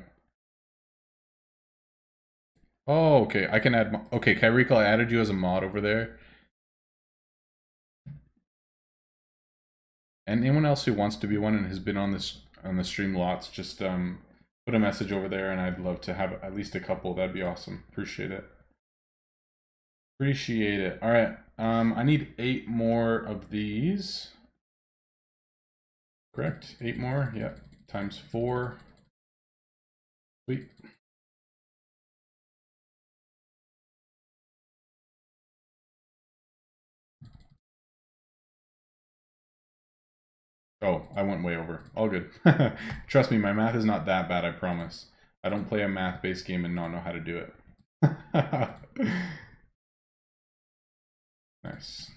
Oh, okay, I can add... Okay, Kyrico, I added you as a mod over there. And anyone else who wants to be one and has been on the stream lots, just put a message over there, and I'd love to have at least a couple. That'd be awesome. Appreciate it. Appreciate it. All right. I need 8 more of these. Correct? 8 more. Yep. Times 4. Sweet. Oh, I went way over. All good. Trust me, my math is not that bad, I promise. I don't play a math-based game and not know how to do it. Nice.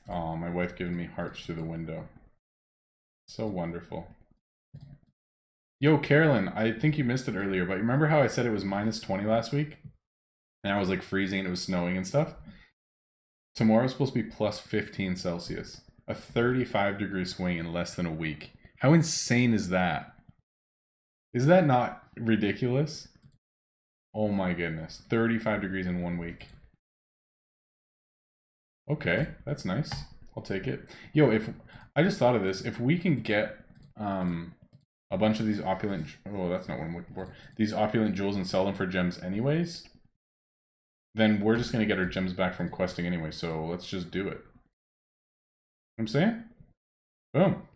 Oh, my wife giving me hearts through the window. So wonderful. Yo, Carolyn, I think you missed it earlier, but remember how I said it was -20 last week? And I was like freezing and it was snowing and stuff? Tomorrow's supposed to be +15 Celsius. A 35-degree swing in less than a week. How insane is that? Is that not ridiculous? Oh my goodness. 35 degrees in 1 week. Okay, that's nice. I'll take it. Yo, if I just thought of this, if we can get a bunch of these opulent, oh, that's not what I'm looking for. These opulent jewels and sell them for gems anyways, then we're just gonna get our gems back from questing anyway, so let's just do it. You know what I'm saying? Boom.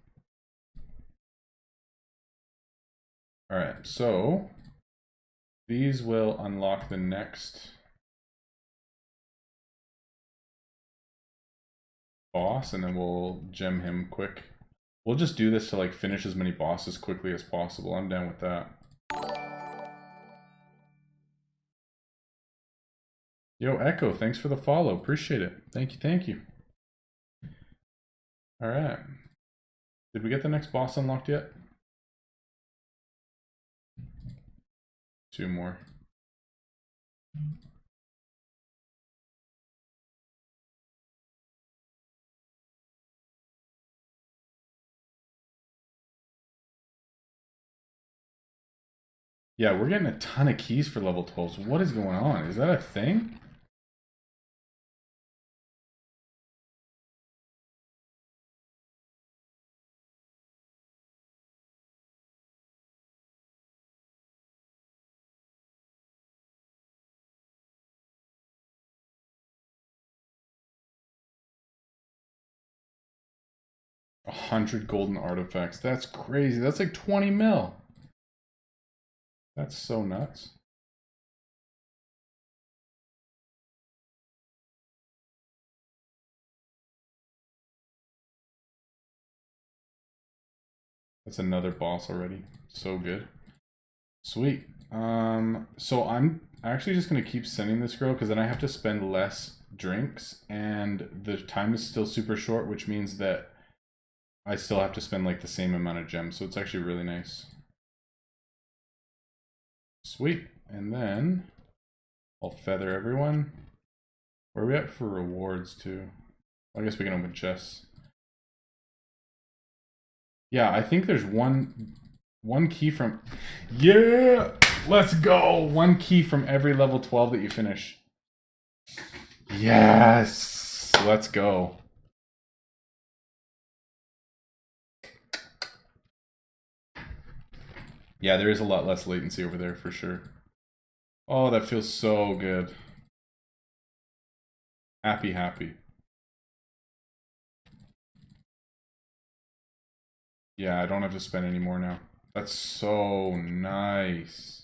Alright, so these will unlock the next boss, and then we'll gem him quick. We'll just do this to like finish as many bosses quickly as possible. I'm down with that. Yo, Echo, thanks for the follow. Appreciate it. Thank you, thank you. Alright. Did we get the next boss unlocked yet? 2 more. Yeah, we're getting a ton of keys for level 12s. What is going on? Is that a thing? A 100 golden artifacts. That's crazy. That's like 20 mil. That's so nuts. That's another boss already. So good. Sweet. So I'm actually just gonna keep sending this girl because then I have to spend less drinks and the time is still super short, which means that I still have to spend like the same amount of gems. So it's actually really nice. Sweet. And then I'll feather everyone. Where are we at for rewards too? I guess we can open chests. Yeah, I think there's one key from... Yeah! Let's go! 1 key from every level 12 that you finish. Yes! Let's go. Yeah, there is a lot less latency over there for sure. Oh, that feels so good. Happy, happy. Yeah, I don't have to spend any more now. That's so nice.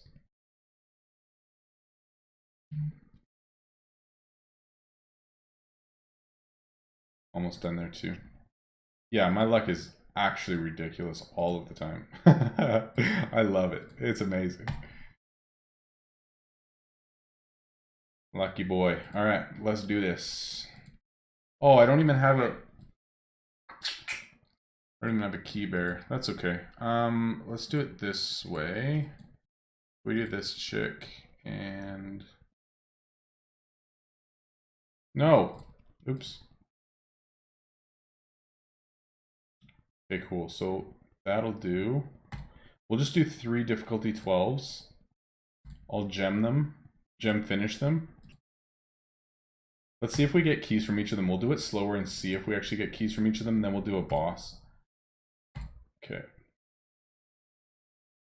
Almost done there too. Yeah, my luck is actually ridiculous all of the time. I love it. It's amazing. Lucky boy. All right, let's do this. Oh, I don't even have a... I don't even have a key bear. That's okay. Let's do it this way. We do this chick and... No! Oops. Okay, cool. So that'll do. We'll just do 3 difficulty 12s. I'll gem them. Gem finish them. Let's see if we get keys from each of them. We'll do it slower and see if we actually get keys from each of them, and then we'll do a boss. Okay.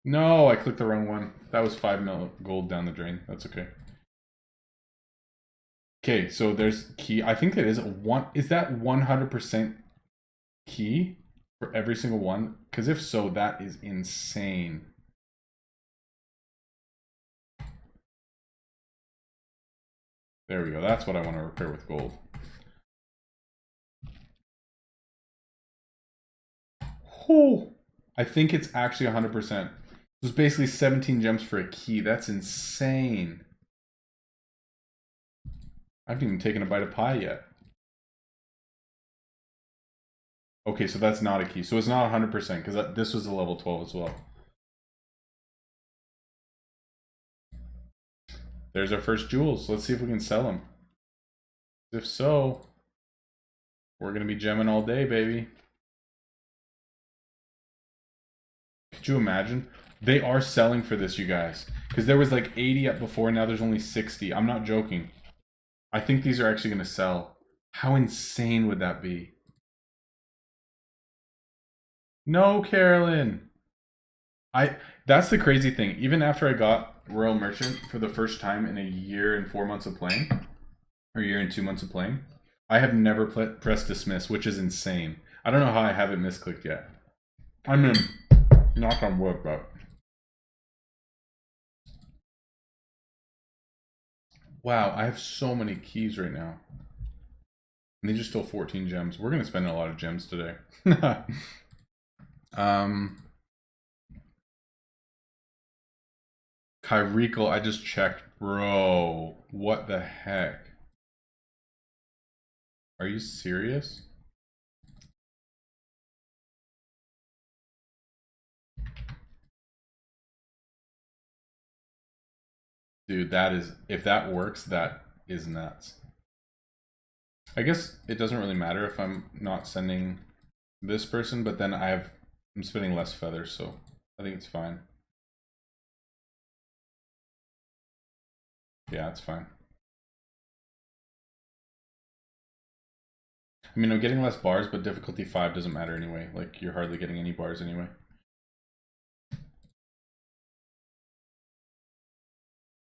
No, I clicked the wrong one. That was 5 mil gold down the drain. That's okay. Okay, so there's key. I think it is one. Is that 100% key for every single one? Because if so, that is insane. There we go. That's what I want to repair with gold. Oh, I think it's actually 100%. It's basically 17 gems for a key. That's insane. I haven't even taken a bite of pie yet. Okay, so that's not a key. So it's not 100% because this was a level 12 as well. There's our first jewels. Let's see if we can sell them. If so, we're going to be gemming all day, baby. Could you imagine? They are selling for this, you guys. Because there was like 80 up before, now there's only 60. I'm not joking. I think these are actually going to sell. How insane would that be? No, Carolyn. That's the crazy thing. Even after I got Royal Merchant for the first time in a year and 4 months of playing, or a year and 2 months of playing, I have never pressed dismiss, which is insane. I don't know how I haven't misclicked yet. I mean, knock on wood, but... Wow, I have so many keys right now. And these are still 14 gems. We're going to spend a lot of gems today. Kyrikel, I just checked. Bro, what the heck? Are you serious? Dude, that is, if that works, that is nuts. I guess it doesn't really matter if I'm not sending this person, but then I'm spending less feathers, so I think it's fine. Yeah, it's fine. I mean, I'm getting less bars, but difficulty 5 doesn't matter anyway. Like, you're hardly getting any bars anyway.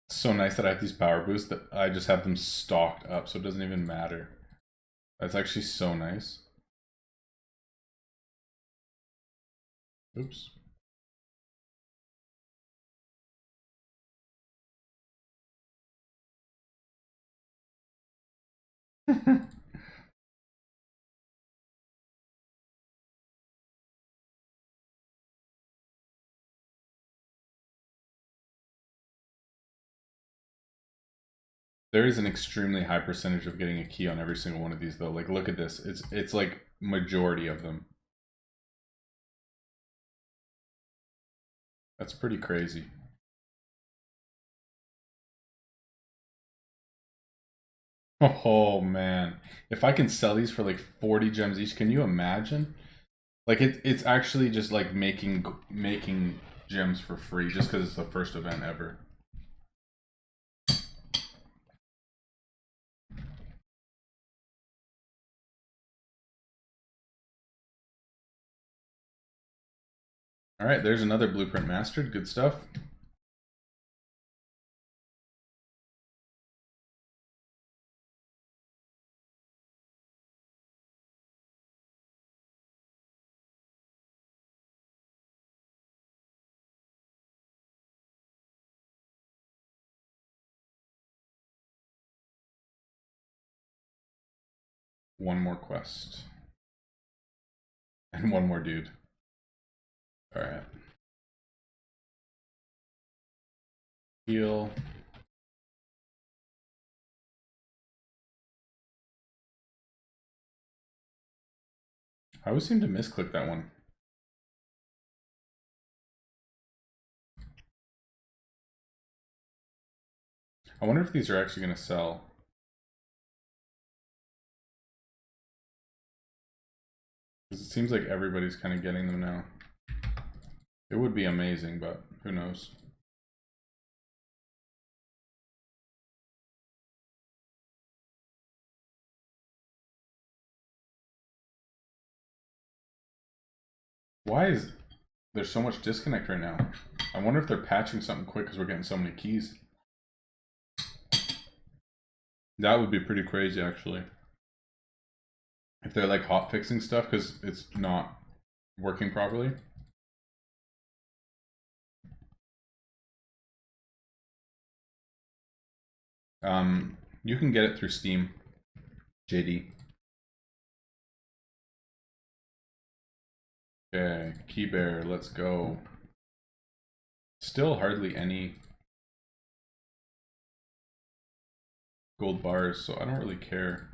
It's so nice that I have these power boosts that I just have them stocked up, so it doesn't even matter. That's actually so nice. Oops. There is an extremely high percentage of getting a key on every single one of these, though. Like, look at this. It's like majority of them. That's pretty crazy. Oh man, if I can sell these for like 40 gems each, can you imagine? Like it's actually just like making gems for free just because it's the first event ever. All right, there's another blueprint mastered. Good stuff. one more quest. And one more dude. Alright. Heal. I always seem to misclick that one. I wonder if these are actually going to sell. Because it seems like everybody's kind of getting them now. It would be amazing, but who knows. Why is there so much disconnect right now? I wonder if they're patching something quick because we're getting so many keys. That would be pretty crazy, actually. If they're like hot fixing stuff because it's not working properly. You can get it through Steam, JD. Okay, key bear, let's go. Still hardly any gold bars, so I don't really care.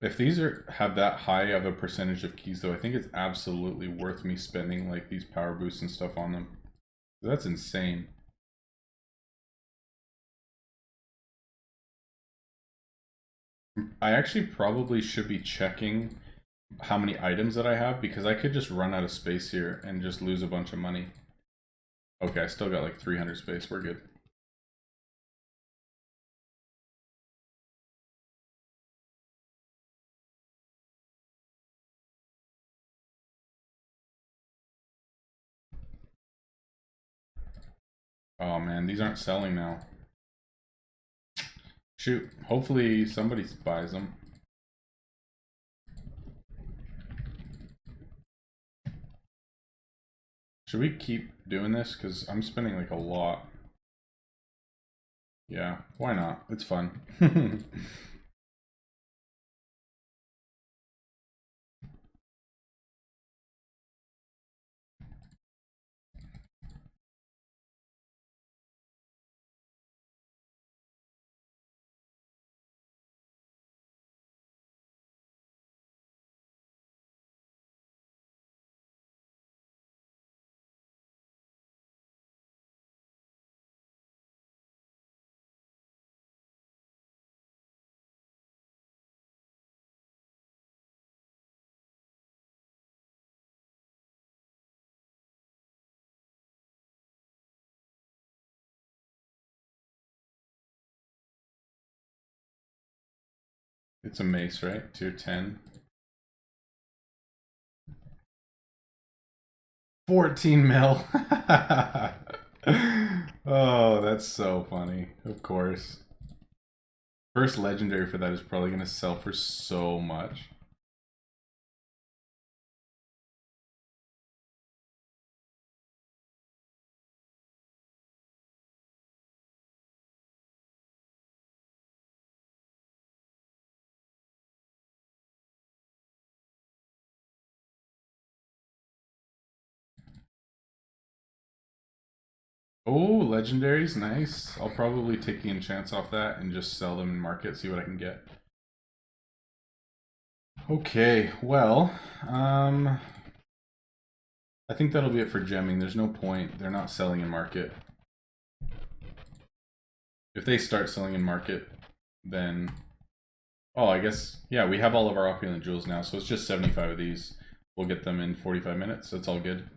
If these have that high of a percentage of keys, though, I think it's absolutely worth me spending like these power boosts and stuff on them. That's insane. I actually probably should be checking how many items that I have because I could just run out of space here and just lose a bunch of money. Okay, I still got like 300 space. We're good. Oh man, these aren't selling now. Shoot, hopefully somebody buys them. Should we keep doing this? Because I'm spending like a lot. Yeah, why not? It's fun. It's a mace, right? Tier 10. 14 mil. Oh, that's so funny. Of course. First legendary for that is probably going to sell for so much. Oh, legendaries, nice. I'll probably take the enchants off that and just sell them in market, see what I can get. Okay, well, I think that'll be it for gemming. There's no point. They're not selling in market. If they start selling in market, then... Oh, I guess, yeah, we have all of our opulent jewels now, so it's just 75 of these. We'll get them in 45 minutes. That's all good.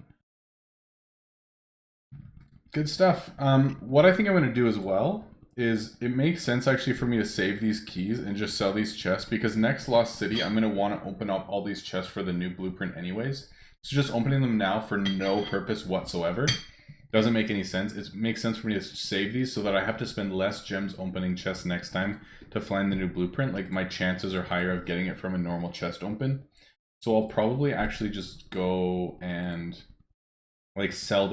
Good stuff. What I think I'm going to do as well is it makes sense actually for me to save these keys and just sell these chests because next Lost City, I'm going to want to open up all these chests for the new blueprint anyways. So just opening them now for no purpose whatsoever doesn't make any sense. It makes sense for me to save these so that I have to spend less gems opening chests next time to find the new blueprint. Like, my chances are higher of getting it from a normal chest open. So I'll probably actually just go and like sell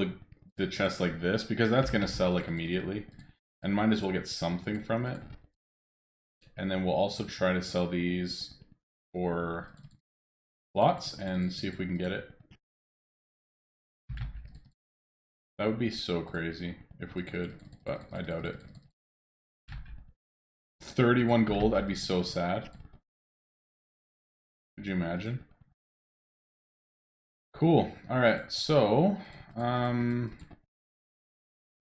the chest like this, because that's going to sell like immediately. And might as well get something from it. And then we'll also try to sell these for lots and see if we can get it. That would be so crazy if we could, but I doubt it. 31 gold, I'd be so sad. Could you imagine? Cool. All right, so I'm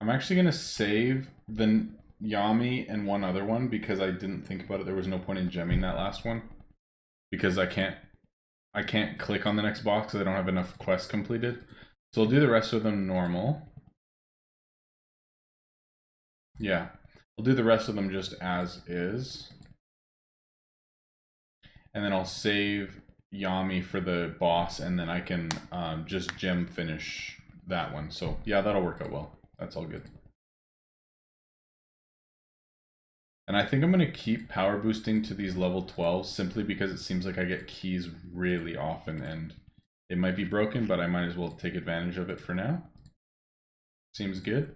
actually gonna save the Yami and one other one because I didn't think about it. There was no point in gemming that last one because I can't click on the next box because I don't have enough quests completed. So I'll do the rest of them normal. Yeah, I'll do the rest of them just as is. And then I'll save Yami for the boss, and then I can just gem finish that one. So yeah, that'll work out well. That's all good. And I think I'm going to keep power boosting to these level 12s simply because it seems like I get keys really often, and it might be broken, but I might as well take advantage of it for now. Seems good.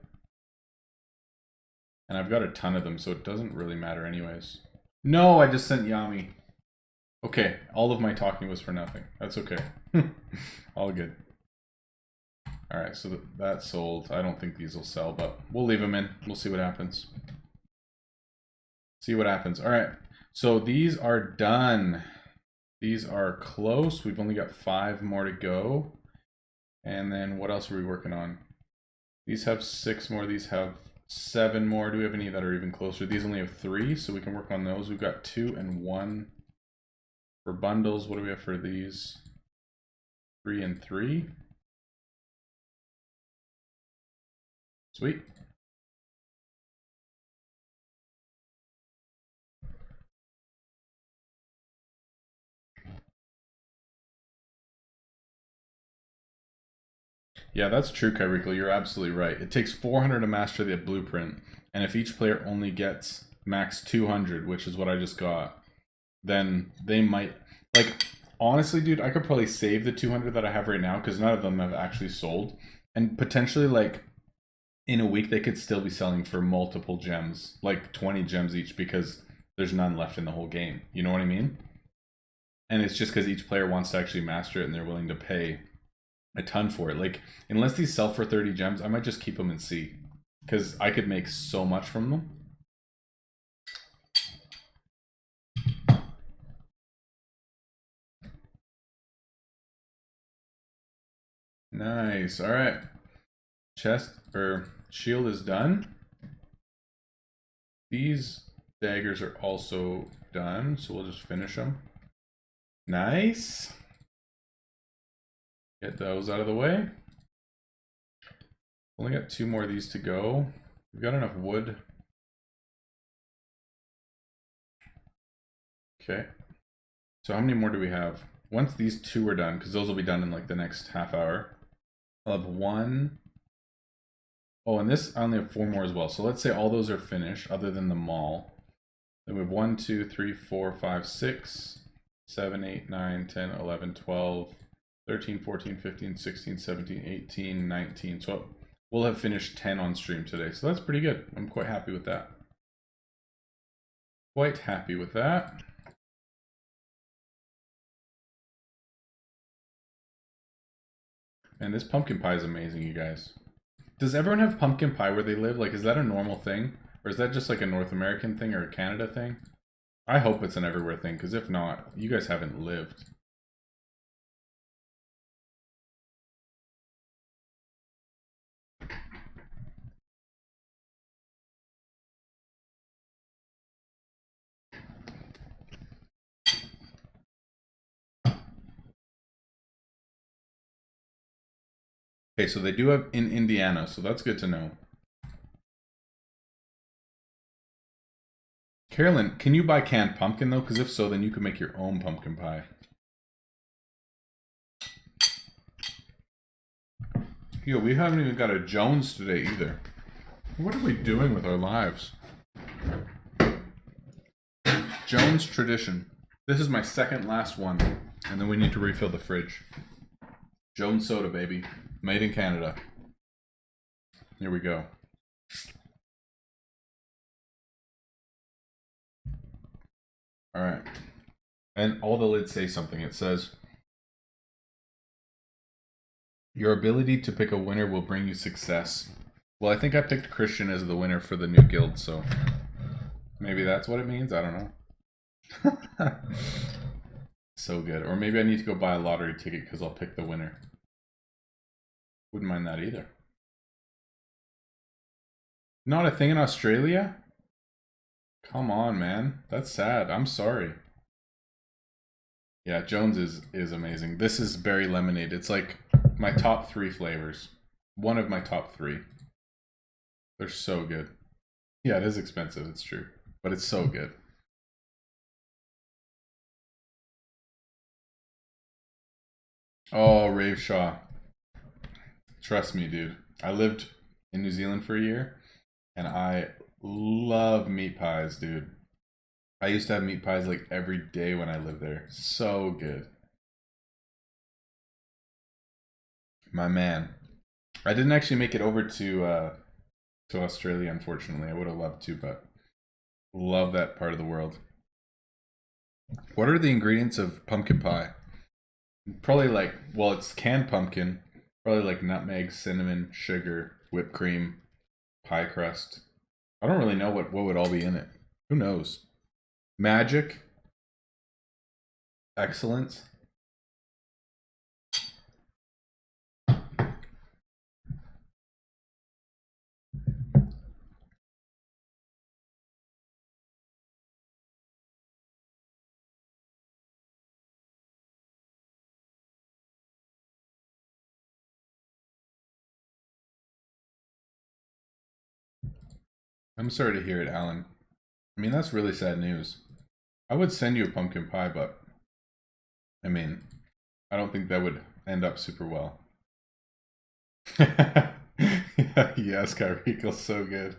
And I've got a ton of them, so it doesn't really matter anyways. No, I just sent Yami. Okay, all of my talking was for nothing. That's okay. All good. Alright, so that's sold. I don't think these will sell, but we'll leave them in. We'll see what happens. See what happens. Alright, so these are done. These are close. We've only got 5 more to go. And then what else are we working on? These have 6 more. These have 7 more. Do we have any that are even closer? These only have 3, so we can work on those. We've got 2 and 1 for bundles. What do we have for these? 3 and 3. Sweet. Yeah, that's true, Kyrico. You're absolutely right. It takes 400 to master the blueprint, and if each player only gets max 200, which is what I just got, then they might... Like, honestly, dude, I could probably save the 200 that I have right now, because none of them have actually sold, and potentially, like, in a week, they could still be selling for multiple gems, like 20 gems each, because there's none left in the whole game. You know what I mean? And it's just because each player wants to actually master it, and they're willing to pay a ton for it. Like, unless these sell for 30 gems, I might just keep them and see, because I could make so much from them. Nice. All right, chest or shield is done. These daggers are also done, so we'll just finish them. Nice. Get those out of the way. Only got 2 more of these to go. We've got enough wood. Okay. So how many more do we have? Once these 2 are done, because those will be done in like the next half hour, I'll have 1. Oh, and this, I only have 4 more as well. So let's say all those are finished, other than the mall. Then we have 1, 2, 3, 4, 5, 6, 7, 8, 9, 10, 11, 12, 13, 14, 15, 16, 17, 18, 19. So we'll have finished 10 on stream today. So that's pretty good. I'm quite happy with that. Quite happy with that. And this pumpkin pie is amazing, you guys. Does everyone have pumpkin pie where they live? Like, is that a normal thing? Or is that just like a North American thing or a Canada thing? I hope it's an everywhere thing, because if not, you guys haven't lived. Okay, so they do have in Indiana, so that's good to know. Carolyn, can you buy canned pumpkin though? Because if so, then you can make your own pumpkin pie. Yo, we haven't even got a Jones today either. What are we doing with our lives? Jones tradition. This is my second last one, and then we need to refill the fridge. Jones soda, baby. Made in Canada. Here we go. Alright. And all the lids say something. It says, your ability to pick a winner will bring you success. Well, I think I picked Christian as the winner for the new guild, so maybe that's what it means? I don't know. So good. Or maybe I need to go buy a lottery ticket because I'll pick the winner. Wouldn't mind that either. Not a thing in Australia? Come on, man. That's sad. I'm sorry. Yeah, Jones is amazing. This is berry lemonade. It's like my top 3 flavors. One of my top 3. They're so good. Yeah, it is expensive, it's true. But it's so good. Oh, Rave Shaw. Trust me, dude. I lived in New Zealand for a year, and I love meat pies, dude. I used to have meat pies like every day when I lived there. So good. My man. I didn't actually make it over to Australia, unfortunately. I would have loved to, but love that part of the world. What are the ingredients of pumpkin pie? Probably like, well, it's canned pumpkin. Probably like nutmeg, cinnamon, sugar, whipped cream, pie crust. I don't really know what would all be in it. Who knows? Magic. Excellence. I'm sorry to hear it, Alan. I mean, that's really sad news. I would send you a pumpkin pie, but I mean, I don't think that would end up super well. Yes, Kyrico's so good.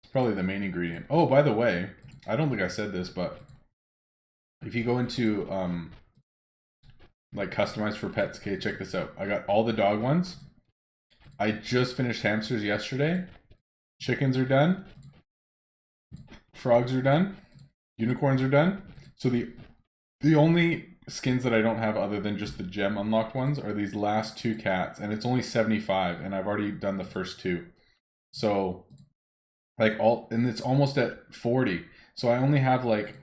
It's probably the main ingredient. Oh, by the way, I don't think I said this, but if you go into like customized for pets, okay, check this out. I got all the dog ones. I just finished hamsters yesterday. Chickens are done. Frogs are done. Unicorns are done. So the only skins that I don't have other than just the gem unlocked ones are these last 2 cats, and it's only 75, and I've already done the first 2. So like and it's almost at 40. So I only have like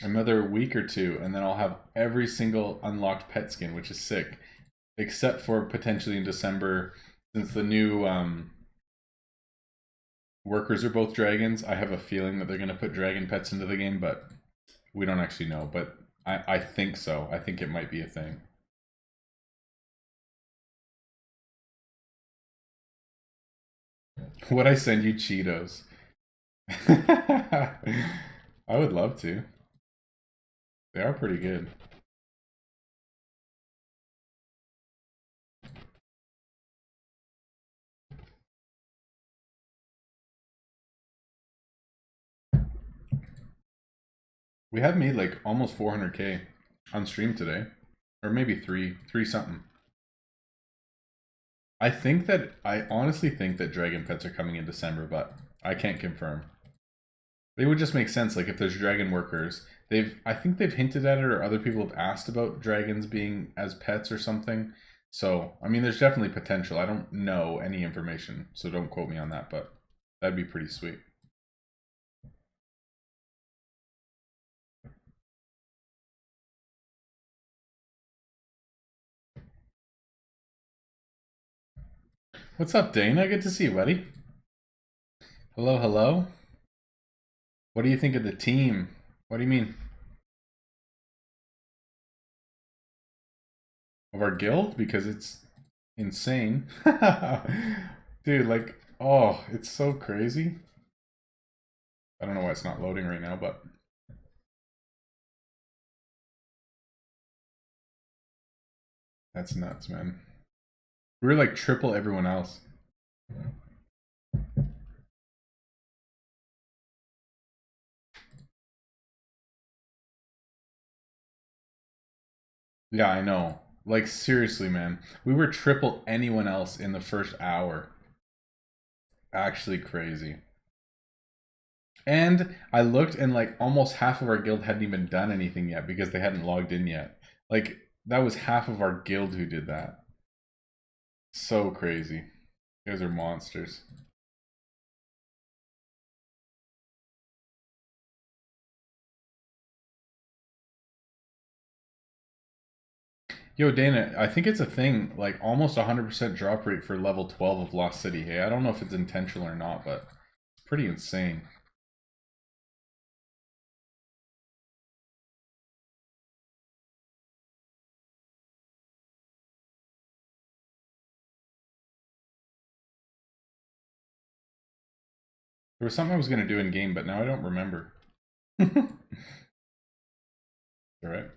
another week or 2, and then I'll have every single unlocked pet skin, which is sick. Except for potentially in December, since the new workers are both dragons. I have a feeling that they're going to put dragon pets into the game, but we don't actually know. But I think so. I think it might be a thing. Would I send you Cheetos? I would love to. They are pretty good. We have made like almost 400k on stream today. Or maybe three something. I honestly think that dragon pets are coming in December, but I can't confirm. It would just make sense, like if there's dragon workers, I think they've hinted at it, or other people have asked about dragons being as pets or something. So, I mean, there's definitely potential. I don't know any information, so don't quote me on that, but that'd be pretty sweet. What's up, Dana? Good to see you, buddy. Hello, hello. What do you think of the team? What do you mean? Of our guild? Because it's insane. Dude, like, oh, it's so crazy. I don't know why it's not loading right now, but That's nuts, man. We were like triple everyone else. Yeah, I know. Like, seriously, man. We were triple anyone else in the first hour. Actually crazy. And I looked and like almost half of our guild hadn't even done anything yet because they hadn't logged in yet. Like, that was half of our guild who did that. So crazy. You guys are monsters. Yo, Dana, I think it's a thing, like almost 100% drop rate for level 12 of Lost City. Hey, I don't know if it's intentional or not, but it's pretty insane. There was something I was going to do in game, but now I don't remember. All right.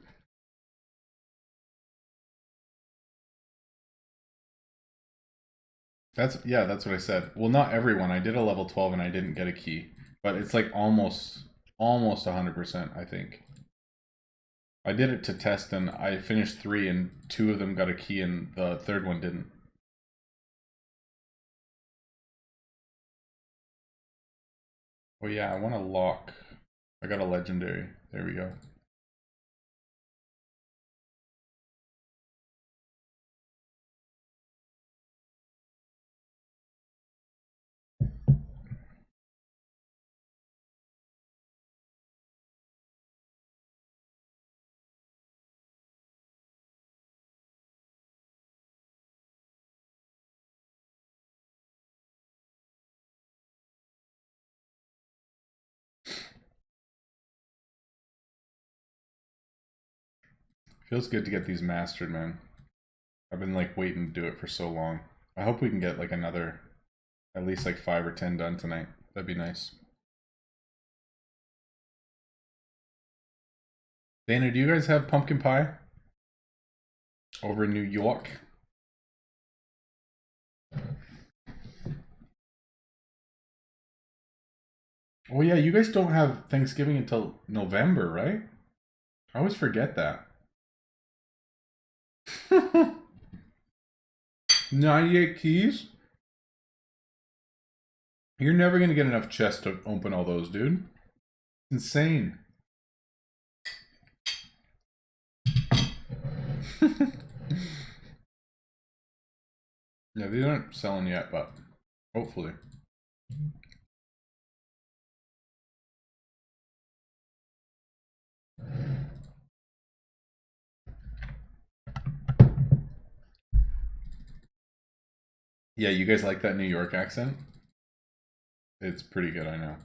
That's what I said. Well, not everyone. I did a level 12 and I didn't get a key, but it's like almost 100%, I think. I did it to test and I finished 3 and 2 of them got a key and the third one didn't. Oh yeah, I want a lock. I got a legendary. There we go. Feels good to get these mastered, man. I've been like waiting to do it for so long. I hope we can get like another, at least like 5 or 10 done tonight. That'd be nice. Dana, do you guys have pumpkin pie? Over in New York? Oh yeah, you guys don't have Thanksgiving until November, right? I always forget that. 98 keys? You're never gonna get enough chests to open all those, dude. Insane. Yeah, these aren't selling yet, but hopefully. Yeah, you guys like that New York accent? It's pretty good, I know.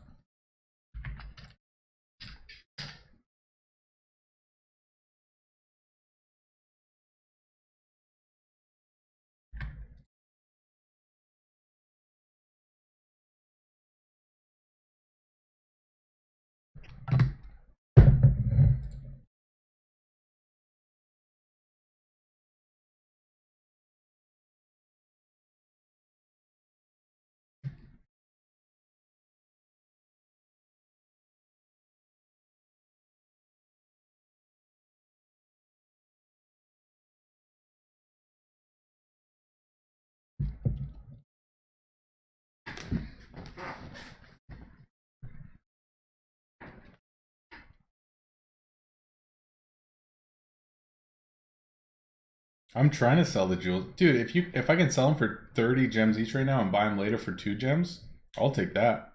I'm trying to sell the jewels. Dude, if I can sell them for 30 gems each right now and buy them later for 2 gems, I'll take that.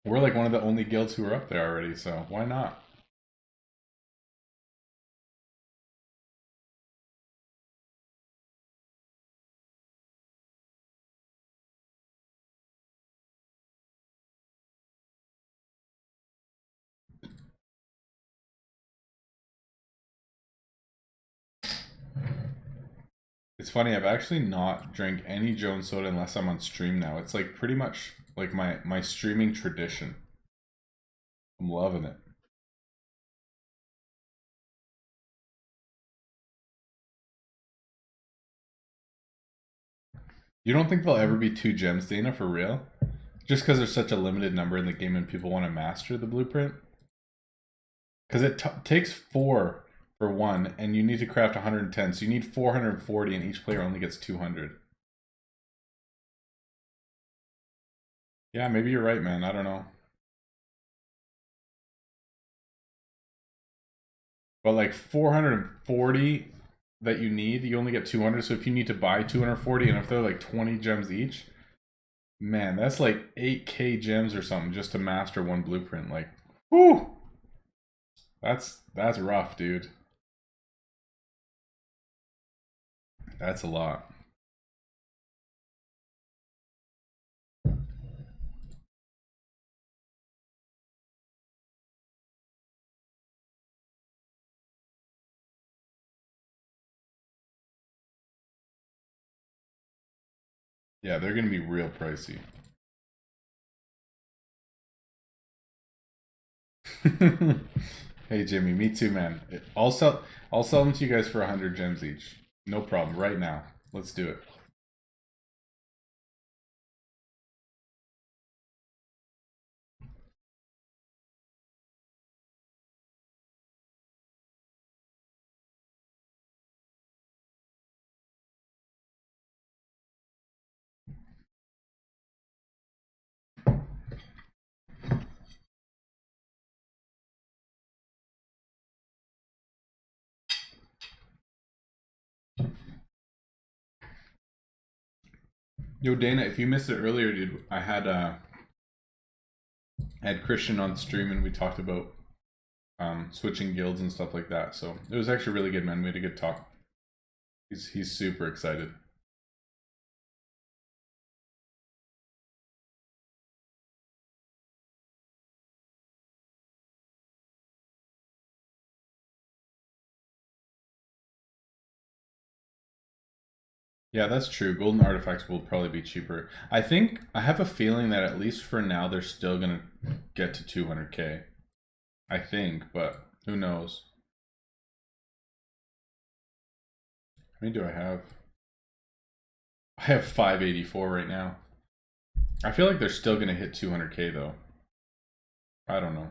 We're like one of the only guilds who are up there already, so why not? It's funny, I've actually not drank any Jones soda unless I'm on stream now. It's like pretty much like my streaming tradition. I'm loving it. You don't think there'll ever be 2 gems, Dana, for real? Just because there's such a limited number in the game and people want to master the blueprint? Because it takes 4 for one, and you need to craft 110, so you need 440, and each player only gets 200. Yeah, maybe you're right, man. I don't know. But like 440 that you need, you only get 200. So if you need to buy 240, and if they're like 20 gems each, man, that's like 8k gems or something just to master one blueprint. Like, whew! That's rough, dude. That's a lot. Yeah, they're gonna be real pricey. Hey Jimmy, me too, man. I'll sell them to you guys for 100 gems each. No problem. Right now. Let's do it. Yo, Dana, if you missed it earlier, dude, I had Christian on stream and we talked about switching guilds and stuff like that. So it was actually really good, man. We had a good talk. He's super excited. Yeah, that's true. Golden artifacts will probably be cheaper. I have a feeling that at least for now they're still gonna get to 200k. I think, but who knows? How many do I have? I have 584 right now. I feel like they're still gonna hit 200k though. I don't know.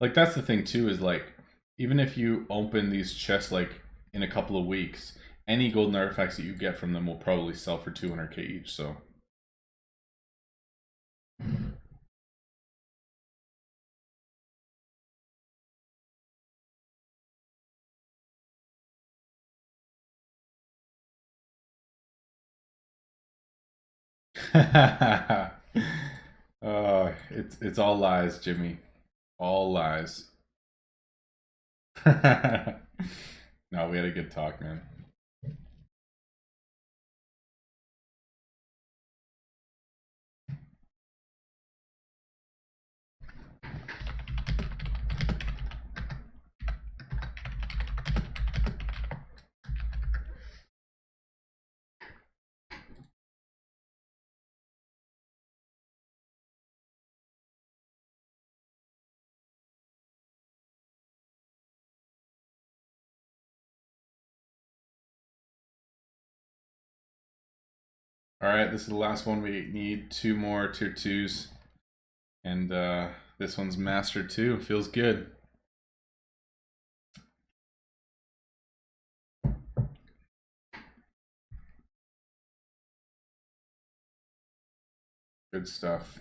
Like that's the thing too is like even if you open these chests like in a couple of weeks, any golden artifacts that you get from them will probably sell for 200k each. So it's all lies, Jimmy. All lies. No, we had a good talk, man. All right, this is the last one. We need 2 more tier 2s. And this one's master 2. Feels good. Good stuff.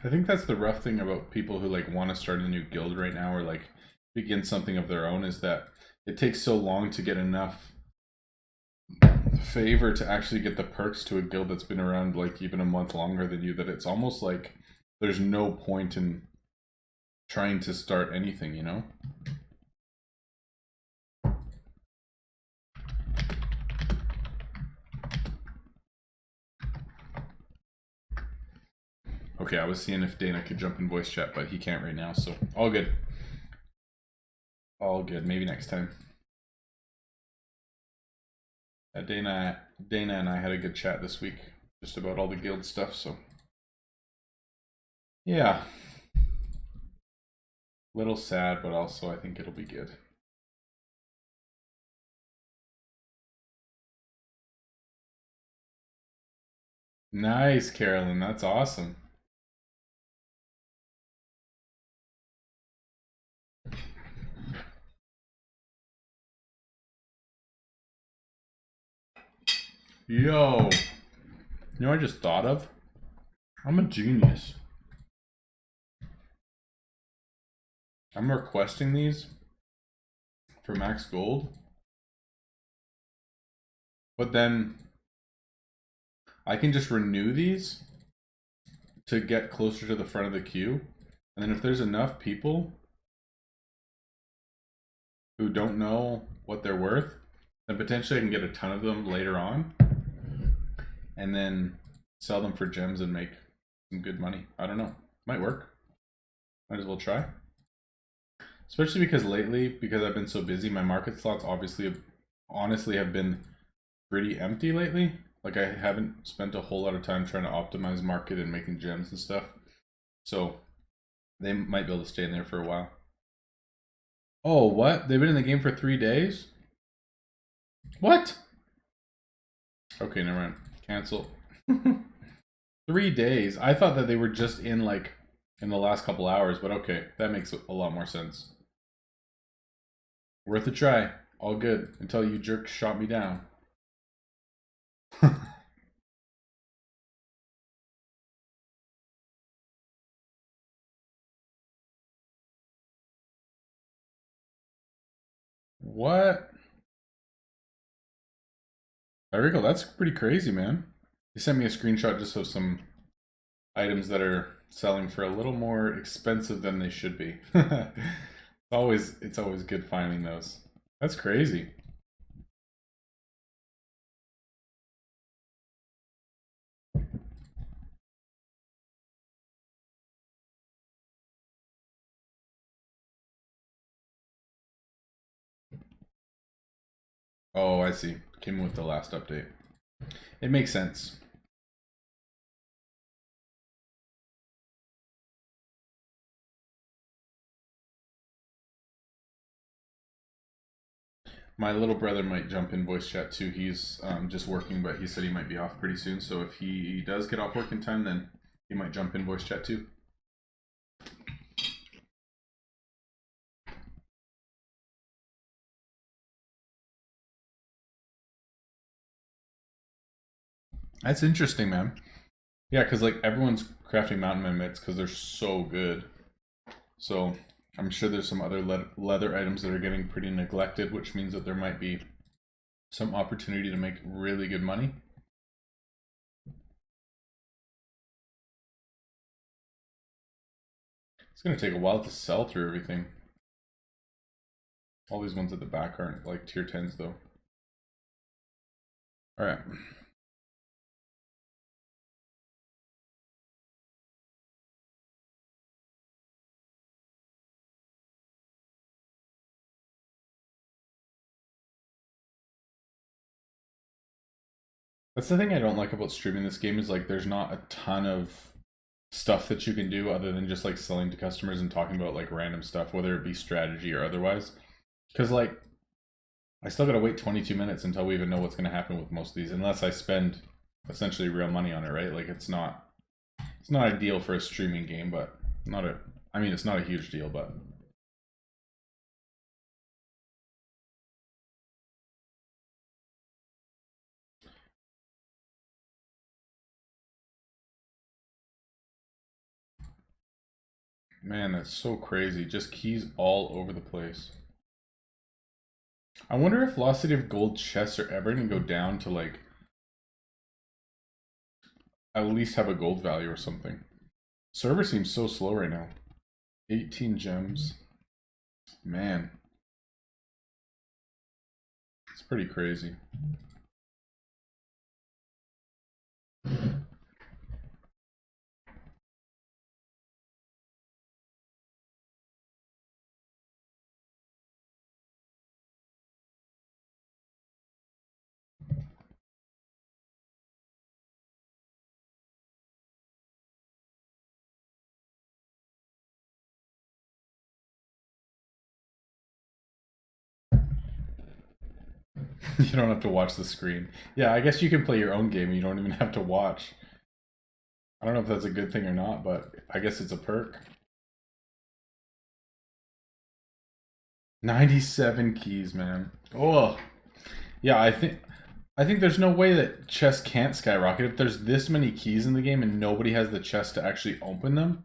I think that's the rough thing about people who like want to start a new guild right now or like begin something of their own is that it takes so long to get enough favor to actually get the perks to a guild that's been around like even a month longer than you that it's almost like there's no point in trying to start anything, you know? Okay, I was seeing if Dana could jump in voice chat, but he can't right now, so all good. All good. Maybe next time. Dana and I had a good chat this week, just about all the guild stuff, so yeah. Little sad, but also I think it'll be good. Nice, Carolyn. That's awesome. Yo. You know what I just thought of? I'm a genius. I'm requesting these for max gold. But then I can just renew these to get closer to the front of the queue. And then if there's enough people who don't know what they're worth, then potentially I can get a ton of them later on. And then sell them for gems and make some good money. I don't know. Might work. Might as well try. Especially because lately, because I've been so busy, my market slots honestly have been pretty empty lately. Like I haven't spent a whole lot of time trying to optimize market and making gems and stuff. So they might be able to stay in there for a while. Oh, what? They've been in the game for 3 days? What? Okay, never mind. Cancel. 3 days. I thought that they were just in like in the last couple hours, but okay, that makes a lot more sense. Worth a try. All good until you jerk shot me down. What? There we go. That's pretty crazy, man. He sent me a screenshot just of some items that are selling for a little more expensive than they should be. It's always good finding those. That's crazy. Oh, I see. Came with the last update. It makes sense. My little brother might jump in voice chat too. He's just working, but he said he might be off pretty soon. So if he does get off work in time, then he might jump in voice chat too. That's interesting, man. Yeah, because like everyone's crafting mountain men mitts because they're so good. So I'm sure there's some other leather items that are getting pretty neglected, which means that there might be some opportunity to make really good money. It's going to take a while to sell through everything. All these ones at the back aren't like tier 10s though. All right. That's the thing I don't like about streaming this game is like there's not a ton of stuff that you can do other than just like selling to customers and talking about like random stuff, whether it be strategy or otherwise. Because like I still gotta wait 22 minutes until we even know what's gonna happen with most of these, unless I spend essentially real money on it, right? Like it's not ideal for a streaming game, but I mean it's not a huge deal, but man, that's so crazy. Just keys all over the place. I wonder if velocity of gold chests are ever gonna go down to like at least have a gold value or something. Server seems so slow right now. 18 gems. Man. It's pretty crazy. You don't have to watch the screen. Yeah, I guess you can play your own game and you don't even have to watch. I don't know if that's a good thing or not, but I guess it's a perk. 97 keys, man. Oh, yeah, I think there's no way that chess can't skyrocket if there's this many keys in the game and nobody has the chess to actually open them.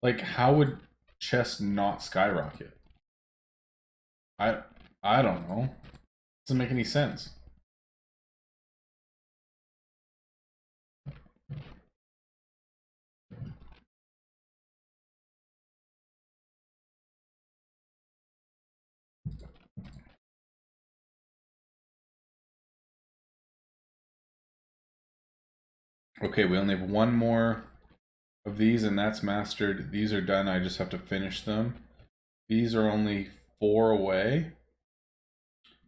Like, how would chess not skyrocket? I I don't know. Doesn't make any sense. Okay, we only have one more of these and that's mastered. These are done. I just have to finish them. These are only 4 away.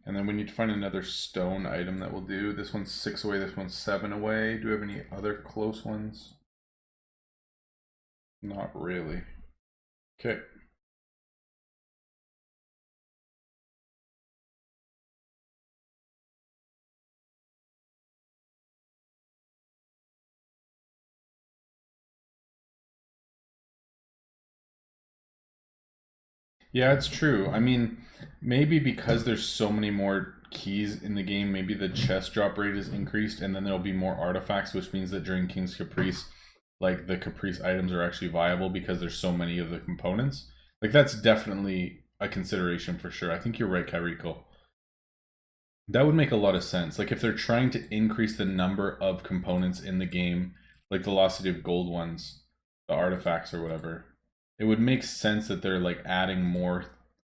And then we need to find another stone item that will do. This one's 6 away, this one's 7 away. Do we have any other close ones? Not really. Okay. Yeah, it's true. I mean, maybe because there's so many more keys in the game, maybe the chest drop rate is increased, and then there'll be more artifacts, which means that during King's Caprice, like the Caprice items are actually viable because there's so many of the components. Like that's definitely a consideration for sure. I think you're right, Kairiko. That would make a lot of sense. Like if they're trying to increase the number of components in the game, like the velocity of gold ones, the artifacts or whatever, it would make sense that they're like adding more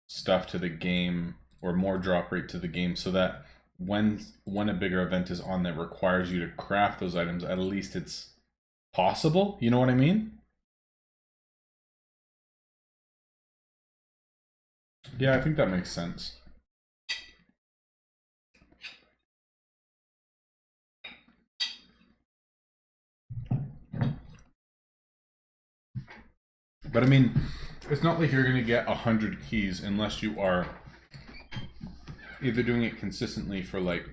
stuff to the game or more drop rate to the game so that when a bigger event is on that requires you to craft those items, at least it's possible. You know what I mean? Yeah, I think that makes sense. But I mean, it's not like you're gonna get 100 keys unless you are either doing it consistently for like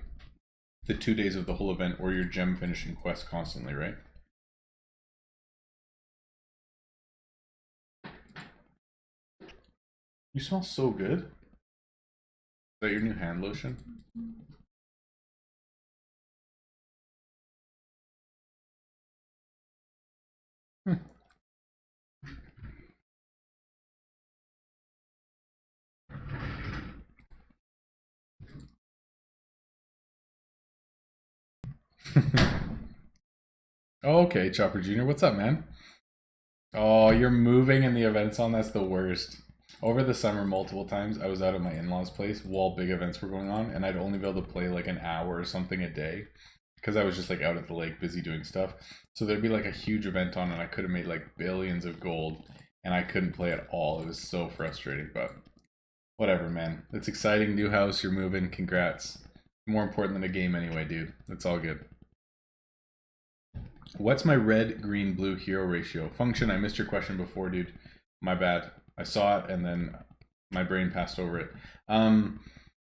the 2 days of the whole event or your gem finishing quest constantly, right? You smell so good. Is that your new hand lotion? Hmm. Okay, Chopper Jr., what's up, man? Oh, you're moving and the event's on? That's the worst. Over the summer, multiple times, I was out at my in-laws' place while big events were going on, and I'd only be able to play like an hour or something a day because I was just like out at the lake busy doing stuff. So there'd be like a huge event on, and I could have made like billions of gold, and I couldn't play at all. It was so frustrating, but whatever, man. It's exciting. New house, you're moving. Congrats. More important than a game anyway, dude. It's all good. What's my red, green, blue hero ratio? Function, I missed your question before, dude. My bad. I saw it and then my brain passed over it.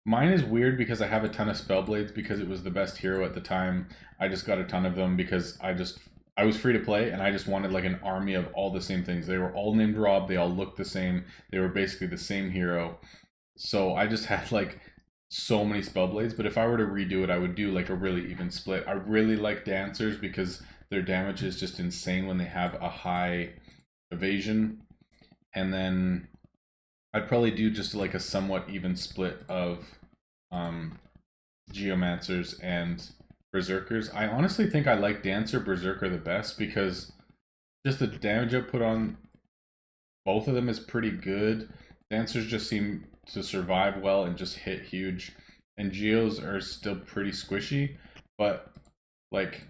Mine is weird because I have a ton of Spellblades because it was the best hero at the time. I just got a ton of them because I was free to play and I just wanted like an army of all the same things. They were all named Rob, they all looked the same. They were basically the same hero. So I just had like so many Spellblades, but if I were to redo it, I would do like a really even split. I really like Dancers because their damage is just insane when they have a high evasion. And then I'd probably do just like a somewhat even split of um, Geomancers and Berserkers. I honestly think I like Dancer Berserker the best because just the damage output on both of them is pretty good. Dancers just seem to survive well and just hit huge. And Geos are still pretty squishy, but like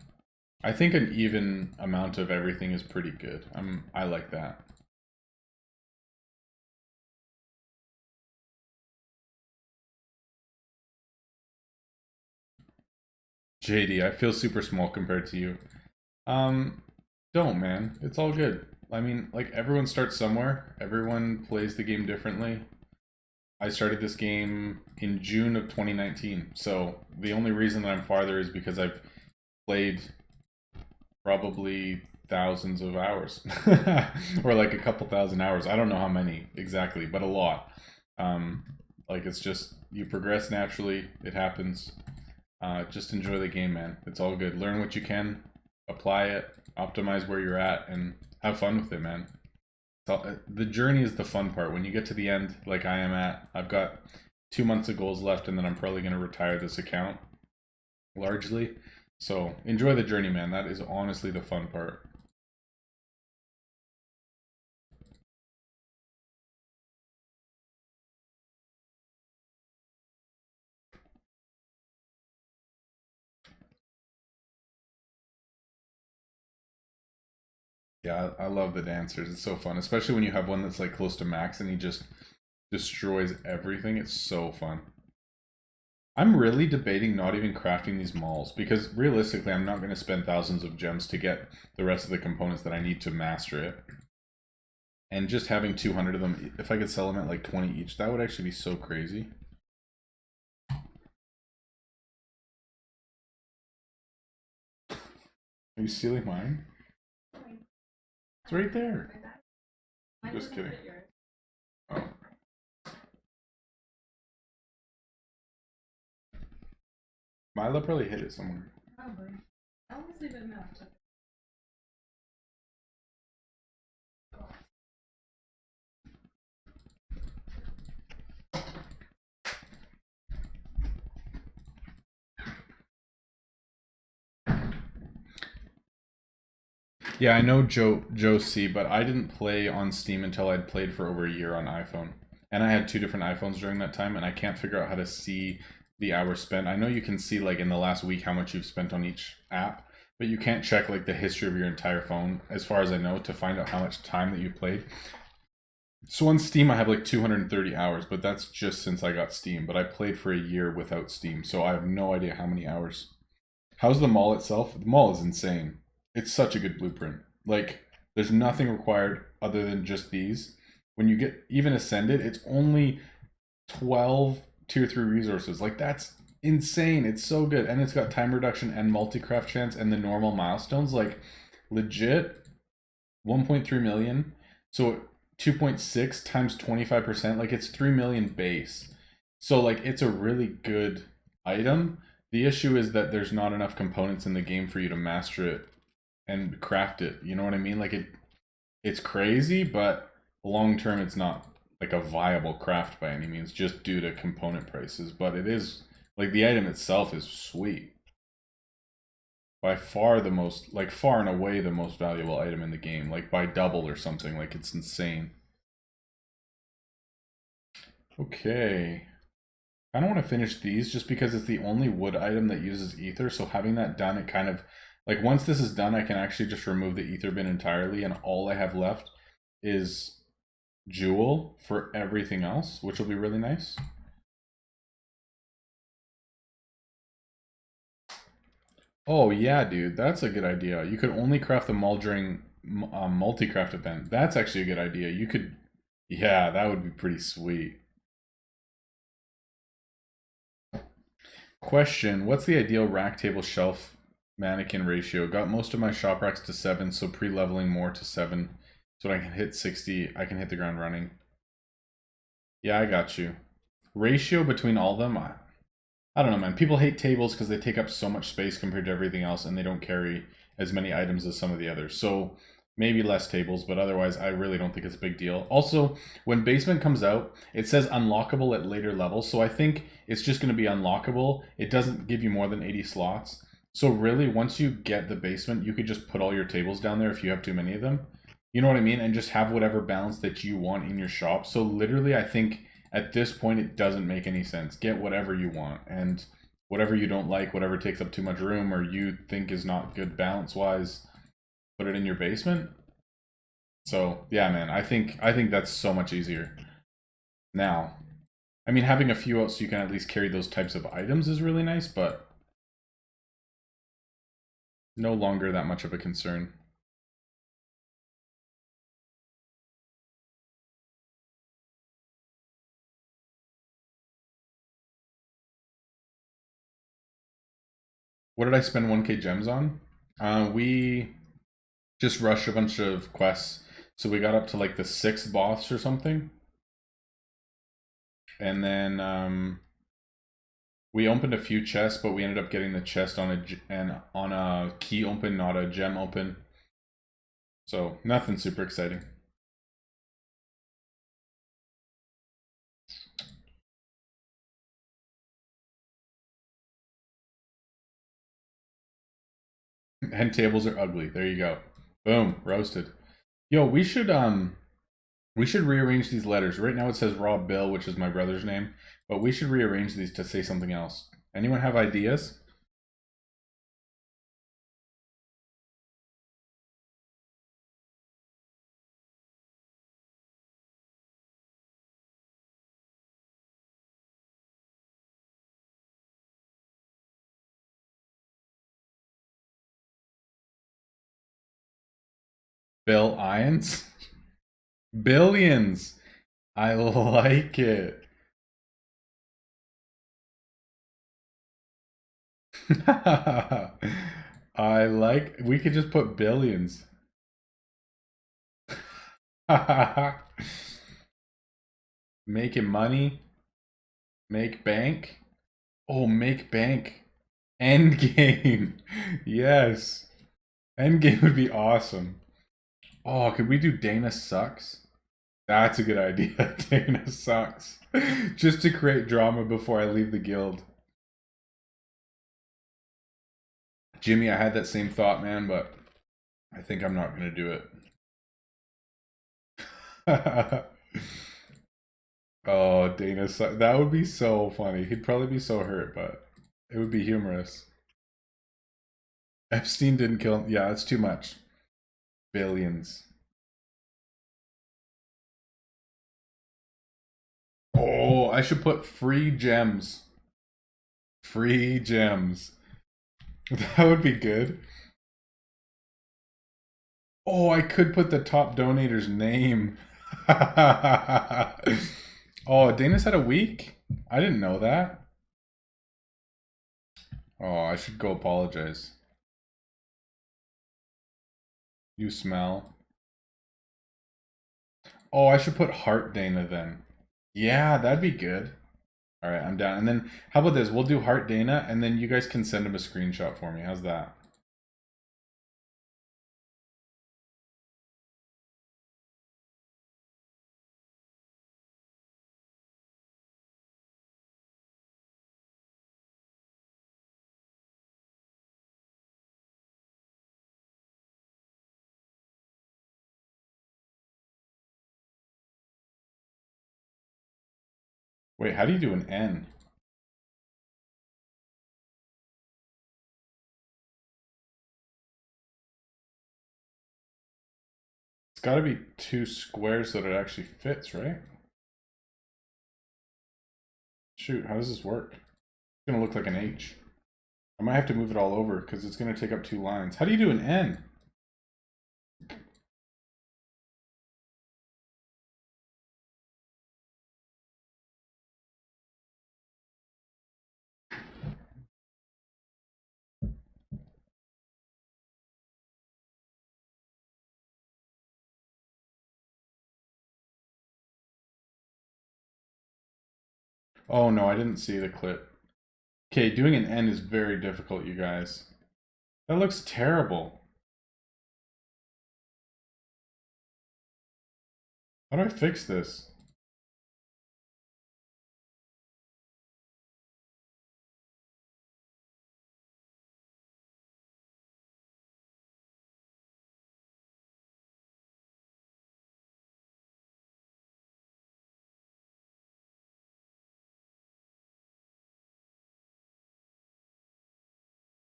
I think an even amount of everything is pretty good. I like that. JD, I feel super small compared to you. Um, don't, man. It's all good. I mean, like everyone starts somewhere. Everyone plays the game differently. I started this game in June of 2019. So the only reason that I'm farther is because I've played probably thousands of hours or like a couple thousand hours. I don't know how many exactly, but a lot. Um, like it's just you progress naturally. It happens. Just enjoy the game, man. It's all good. Learn what you can, apply it, optimize where you're at, and have fun with it, man. The journey is the fun part. When you get to the end, like I am at, I've got 2 months of goals left, and then I'm probably going to retire this account largely. So enjoy the journey, man. That is honestly the fun part. Yeah, I love the dancers. It's so fun, especially when you have one that's like close to max and he just destroys everything. It's so fun. I'm really debating not even crafting these malls because realistically, I'm not going to spend thousands of gems to get the rest of the components that I need to master it. And just having 200 of them, if I could sell them at like 20 each, that would actually be so crazy. Are you stealing mine? It's right there. I'm just kidding. Oh. Mila probably hit it somewhere. Probably. I always leave it enough to. Yeah, I know Joe C, but I didn't play on Steam until I'd played for over a year on iPhone. And I had two different iPhones during that time, and I can't figure out how to see the hours spent. I know you can see like in the last week how much you've spent on each app, but you can't check like the history of your entire phone, as far as I know, to find out how much time that you've played. So on Steam, I have like 230 hours, but that's just since I got Steam. But I played for a year without Steam, so I have no idea how many hours. How's the mall itself? The mall is insane. It's such a good blueprint. Like, there's nothing required other than just these. When you get even ascended, it's only 12 tier 3 resources. Like, that's insane. It's so good. And it's got time reduction and multi-craft chance and the normal milestones. Like, legit, 1.3 million. So 2.6 times 25%. Like, it's 3 million base. So, like, it's a really good item. The issue is that there's not enough components in the game for you to master it and craft it. You know what I mean? Like it's crazy, but long term it's not like a viable craft by any means, just due to component prices. But it is like the item itself is sweet. By far the most, like far and away the most valuable item in the game, like by double or something. Like it's insane. Okay. I don't want to finish these just because it's the only wood item that uses ether, so having that done, it kind of, like once this is done, I can actually just remove the ether bin entirely, and all I have left is jewel for everything else, which will be really nice. Oh yeah, dude, that's a good idea. You could only craft them all during multi-craft event. That's actually a good idea. You could, yeah, that would be pretty sweet. Question: what's the ideal rack table shelf mannequin ratio? Got most of my shop racks to 7, so pre-leveling more to 7. So when I can hit 60, I can hit the ground running. Yeah, I got you. Ratio between all of them, I don't know, man. People hate tables because they take up so much space compared to everything else, and they don't carry as many items as some of the others. So maybe less tables, but otherwise, I really don't think it's a big deal. Also, when basement comes out, it says unlockable at later levels, so I think it's just going to be unlockable. It doesn't give you more than 80 slots. So really, once you get the basement, you could just put all your tables down there if you have too many of them. You know what I mean? And just have whatever balance that you want in your shop. So literally, I think at this point, it doesn't make any sense. Get whatever you want, and whatever you don't like, whatever takes up too much room or you think is not good balance-wise, put it in your basement. So yeah, man, I think that's so much easier. Now, I mean, having a few out so you can at least carry those types of items is really nice, but no longer that much of a concern. What did I spend 1K gems on? We just rushed a bunch of quests. So we got up to like the 6th boss or something. And then we opened a few chests, but we ended up getting the chest on a key open, not a gem open. So nothing super exciting. And tables are ugly. There you go. Boom, roasted. Yo, we should rearrange these letters. Right now it says Rob Bill, which is my brother's name, but we should rearrange these to say something else. Anyone have ideas? Bill Ions? Billions. I like it. We could just put billions. Making money. Make bank. Oh, make bank. Endgame. Yes. Endgame would be awesome. Oh, could we do Dana sucks? That's a good idea. Dana sucks. Just to create drama before I leave the guild. Jimmy, I had that same thought, man, but I think I'm not going to do it. Oh, Dana sucks. That would be so funny. He'd probably be so hurt, but it would be humorous. Epstein didn't kill him. Yeah, that's too much. Billions. Oh, I should put free gems. Free gems. That would be good. Oh, I could put the top donator's name. Oh, Dana's had a week? I didn't know that. Oh, I should go apologize. You smell. Oh, I should put Heart Dana then. Yeah, that'd be good. All right, I'm down. And then how about this? We'll do Heart Dana, and then you guys can send him a screenshot for me. How's that? Wait, how do you do an N? It's got to be 2 squares so that it actually fits, right? Shoot, how does this work? It's gonna look like an H. I might have to move it all over because it's gonna take up 2 lines. How do you do an N? Oh no, I didn't see the clip. Okay, doing an N is very difficult, you guys. That looks terrible. How do I fix this?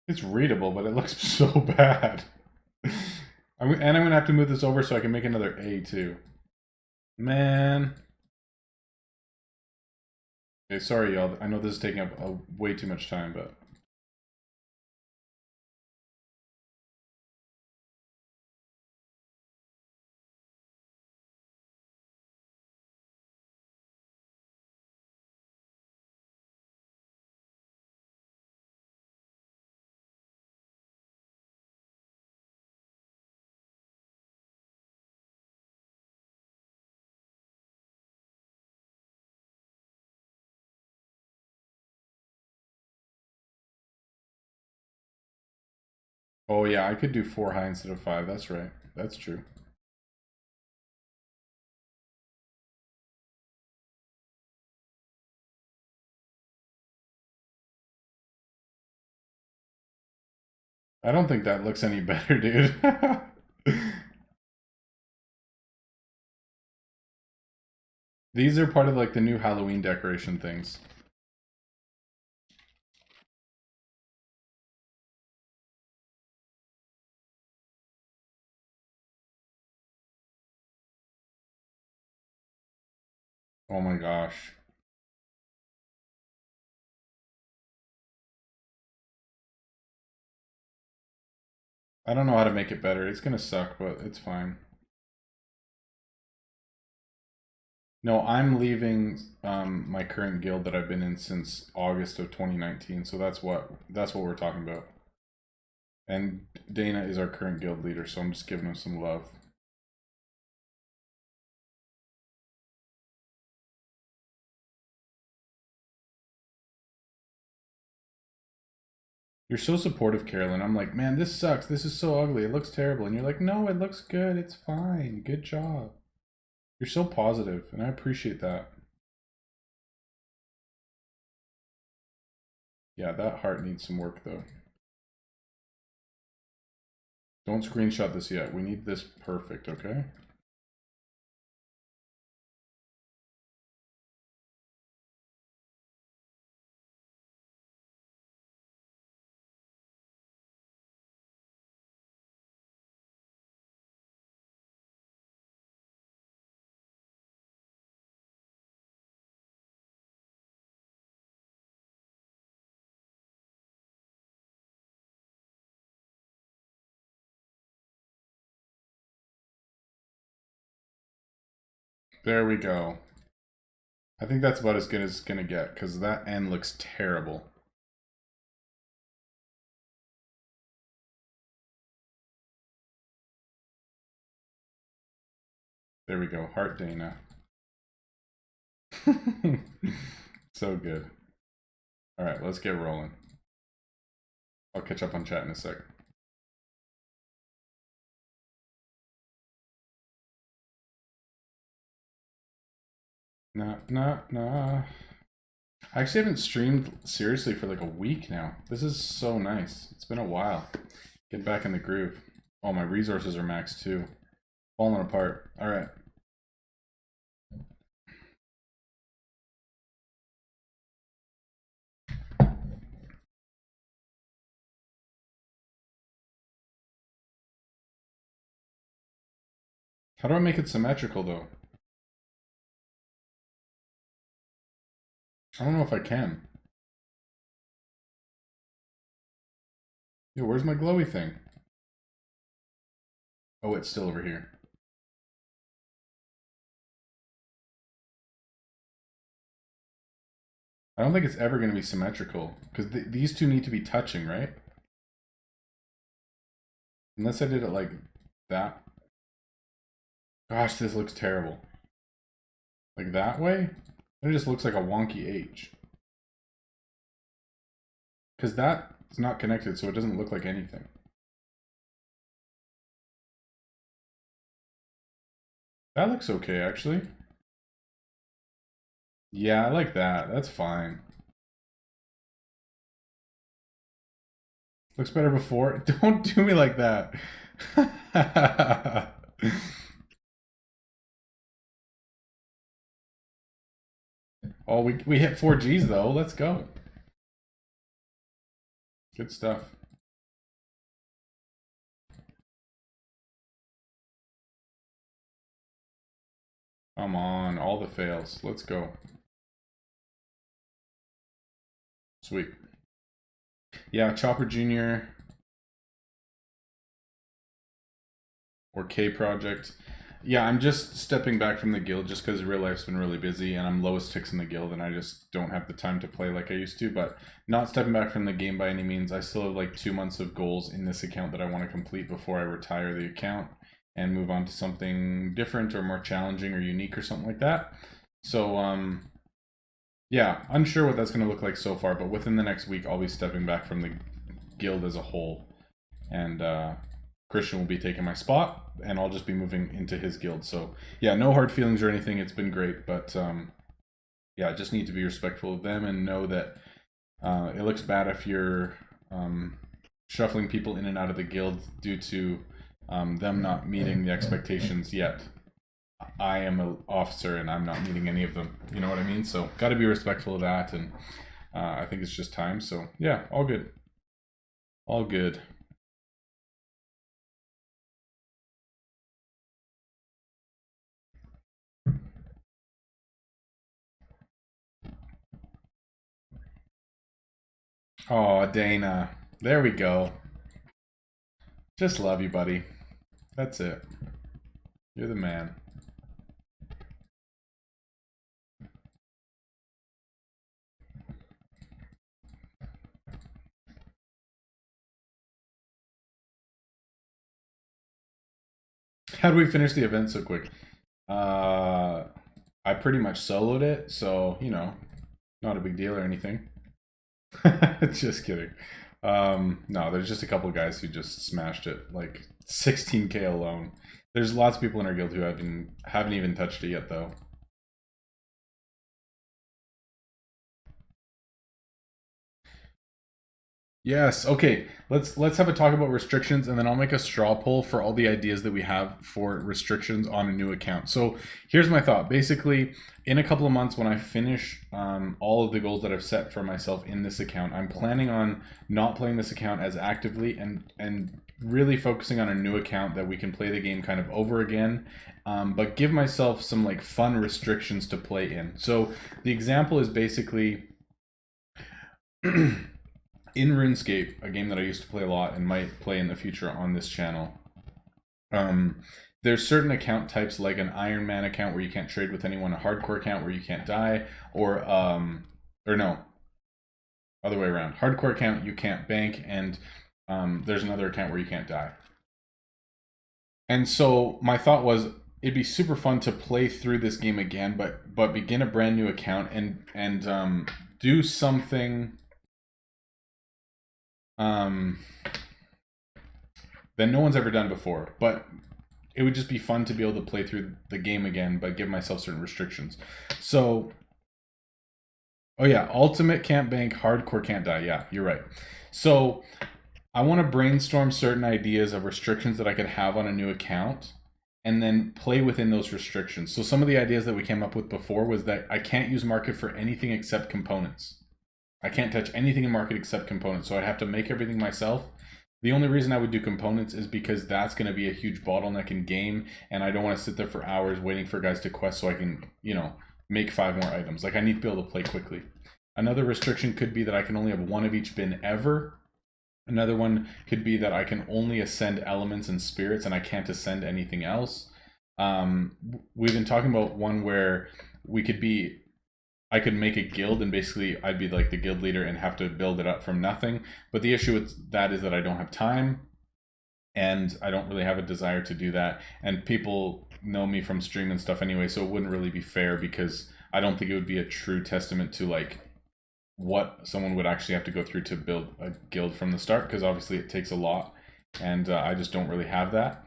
It's readable, but it looks so bad. I'm gonna have to move this over so I can make another A too. Man. Okay, sorry y'all. I know this is taking up way too much time, but Oh yeah, I could do 4 high instead of 5. That's right. That's true. I don't think that looks any better, dude. These are part of like the new Halloween decoration things. Oh my gosh. I don't know how to make it better. It's gonna suck, but it's fine. No, I'm leaving my current guild that I've been in since August of 2019, so that's what we're talking about. And Dana is our current guild leader, so I'm just giving him some love. You're so supportive, Carolyn. I'm like, man, this sucks. This is so ugly. It looks terrible. And you're like, no, it looks good. It's fine. Good job. You're so positive, and I appreciate that. Yeah, that heart needs some work, though. Don't screenshot this yet. We need this perfect, okay? There we go. I think that's about as good as it's gonna get, because that end looks terrible. There we go. Heart Dana. So good. Alright, let's get rolling. I'll catch up on chat in a sec. Nah. I actually haven't streamed seriously for like a week now. This is so nice. It's been a while. Get back in the groove. Oh, my resources are maxed too. Falling apart. Alright. How do I make it symmetrical though? I don't know if I can. Yo, where's my glowy thing? Oh, it's still over here. I don't think it's ever going to be symmetrical, because these two need to be touching, right? Unless I did it like that. Gosh, this looks terrible. Like that way? It just looks like a wonky H. Because that's not connected, so it doesn't look like anything. That looks okay, actually. Yeah, I like that. That's fine. Looks better before. Don't do me like that. Oh, we hit 4 Gs though. Let's go. Good stuff. Come on, all the fails. Let's go. Sweet. Yeah, Chopper Jr. or K Project. Yeah, I'm just stepping back from the guild just because real life's been really busy and I'm lowest ticks in the guild and I just don't have the time to play like I used to, but not stepping back from the game by any means. I still have like 2 months of goals in this account that I want to complete before I retire the account and move on to something different or more challenging or unique or something like that. So, yeah, unsure what that's going to look like so far, but within the next week I'll be stepping back from the guild as a whole and Christian will be taking my spot, and I'll just be moving into his guild. So yeah, no hard feelings or anything. It's been great, but yeah, I just need to be respectful of them and know that it looks bad if you're shuffling people in and out of the guild due to them not meeting the expectations yet. I am an officer and I'm not meeting any of them. You know what I mean? So got to be respectful of that, and I think it's just time. So yeah, all good. All good. Oh, Dana. There we go. Just love you, buddy. That's it. You're the man. How do we finish the event so quick? I pretty much soloed it, so, you know, not a big deal or anything. Just kidding. No, there's just a couple of guys who just smashed it, like 16k alone. There's lots of people in our guild who haven't even touched it yet, though. Yes. Okay. Let's have a talk about restrictions, and then I'll make a straw poll for all the ideas that we have for restrictions on a new account. So here's my thought. Basically, in a couple of months, when I finish all of the goals that I've set for myself in this account, I'm planning on not playing this account as actively and really focusing on a new account that we can play the game kind of over again, but give myself some like fun restrictions to play in. So the example is basically. In RuneScape, a game that I used to play a lot and might play in the future on this channel, there's certain account types like an Iron Man account where you can't trade with anyone, a hardcore account where you can't die, or no, other way around. Hardcore account you can't bank, and there's another account where you can't die. And so my thought was it'd be super fun to play through this game again, but begin a brand new account and do something that no one's ever done before, but it would just be fun to be able to play through the game again, but give myself certain restrictions. So, oh yeah, ultimate can't bank, hardcore can't die. Yeah, you're right. So I want to brainstorm certain ideas of restrictions that I could have on a new account and then play within those restrictions. So some of the ideas that we came up with before was that I can't use market for anything except components. I can't touch anything in market except components, so I'd have to make everything myself. The only reason I would do components is because that's going to be a huge bottleneck in game, and I don't want to sit there for hours waiting for guys to quest so I can, you know, make 5 more items. Like, I need to be able to play quickly. Another restriction could be that I can only have 1 of each bin ever. Another one could be that I can only ascend elements and spirits, and I can't ascend anything else. We've been talking about one where I could make a guild and basically I'd be like the guild leader and have to build it up from nothing. But the issue with that is that I don't have time and I don't really have a desire to do that. And people know me from stream and stuff anyway, so it wouldn't really be fair because I don't think it would be a true testament to like what someone would actually have to go through to build a guild from the start, because obviously it takes a lot and I just don't really have that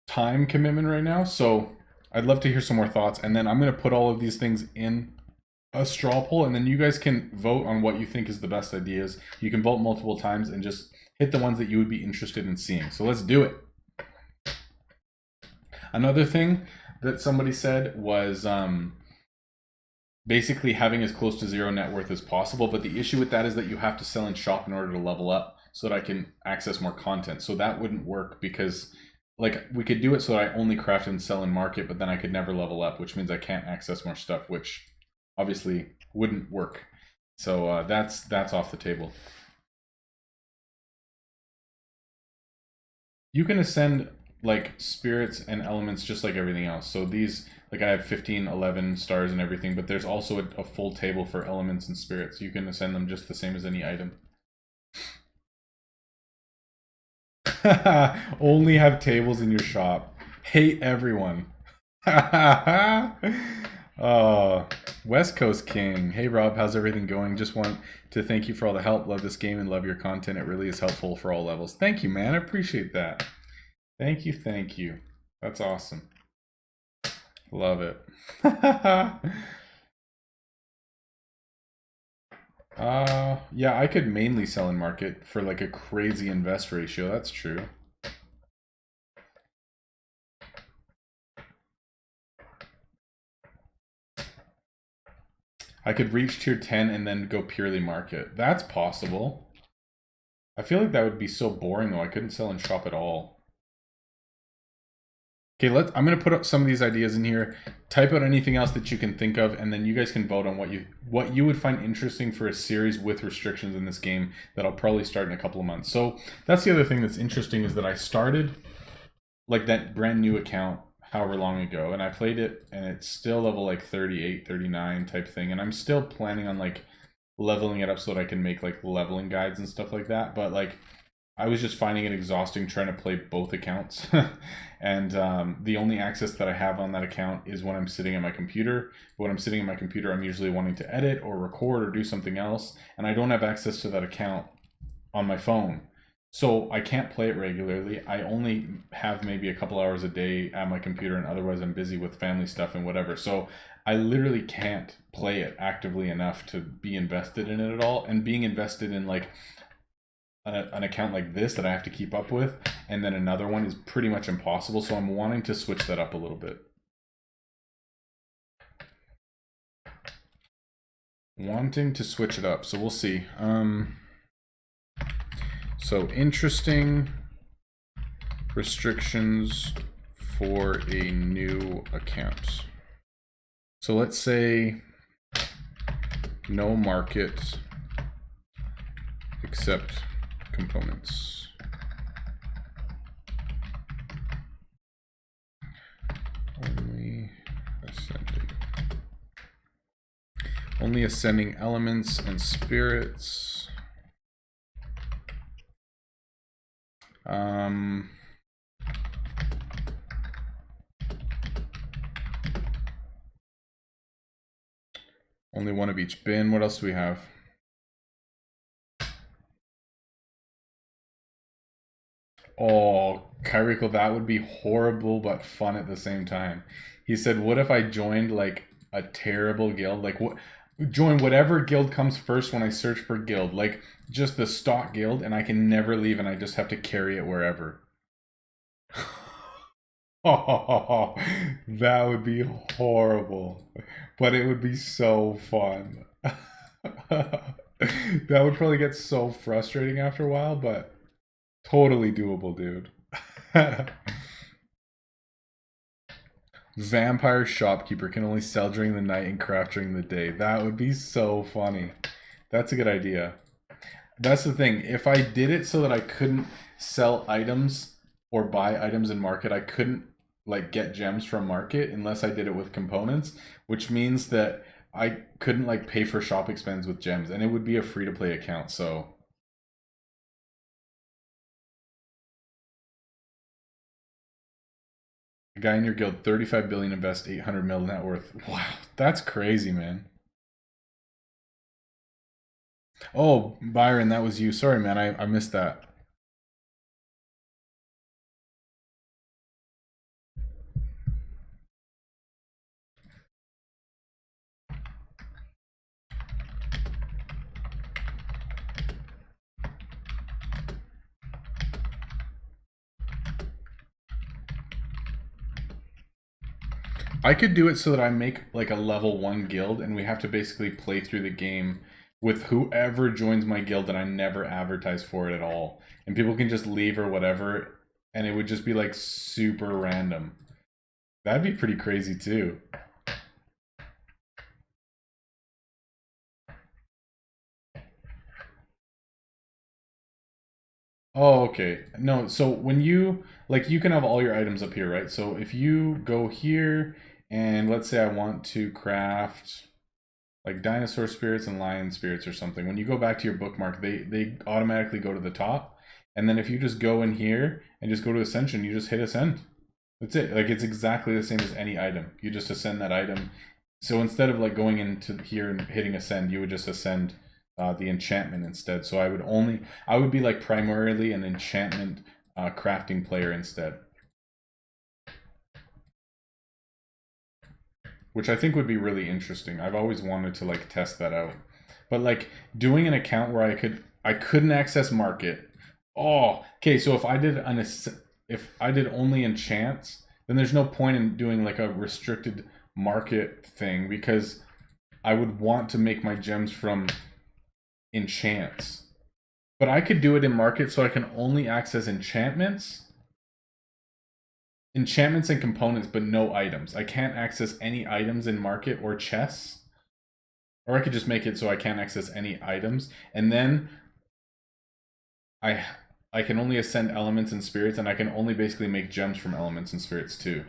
time commitment right now. So I'd love to hear some more thoughts, and then I'm going to put all of these things in a straw poll, and then you guys can vote on what you think is the best ideas. You can vote multiple times and just hit the ones that you would be interested in seeing. So let's do it. Another thing that somebody said was basically having as close to 0 net worth as possible, but the issue with that is that you have to sell and shop in order to level up so that I can access more content. So that wouldn't work because like we could do it so that I only craft and sell in market, but then I could never level up, which means I can't access more stuff, which obviously wouldn't work. So that's off the table. You can ascend like spirits and elements just like everything else. So these, like I have 15, 11 stars and everything, but there's also a full table for elements and spirits. You can ascend them just the same as any item. Only have tables in your shop. Hate everyone. West Coast King. Hey Rob, how's everything going? Just want to thank you for all the help. Love this game and love your content. It really is helpful for all levels. Thank you, man. I appreciate that. Thank you, thank you. That's awesome. Love it. Yeah, I could mainly sell in market for like a crazy invest ratio. That's true. I could reach tier 10 and then go purely market. That's possible. I feel like that would be so boring though. I couldn't sell and shop at all. Okay, I'm gonna put up some of these ideas in here. Type out anything else that you can think of, and then you guys can vote on what you would find interesting for a series with restrictions in this game that I'll probably start in a couple of months. So that's the other thing that's interesting is that I started like that brand new account however long ago, and I played it and it's still level like 38, 39 type thing, and I'm still planning on like leveling it up so that I can make like leveling guides and stuff like that, but like I was just finding it exhausting trying to play both accounts. And the only access that I have on that account is when I'm sitting at my computer. But when I'm sitting at my computer, I'm usually wanting to edit or record or do something else, and I don't have access to that account on my phone. So I can't play it regularly. I only have maybe a couple hours a day at my computer, and otherwise I'm busy with family stuff and whatever. So I literally can't play it actively enough to be invested in it at all. And being invested in like an account like this that I have to keep up with, and then another one is pretty much impossible. So I'm wanting to switch that up a little bit. Wanting to switch it up. So we'll see. So interesting restrictions for a new account. So let's say no market except components. Only ascending elements and spirits. Only one of each bin. What else do we have? Oh, Kyrico, that would be horrible but fun at the same time. He said, what if I joined like a terrible guild? Like join whatever guild comes first when I search for guild, like just the stock guild, and I can never leave and I just have to carry it wherever. Oh, that would be horrible, but it would be so fun. That would probably get so frustrating after a while, but totally doable, dude. Vampire shopkeeper can only sell during the night and craft during the day. That would be so funny. That's a good idea. That's the thing. If I did it so that I couldn't sell items or buy items in market, I couldn't like get gems from market unless I did it with components, which means that I couldn't like pay for shop expense with gems, and it would be a free-to-play account. So a guy in your guild, 35 billion, invest 800 mil net worth. Wow, that's crazy, man. Oh, Byron, that was you. Sorry, man, I missed that. I could do it so that I make like a level 1 guild, and we have to basically play through the game with whoever joins my guild, and I never advertise for it at all. And people can just leave or whatever, and it would just be like super random. That'd be pretty crazy too. Oh, okay. No, so when you, like, you can have all your items up here, right? So if you go here, and let's say I want to craft like dinosaur spirits and lion spirits or something, when you go back to your bookmark, they automatically go to the top. And then if you just go in here and just go to Ascension, you just hit Ascend. That's it. Like, it's exactly the same as any item. You just ascend that item So instead of like going into here and hitting ascend, you would just ascend the enchantment instead. So I would be like primarily an enchantment crafting player instead. Which I think would be really interesting. I've always wanted to like test that out. But like doing an account where I couldn't access market. Oh, okay, so if I did only enchants, then there's no point in doing like a restricted market thing because I would want to make my gems from enchants. But I could do it in market so I can only access enchantments and components, but no items. I can't access any items in market or chests. Or I could just make it so I can't access any items. And then I can only ascend elements and spirits, and I can only basically make gems from elements and spirits too.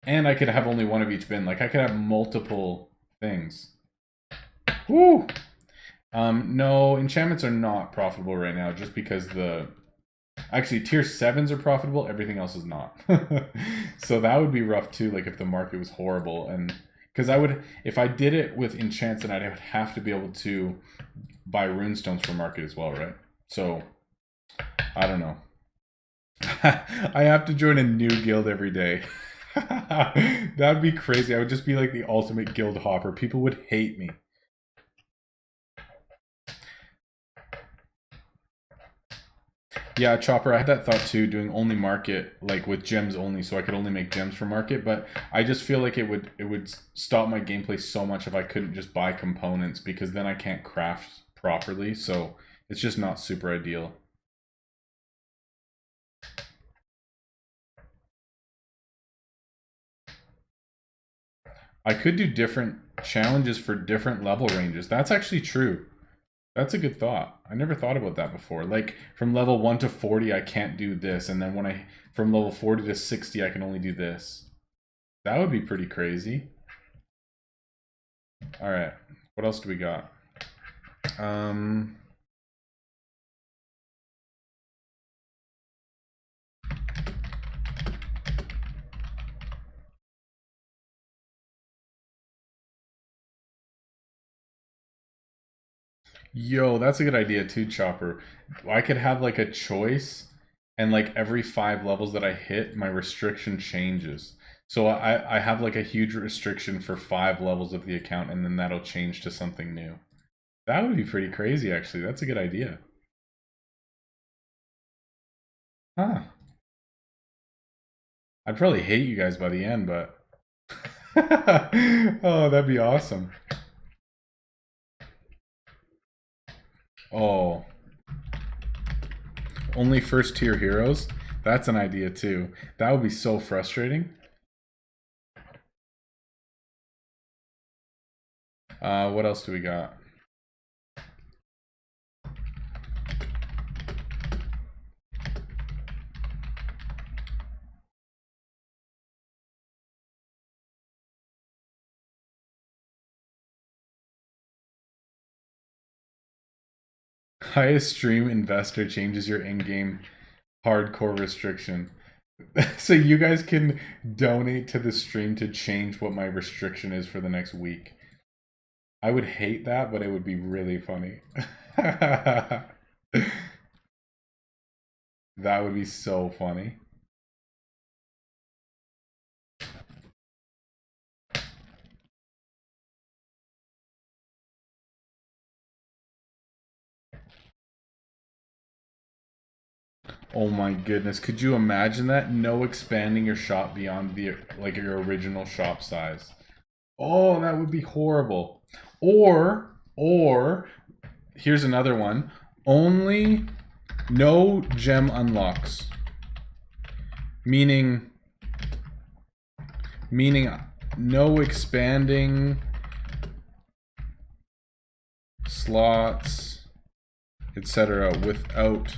And I could have only one of each bin. Like I could have multiple things. Woo! No, enchantments are not profitable right now just because actually tier 7s are profitable, everything else is not. So that would be rough too, like if the market was horrible. And because if I did it with enchants, then I'd have to be able to buy runestones for market as well, right? So I don't know. I have to join a new guild every day. That'd be crazy. I would just be like the ultimate guild hopper. People would hate me. Yeah, Chopper, I had that thought too, doing only market, like with gems only, so I could only make gems for market, but I just feel like it would stop my gameplay so much if I couldn't just buy components, because then I can't craft properly, so it's just not super ideal. I could do different challenges for different level ranges. That's actually true. That's a good thought. I never thought about that before. Like from level 1 to 40, I can't do this. And then from level 40 to 60, I can only do this. That would be pretty crazy. All right. What else do we got? Yo, that's a good idea too, Chopper. I could have like a choice, and like every 5 levels that I hit, my restriction changes. So I have like a huge restriction for 5 levels of the account, and then that'll change to something new. That would be pretty crazy, actually. That's a good idea. Huh. I'd probably hate you guys by the end, but... Oh, that'd be awesome. Oh. Only first tier heroes? That's an idea too. That would be so frustrating. What else do we got? Highest stream investor changes your in-game hardcore restriction. So you guys can donate to the stream to change what my restriction is for the next week. I would hate that, but it would be really funny. That would be so funny. Oh my goodness, could you imagine that? No expanding your shop beyond the like your original shop size. Oh, that would be horrible. Or here's another one. Only no gem unlocks. Meaning no expanding slots, etc. without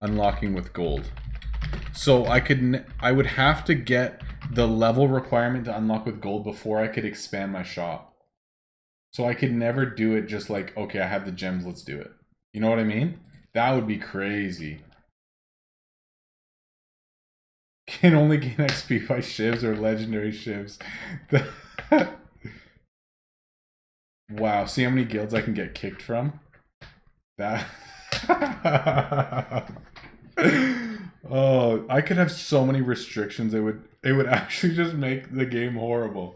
unlocking with gold. So I would have to get the level requirement to unlock with gold before I could expand my shop. So I could never do it just like, okay, I have the gems, let's do it. You know what I mean? That would be crazy. Can only gain XP by shivs or legendary shivs. Wow, see how many guilds I can get kicked from? That. Oh, I could have so many restrictions. It would actually just make the game horrible.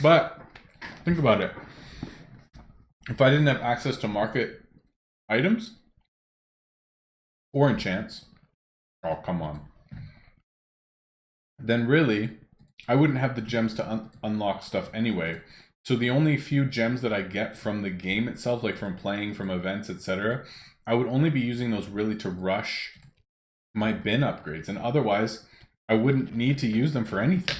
But think about it. If I didn't have access to market items or enchants, oh come on, then really I wouldn't have the gems to unlock stuff anyway. So the only few gems that I get from the game itself, like from playing, from events, etc., I would only be using those really to rush my bin upgrades, and otherwise I wouldn't need to use them for anything.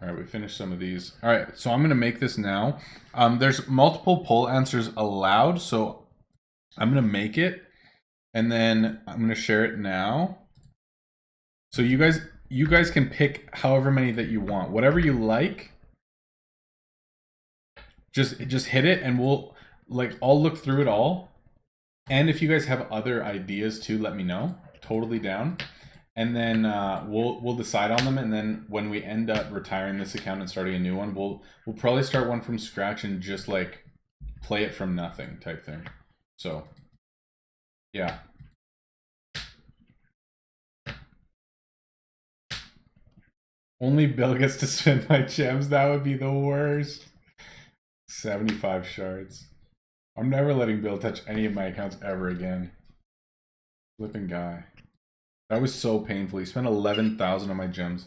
All right, we finished some of these. All right, so I'm going to make this now. There's multiple poll answers allowed, so I'm going to make it, and then I'm going to share it now. So you guys can pick however many that you want. Whatever you like, just hit it, and I'll look through it all. And if you guys have other ideas too, let me know. Totally down. And then we'll decide on them, and then when we end up retiring this account and starting a new one, we'll probably start one from scratch and just like play it from nothing type thing. So yeah. Only Bill gets to spend my gems. That would be the worst. 75 shards. I'm never letting Bill touch any of my accounts ever again. Flipping guy. That was so painful. He spent 11,000 on my gems.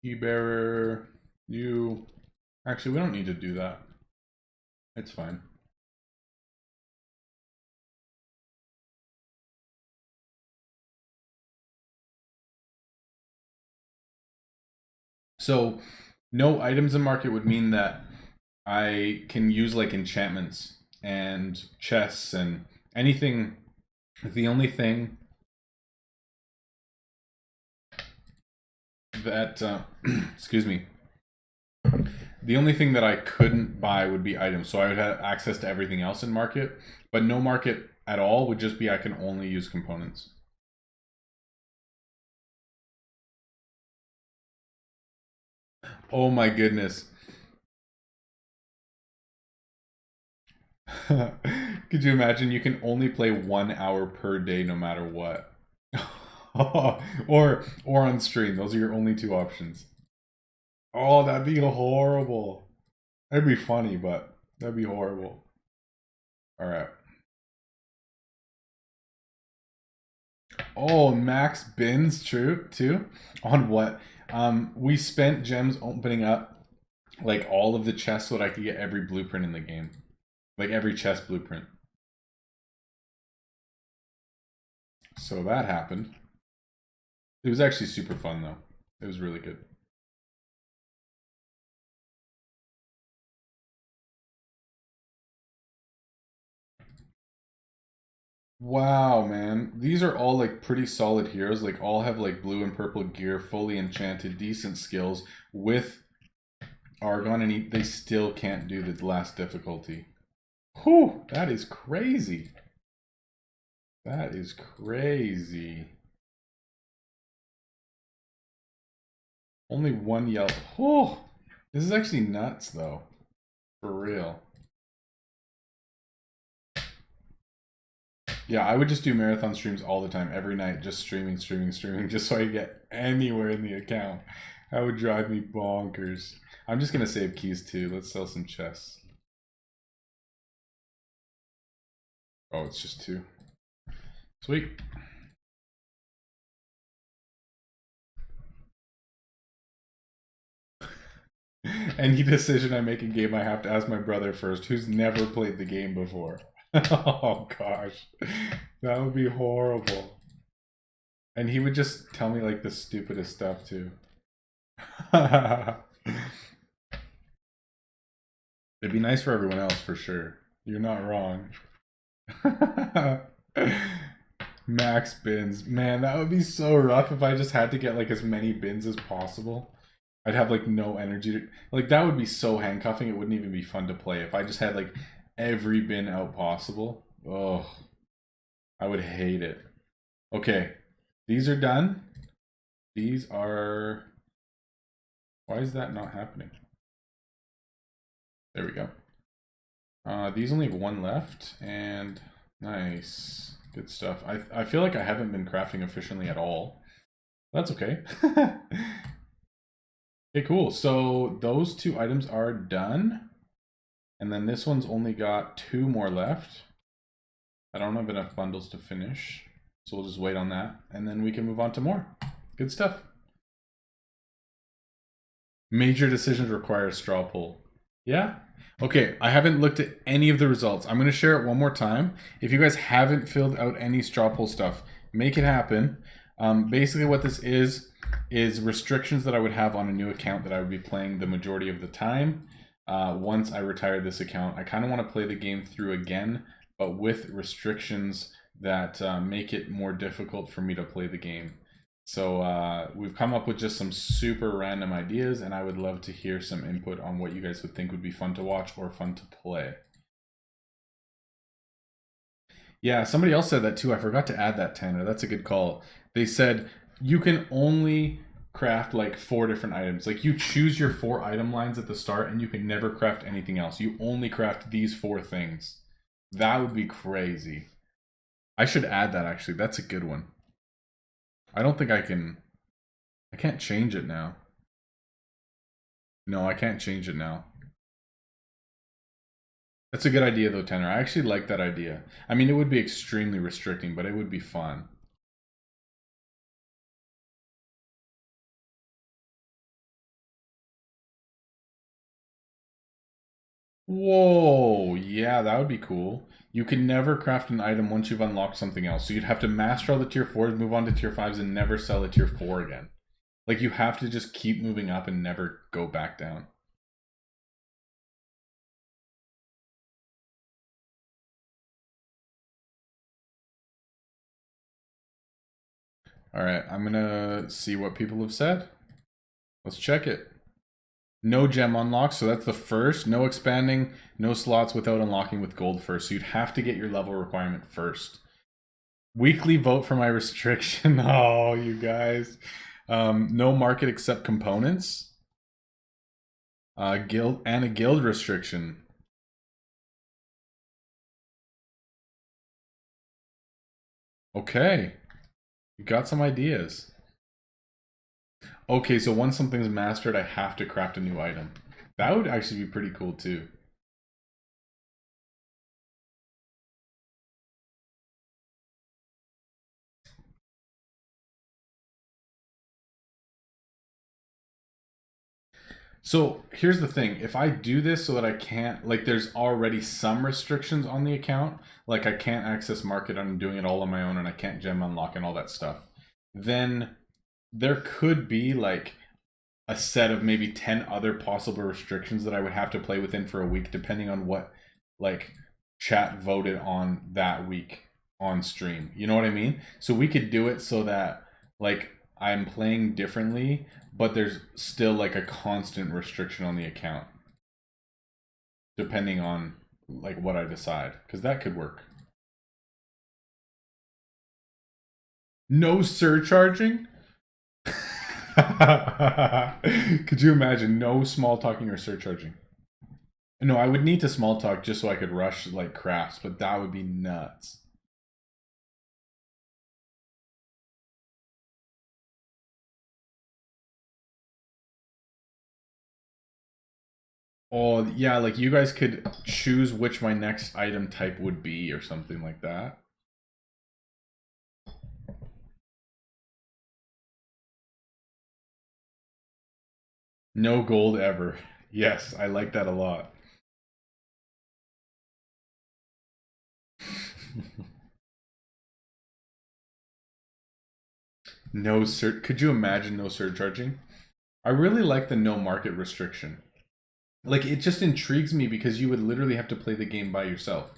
E-bearer, you. Actually, we don't need to do that. It's fine. So, no items in market would mean that I can use like enchantments and chests and anything. The only thing that, excuse me, the only thing that I couldn't buy would be items. So I would have access to everything else in market, but no market at all would just be I can only use components. Oh my goodness. Could you imagine you can only play 1 hour per day no matter what? or on stream. Those are your only two options. Oh, that'd be horrible. That'd be funny, but that'd be horrible. All right. Oh, max bins, true, too. On what? We spent gems opening up like all of the chests so that I could get every blueprint in the game. Like every chest blueprint. So that happened. It was actually super fun though. It was really good. Wow, man. These are all like pretty solid heroes. Like all have like blue and purple gear, fully enchanted, decent skills with Argon, and they still can't do the last difficulty. Whew, that is crazy. That is crazy. Only one yellow. Oh, this is actually nuts though. For real. Yeah, I would just do marathon streams all the time, every night, just streaming, just so I get anywhere in the account. That would drive me bonkers. I'm just gonna save keys too. Let's sell some chests. Oh, it's just 2. Sweet. Any decision I make in game, I have to ask my brother first, who's never played the game before. Oh gosh, that would be horrible. And he would just tell me like the stupidest stuff too. It'd be nice for everyone else for sure. You're not wrong. Max bins. Man, that would be so rough if I just had to get like as many bins as possible. I'd have like no energy to, like that would be so handcuffing it wouldn't even be fun to play if I just had like every bin out possible. Oh, I would hate it. Okay, these are done. These are, why is that not happening? There we go. These only have one left, and nice, good stuff. I feel like I haven't been crafting efficiently at all. That's okay. Okay, cool. So those two items are done, and then this one's only got 2 more left. I don't have enough bundles to finish, so we'll just wait on that, and then we can move on to more. Good stuff. Major decisions require a straw poll. Yeah? Okay, I haven't looked at any of the results. I'm going to share it one more time. If you guys haven't filled out any straw poll stuff, make it happen. Basically what this is restrictions that I would have on a new account that I would be playing the majority of the time. Once I retire this account, I kind of want to play the game through again, but with restrictions that make it more difficult for me to play the game. So we've come up with just some super random ideas, and I would love to hear some input on what you guys would think would be fun to watch or fun to play. Yeah, somebody else said that too. I forgot to add that, Tanner. That's a good call. They said you can only craft like 4 different items. Like you choose your 4 item lines at the start and you can never craft anything else. You only craft these 4 things. That would be crazy. I should add that actually. That's a good one. I don't think I can't change it now. No, I can't change it now. That's a good idea though, Tanner. I actually like that idea. I mean, it would be extremely restricting, but it would be fun. Whoa, yeah, that would be cool. You can never craft an item once you've unlocked something else. So you'd have to master all the tier 4s, move on to tier 5s, and never sell a tier 4 again. Like you have to just keep moving up and never go back down. Alright, I'm gonna see what people have said. Let's check it. No gem unlocks, so that's the first. No expanding, no slots without unlocking with gold first. So you'd have to get your level requirement first. Weekly vote for my restriction. Oh, you guys. No market except components. Guild and a guild restriction. Okay. You got some ideas. Okay, so once something's mastered, I have to craft a new item. That would actually be pretty cool too. So here's the thing, if I do this so that I can't, like there's already some restrictions on the account, like I can't access market, I'm doing it all on my own and I can't gem unlock and all that stuff, then there could be like a set of maybe 10 other possible restrictions that I would have to play within for a week, depending on what like chat voted on that week on stream. You know what I mean? So we could do it so that like I'm playing differently, but there's still like a constant restriction on the account, depending on like what I decide, because that could work. No surcharging? Could you imagine no small talking or surcharging? No, I would need to small talk just so I could rush like crafts, but that would be nuts. Oh, yeah, like you guys could choose which my next item type would be or something like that. No gold ever. Yes, I like that a lot. No sur- Could you imagine no surcharging? I really like the no market restriction. Like it just intrigues me because you would literally have to play the game by yourself.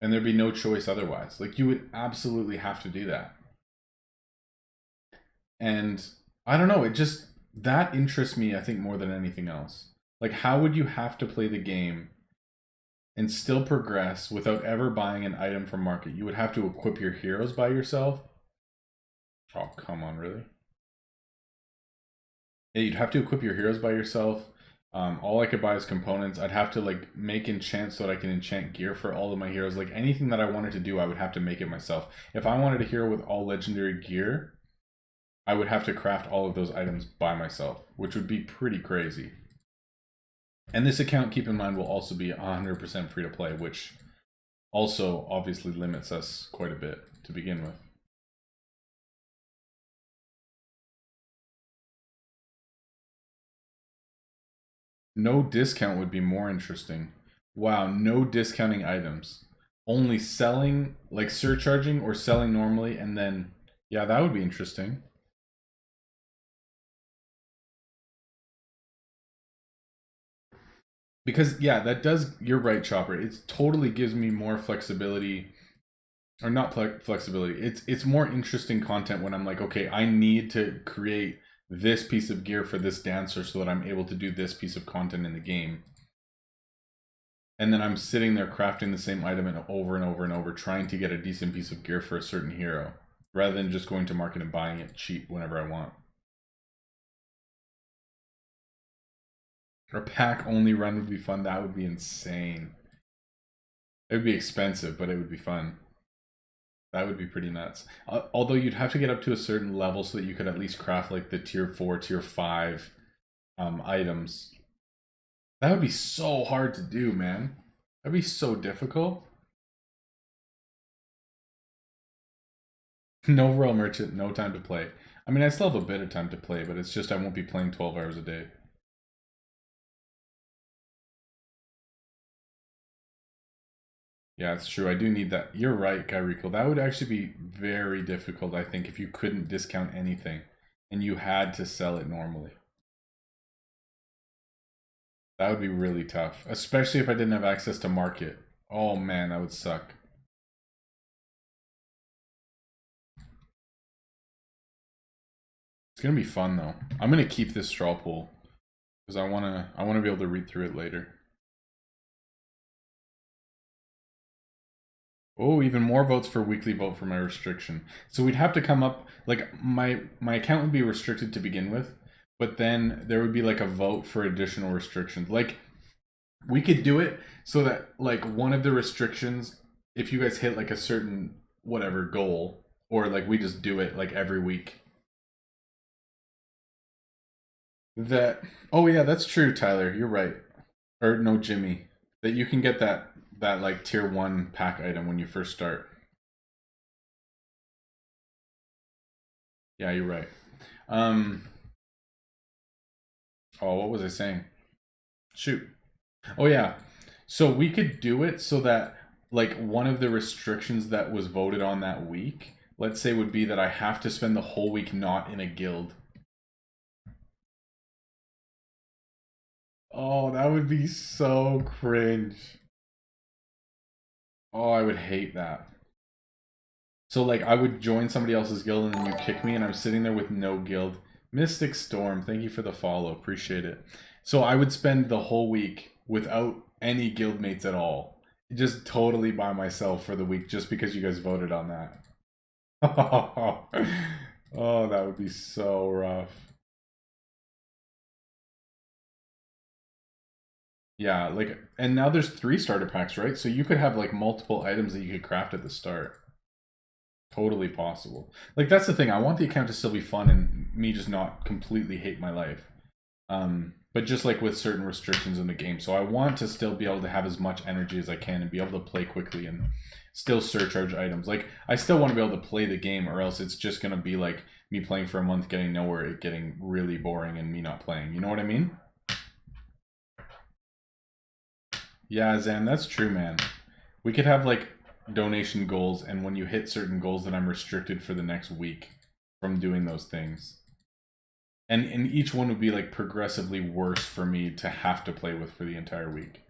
And there'd be no choice otherwise. Like, you would absolutely have to do that. And I don't know, it just, that interests me, I think, more than anything else. Like, how would you have to play the game and still progress without ever buying an item from market? You would have to equip your heroes by yourself. Oh, come on, really? Yeah, you'd have to equip your heroes by yourself. All I could buy is components. I'd have to like make enchants so that I can enchant gear for all of my heroes. Like anything that I wanted to do, I would have to make it myself. If I wanted a hero with all legendary gear, I would have to craft all of those items by myself, which would be pretty crazy. And this account, keep in mind, will also be 100% free to play, which also obviously limits us quite a bit to begin with. No discount would be more interesting. Wow, no discounting items. Only selling, like surcharging or selling normally, and then, yeah, that would be interesting. Because, yeah, that does, you're right, Chopper. It totally gives me more flexibility, or not flexibility. It's more interesting content when I'm like, okay, I need to create this piece of gear for this dancer so that I'm able to do this piece of content in the game. And then I'm sitting there crafting the same item and over and over and over, trying to get a decent piece of gear for a certain hero, rather than just going to market and buying it cheap whenever I want. A pack only run would be fun. That would be insane. It would be expensive, but it would be fun. That would be pretty nuts. Although you'd have to get up to a certain level so that you could at least craft like the tier 4, tier 5 items. That would be so hard to do, man. That'd be so difficult. No Royal Merchant, no time to play. I mean, I still have a bit of time to play, but it's just I won't be playing 12 hours a day. Yeah, it's true. I do need that. You're right, Kyrico. That would actually be very difficult, I think, if you couldn't discount anything and you had to sell it normally. That would be really tough, especially if I didn't have access to market. Oh man, that would suck. It's gonna be fun though. I'm gonna keep this straw poll because I wanna be able to read through it later. Oh, even more votes for weekly vote for my restriction. So we'd have to come up, like my account would be restricted to begin with, but then there would be like a vote for additional restrictions. Like we could do it so that like one of the restrictions, if you guys hit like a certain whatever goal, or like we just do it like every week. That, oh yeah, that's true, Tyler. You're right. Or no, Jimmy. That you can get that like tier 1 pack item when you first start. Yeah, you're right. Oh, what was I saying? Shoot. Oh yeah. So we could do it so that like one of the restrictions that was voted on that week, let's say, would be that I have to spend the whole week not in a guild. Oh, that would be so cringe. Oh, I would hate that. So like I would join somebody else's guild and then you kick me and I'm sitting there with no guild. Mystic Storm, thank you for the follow. Appreciate it. So I would spend the whole week without any guildmates at all. Just totally by myself for the week just because you guys voted on that. Oh, that would be so rough. Yeah, like, and now there's 3 starter packs, right? So you could have like multiple items that you could craft at the start. Totally possible. Like that's the thing. I want the account to still be fun and me just not completely hate my life. But just like with certain restrictions in the game. So I want to still be able to have as much energy as I can and be able to play quickly and still surcharge items. Like I still want to be able to play the game, or else it's just gonna be like me playing for a month, getting nowhere, it getting really boring and me not playing. You know what I mean? Yeah, Zan, that's true, man. We could have like donation goals, and when you hit certain goals, then I'm restricted for the next week from doing those things. And each one would be like progressively worse for me to have to play with for the entire week.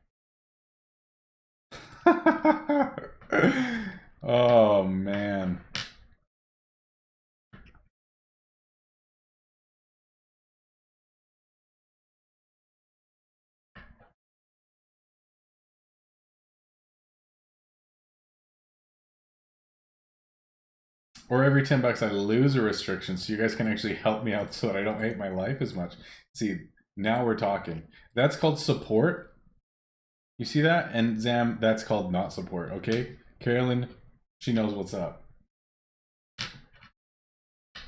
Oh man. Or every $10 I lose a restriction, so you guys can actually help me out so that I don't hate my life as much. See, now we're talking. That's called support. You see that? And Zam, that's called not support, okay? Carolyn, she knows what's up.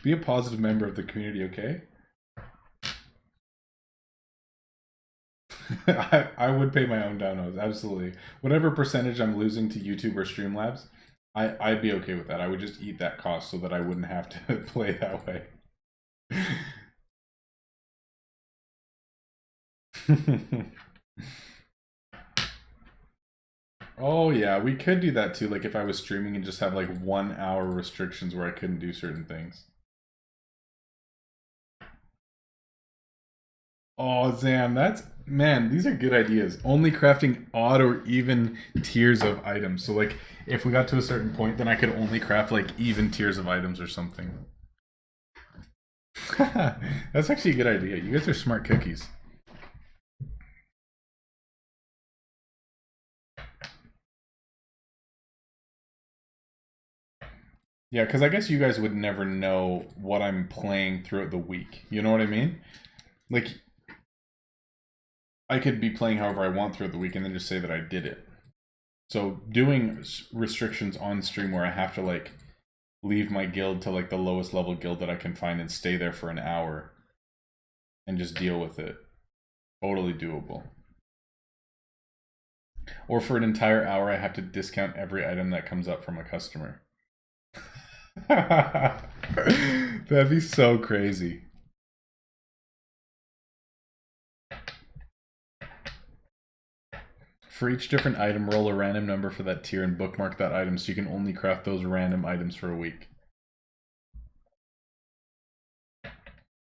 Be a positive member of the community, okay? I would pay my own downloads, absolutely. Whatever percentage I'm losing to YouTube or Streamlabs, I'd be okay with that. I would just eat that cost so that I wouldn't have to play that way. Oh yeah, we could do that too, like if I was streaming and just have like 1 hour restrictions where I couldn't do certain things. Oh, Zam, man, these are good ideas. Only crafting odd or even tiers of items. So like if we got to a certain point, then I could only craft like even tiers of items or something. That's actually a good idea. You guys are smart cookies. Yeah, because I guess you guys would never know what I'm playing throughout the week. You know what I mean? Like, I could be playing however I want throughout the week and then just say that I did it. So doing restrictions on stream where I have to like leave my guild to like the lowest level guild that I can find and stay there for an hour and just deal with it. Totally doable. Or for an entire hour I have to discount every item that comes up from a customer. That'd be so crazy. For each different item, roll a random number for that tier and bookmark that item so you can only craft those random items for a week.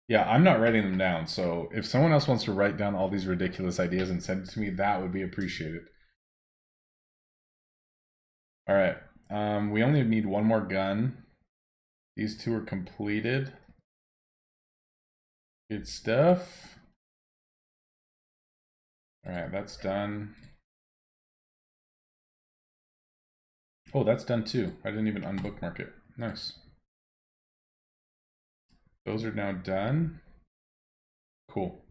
Yeah, I'm not writing them down, so if someone else wants to write down all these ridiculous ideas and send it to me, that would be appreciated. Alright, we only need one more gun. These two are completed. Good stuff. Alright, that's done. Oh, that's done too. I didn't even unbookmark it. Nice. Those are now done. Cool.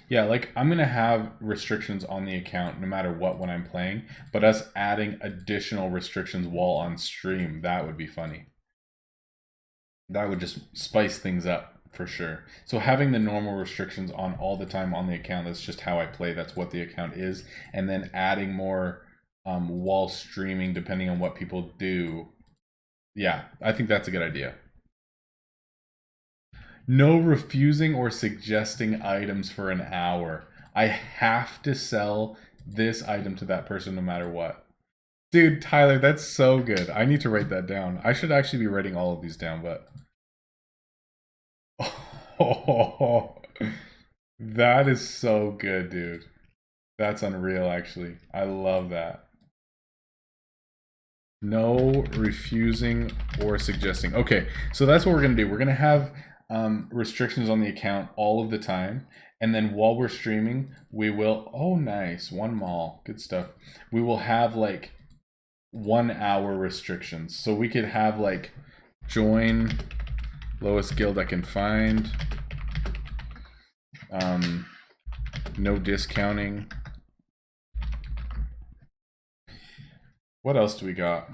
Yeah, like I'm gonna have restrictions on the account no matter what when I'm playing, but us adding additional restrictions while on stream, that would be funny. That would just spice things up for sure. So having the normal restrictions on all the time on the account, that's just how I play, that's what the account is, and then adding more while streaming depending on what people do. Yeah, I think that's a good idea. No refusing or suggesting items for an hour. I have to sell this item to that person no matter what. Dude, Tyler, that's so good. I need to write that down. I should actually be writing all of these down, but... Oh, that is so good, dude. That's unreal, actually. I love that. No refusing or suggesting. Okay, so that's what we're going to do. We're going to have restrictions on the account all of the time. And then while we're streaming, we will... Oh, nice. One mall. Good stuff. We will have, like, 1 hour restrictions. So we could have, like, join lowest guild I can find. No discounting. What else do we got?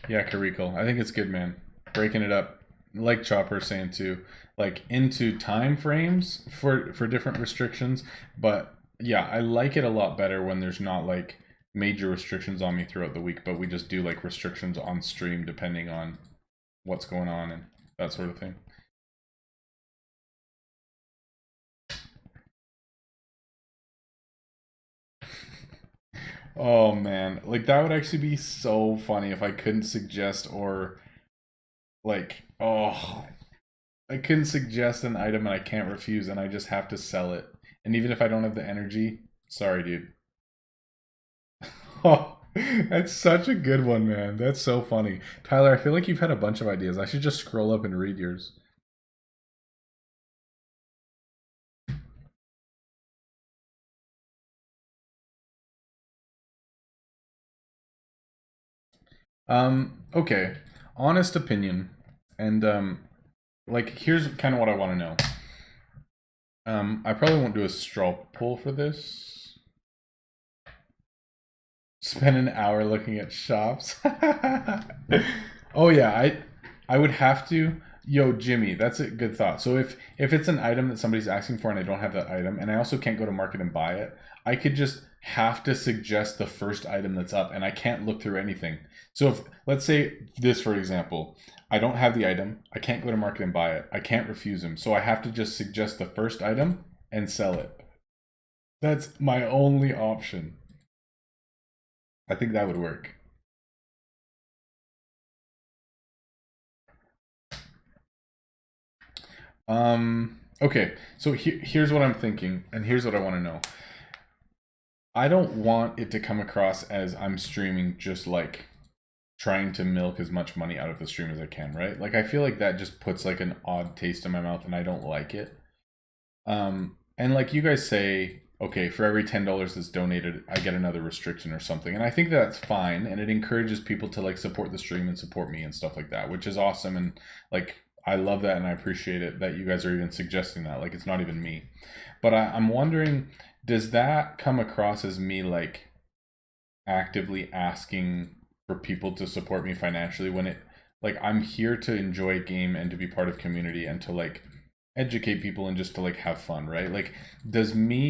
Yeah, Karikal. I think it's good, man. Breaking it up, like Chopper saying too, like into time frames for different restrictions. But yeah, I like it a lot better when there's not like major restrictions on me throughout the week, but we just do like restrictions on stream depending on what's going on and that sort of thing. Oh man, like that would actually be so funny if I couldn't suggest or like, oh, I couldn't suggest an item and I can't refuse and I just have to sell it. And even if I don't have the energy, sorry, dude. Oh, that's such a good one, man. That's so funny. Tyler, I feel like you've had a bunch of ideas. I should just scroll up and read yours. Okay. Honest opinion. And like here's kind of what I want to know. I probably won't do a straw poll for this. Spend an hour looking at shops. Oh yeah, I would have to. Yo, Jimmy, that's a good thought. So if it's an item that somebody's asking for and I don't have that item, and I also can't go to market and buy it, I could just have to suggest the first item that's up, and I can't look through anything. So if let's say this for example, I don't have the item, I can't go to market and buy it, I can't refuse him, so I have to just suggest the first item and sell it. That's my only option. I think that would work. Okay, so here's what I'm thinking, and here's what I want to know. I don't want it to come across as I'm streaming just like trying to milk as much money out of the stream as I can, right? Like I feel like that just puts like an odd taste in my mouth and I don't like it. And like you guys say, okay, for every $10 that's donated, I get another restriction or something. And I think that's fine. And it encourages people to like support the stream and support me and stuff like that, which is awesome. And like, I love that and I appreciate it that you guys are even suggesting that. Like, it's not even me. But I'm wondering, does that come across as me like actively asking for people to support me financially when it, like, I'm here to enjoy a game and to be part of community and to like educate people and just to like have fun, right? Like, does me